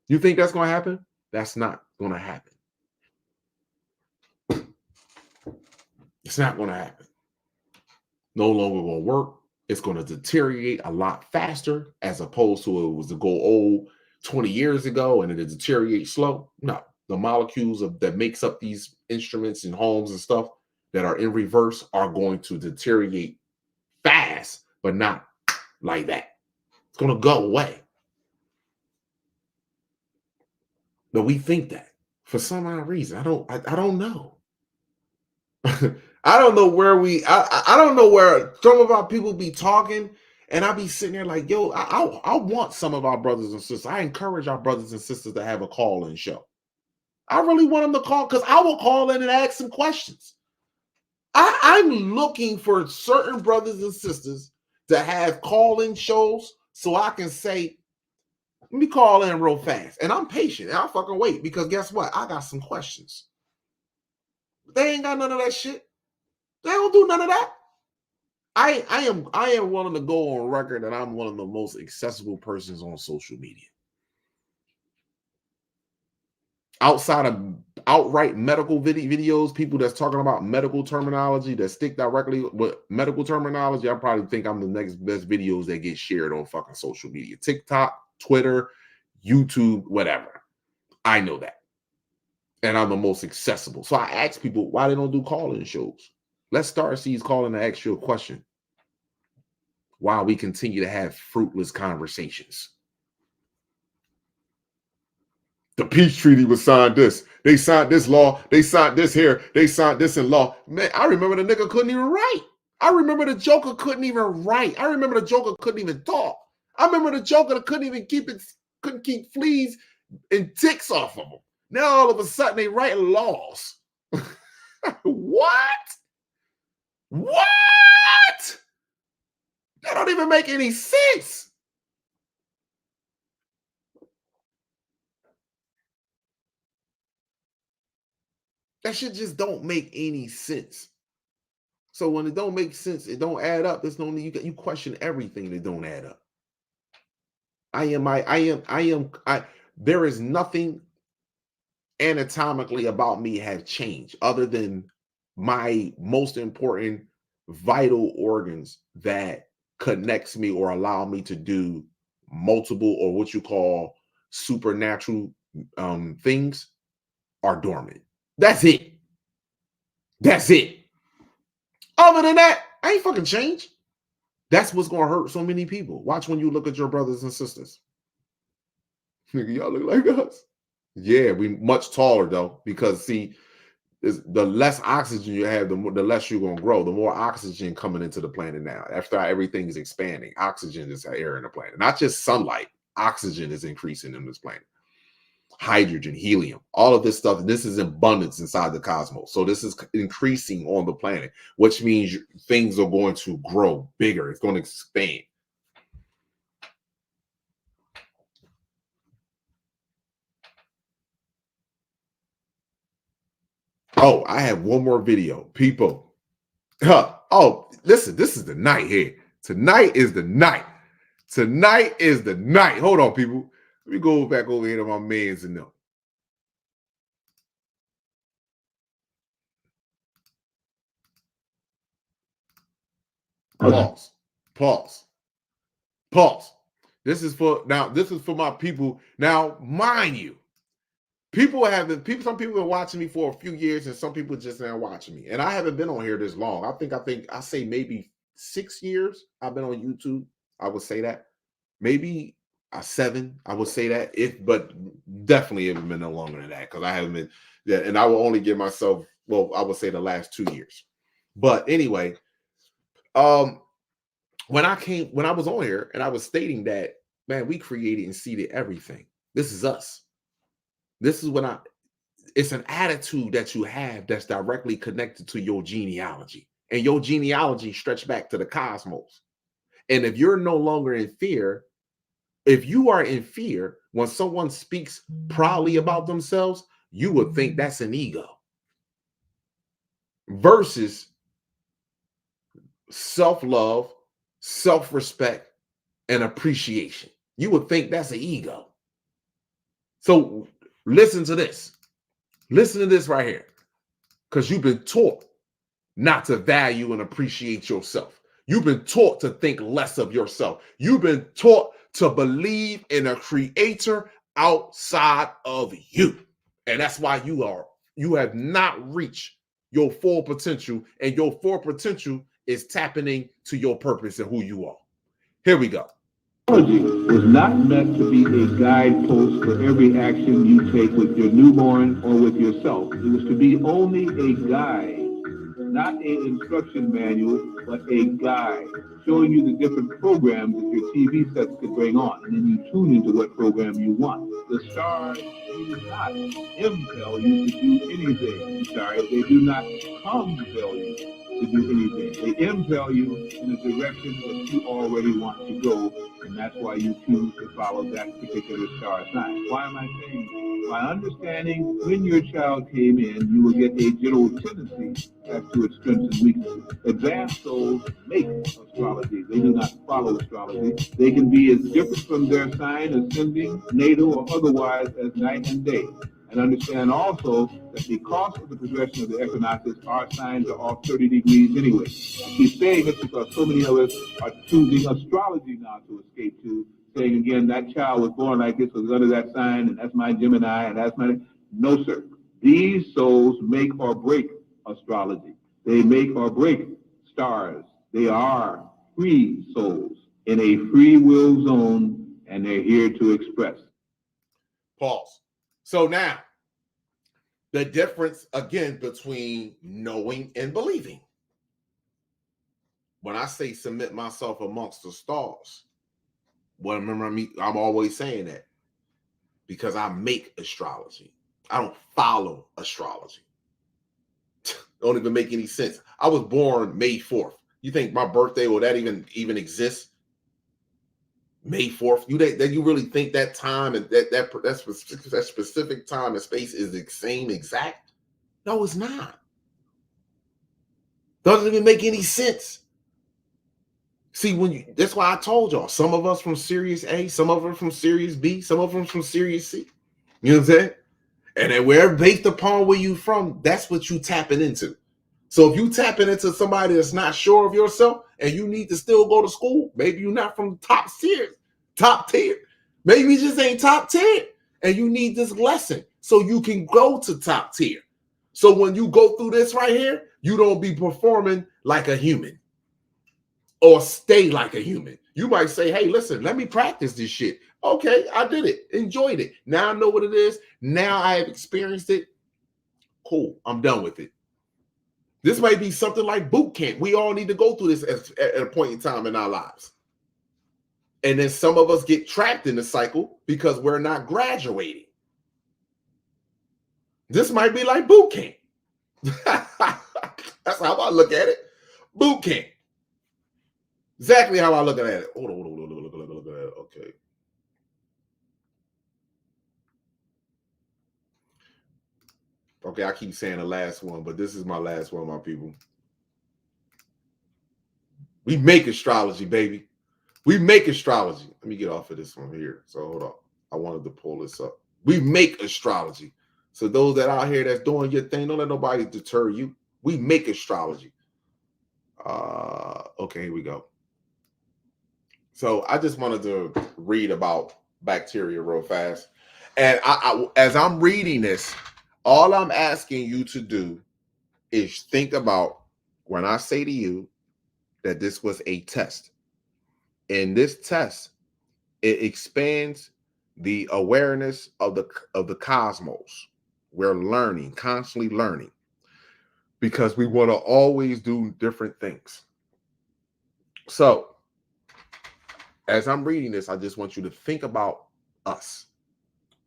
You think that's going to happen? That's not going to happen. It's not going to happen. No longer going to work. It's going to deteriorate a lot faster, as opposed to it was to go old 20 years ago and it deteriorate slow. No, the molecules that makes up these instruments and homes and stuff that are in reverse are going to deteriorate fast, but not like that. It's going to go away. But we think that for some odd reason. I don't know. I don't know where I don't know where some of our people be talking, and I be sitting there like, yo, I want some of our brothers and sisters. I encourage our brothers and sisters to have a call-in show. I really want them to call, because I will call in and ask some questions. I'm looking for certain brothers and sisters to have call-in shows so I can say, let me call in real fast. And I'm patient. And I'll fucking wait, because guess what? I got some questions. They ain't got none of that shit. They don't do none of that. I am willing to go on record that I'm one of the most accessible persons on social media. Outside of outright medical videos, people that's talking about medical terminology that stick directly with medical terminology, I probably think I'm the next best videos that get shared on fucking social media. TikTok, Twitter, YouTube, whatever. I know that. And I'm the most accessible. So I ask people why they don't do call-in shows. Let's start C's calling to ask you a question while we continue to have fruitless conversations. The peace treaty was signed this. They signed this law. They signed this here. They signed this in law. Man, I remember the nigga couldn't even write. I remember the Joker couldn't even write. I remember the Joker couldn't even talk. I remember the Joker that couldn't keep fleas and ticks off of him. Now all of a sudden they write laws. What? What? That don't even make any sense. That shit just don't make any sense. So when it don't make sense, it don't add up. There's no need. You question everything that don't add up. There is nothing anatomically about me have changed other than my most important vital organs that connects me or allow me to do multiple or what you call supernatural things are dormant. That's it. That's it. Other than that, I ain't fucking changed. That's what's gonna hurt so many people. Watch when you look at your brothers and sisters. Nigga, y'all look like us. Yeah, we much taller though, because see, the less oxygen you have, the less you're gonna grow. The more oxygen coming into the planet now. After everything is expanding, oxygen is air in the planet, not just sunlight. Oxygen is increasing in this planet. Hydrogen, helium, all of this stuff. This is abundance inside the cosmos. So this is increasing on the planet, which means things are going to grow bigger. It's going to expand. Oh, I have one more video, people. Oh, listen, this is the night here. Tonight is the night. Tonight is the night. Hold on, people. Let me go back over here to my mans and them. Pause. Pause. Pause. This is for my people. Now, mind you, some people have been watching me for a few years, and some people just now watching me. And I haven't been on here this long. I say maybe 6 years I've been on YouTube. I would say that. Maybe 7, I would say that. But definitely haven't been no longer than that, because I haven't been. Yeah, and I will only give myself, well, I would say the last 2 years. But anyway, when I was on here and I was stating that, man, we created and seeded everything. This is us. This is it's an attitude that you have that's directly connected to your genealogy. And your genealogy stretch back to the cosmos. And if you're no longer in fear, if you are in fear, when someone speaks proudly about themselves, you would think that's an ego. Versus self-love, self-respect, and appreciation. You would think that's an ego. So listen to this. Listen to this right here. Because you've been taught not to value and appreciate yourself. You've been taught to think less of yourself. You've been taught to believe in a creator outside of you. And that's why you have not reached your full potential, and your full potential is tapping into your purpose and who you are. Here we go. Technology is not meant to be a guidepost for every action you take with your newborn or with yourself. It was to be only a guide, not an instruction manual, but a guide, showing you the different programs that your TV sets could bring on, and then you tune into what program you want. The stars do not impel you to do anything. I'm sorry, they do not compel you to do anything. They impel you in a direction that you already want to go, and that's why you choose to follow that particular star sign. Why am I saying that? By understanding when your child came in, you will get a general tendency as to its strengths and weaknesses. Advanced souls make astrology. They do not follow astrology. They can be as different from their sign, ascending, natal, or otherwise as night and day. And understand also that because of the progression of the equinoxes, our signs are off 30 degrees anyway. I keep saying this because so many of us are choosing astrology now to escape to, saying again, that child was born like this, was under that sign, and that's my Gemini, and that's my... No, sir. These souls make or break astrology. They make or break stars. They are free souls in a free will zone, and they're here to express. Pause. So now, the difference again between knowing and believing. When I say submit myself amongst the stars, well, remember I'm always saying that because I make astrology. I don't follow astrology. Don't even make any sense. I was born May 4th. You think my birthday, will that even exist? May 4th. You really think that time and that specific time and space is the same exact? No, it's not. Doesn't even make any sense. See, that's why I told y'all, some of us from Series A, some of them from Series B, some of them from Series C. You know what I'm saying? And then wherever, based upon where you from, that's what you tapping into. So if you tapping into somebody that's not sure of yourself and you need to still go to school, maybe you're not from top tier. Maybe you just ain't top tier and you need this lesson so you can go to top tier. So when you go through this right here, you don't be performing like a human or stay like a human. You might say, hey, listen, let me practice this shit. Okay, I did it, enjoyed it. Now I know what it is. Now I have experienced it. Cool, I'm done with it. This might be something like boot camp. We all need to go through this at a point in time in our lives. And then some of us get trapped in the cycle because we're not graduating. This might be like boot camp. That's how I look at it. Boot camp. Exactly how I look at it. Hold on, look at it. Okay. Okay, I keep saying the last one, but this is my last one, my people. We make astrology, baby. We make astrology. Let me get off of this one here. So hold on. I wanted to pull this up. We make astrology. So those that out here that's doing your thing, don't let nobody deter you. We make astrology. Okay, here we go. So I just wanted to read about bacteria real fast. And as I'm reading this, all I'm asking you to do is think about when I say to you that this was a test. In this test, it expands the awareness of the cosmos. We're learning, constantly learning, because we want to always do different things. So, as I'm reading this, I just want you to think about us.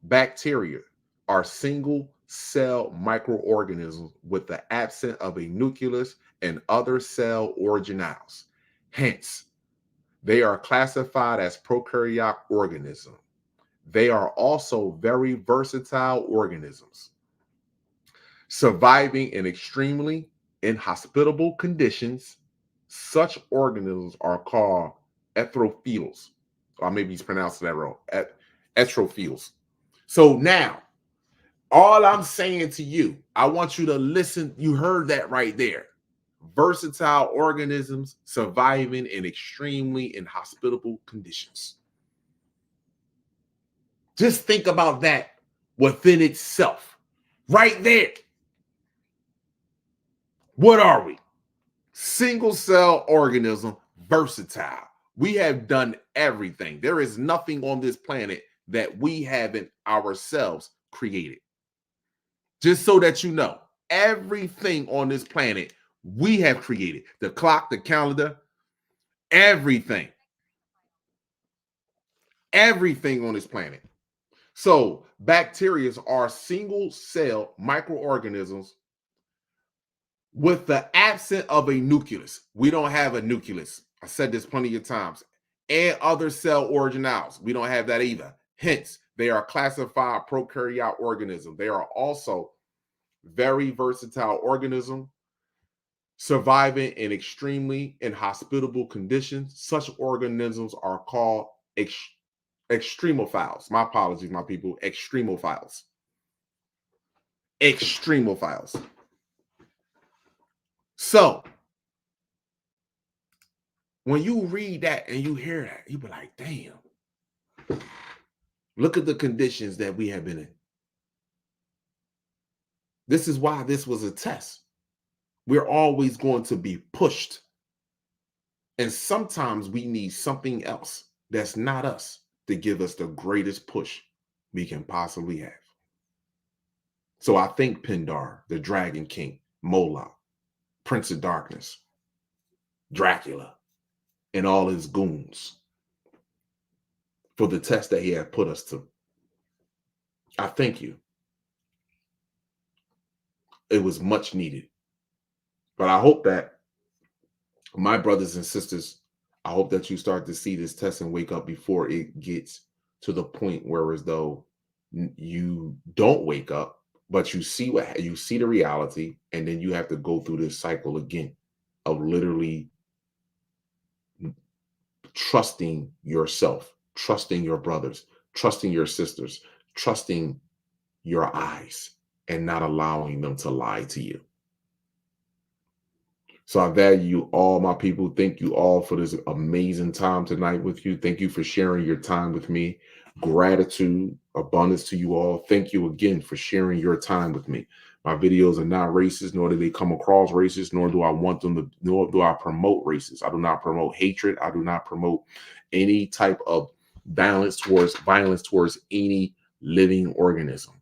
Bacteria are single cell microorganisms with the absence of a nucleus and other cell organelles. Hence, they are classified as prokaryotic organisms. They are also very versatile organisms, surviving in extremely inhospitable conditions. Such organisms are called eutrophiles. Or maybe he's pronouncing that wrong. Eutrophiles. So now, all I'm saying to you, I want you to listen. You heard that right there. Versatile organisms surviving in extremely inhospitable conditions. Just think about that within itself. Right there. What are we? Single cell organism, versatile. We have done everything. There is nothing on this planet that we haven't ourselves created. Just so that you know, everything on this planet we have created. The clock, the calendar, everything. Everything on this planet. So bacteria are single cell microorganisms with the absence of a nucleus. We don't have a nucleus. I said this plenty of times. And other cell organelles. We don't have that either. Hence, they are classified prokaryotic organisms. They are also very versatile organisms, surviving in extremely inhospitable conditions. Such organisms are called extremophiles. My apologies, my people. Extremophiles. Extremophiles. So, when you read that and you hear that, you be like, damn. Look at the conditions that we have been in. This is why this was a test. We're always going to be pushed. And sometimes we need something else that's not us to give us the greatest push we can possibly have. So I think Pindar, the Dragon King, Moloch, Prince of Darkness, Dracula, and all his goons for the test that he had put us to. I thank you. It was much needed. But I hope that my brothers and sisters, I hope that you start to see this test and wake up before it gets to the point where as though you don't wake up But you see the reality, and then you have to go through this cycle again of literally trusting yourself, trusting your brothers, trusting your sisters, trusting your eyes, and not allowing them to lie to you. So I value you all, my people. Thank you all for this amazing time tonight with you. Thank you for sharing your time with me. Gratitude, abundance to you all. Thank you again for sharing your time with me. My videos are not racist, nor do they come across racist, nor do I want them to, nor do I promote racist. I do not promote hatred. I do not promote any type of violence towards any living organism.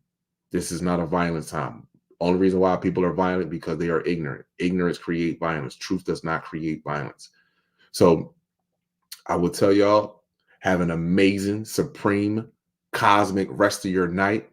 This is not a violent time. Only reason why people are violent because they are ignorant. Ignorance creates violence. Truth does not create violence. So I will tell y'all, have an amazing, supreme, cosmic rest of your night.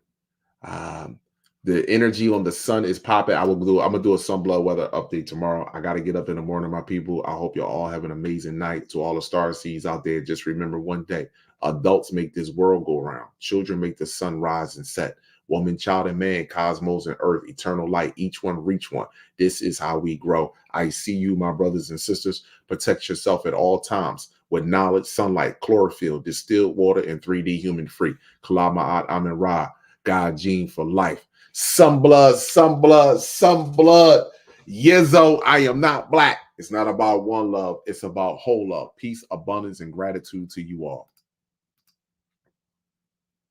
The energy on the sun is popping. I'm gonna do a sun blood weather update tomorrow. I got to get up in the morning, my people. I hope y'all all have an amazing night. To all the star seeds out there, just remember one day: adults make this world go round. Children make the sun rise and set. Woman, child, and man, cosmos and earth, eternal light. Each one reach one. This is how we grow. I see you, my brothers and sisters. Protect yourself at all times with knowledge, sunlight, chlorophyll, distilled water, and 3D human free. Kala Ma'at Amen Ra, God gene for life. Some blood, some blood, some blood. Yizzo, I am not black. It's not about one love. It's about whole love. Peace, abundance, and gratitude to you all.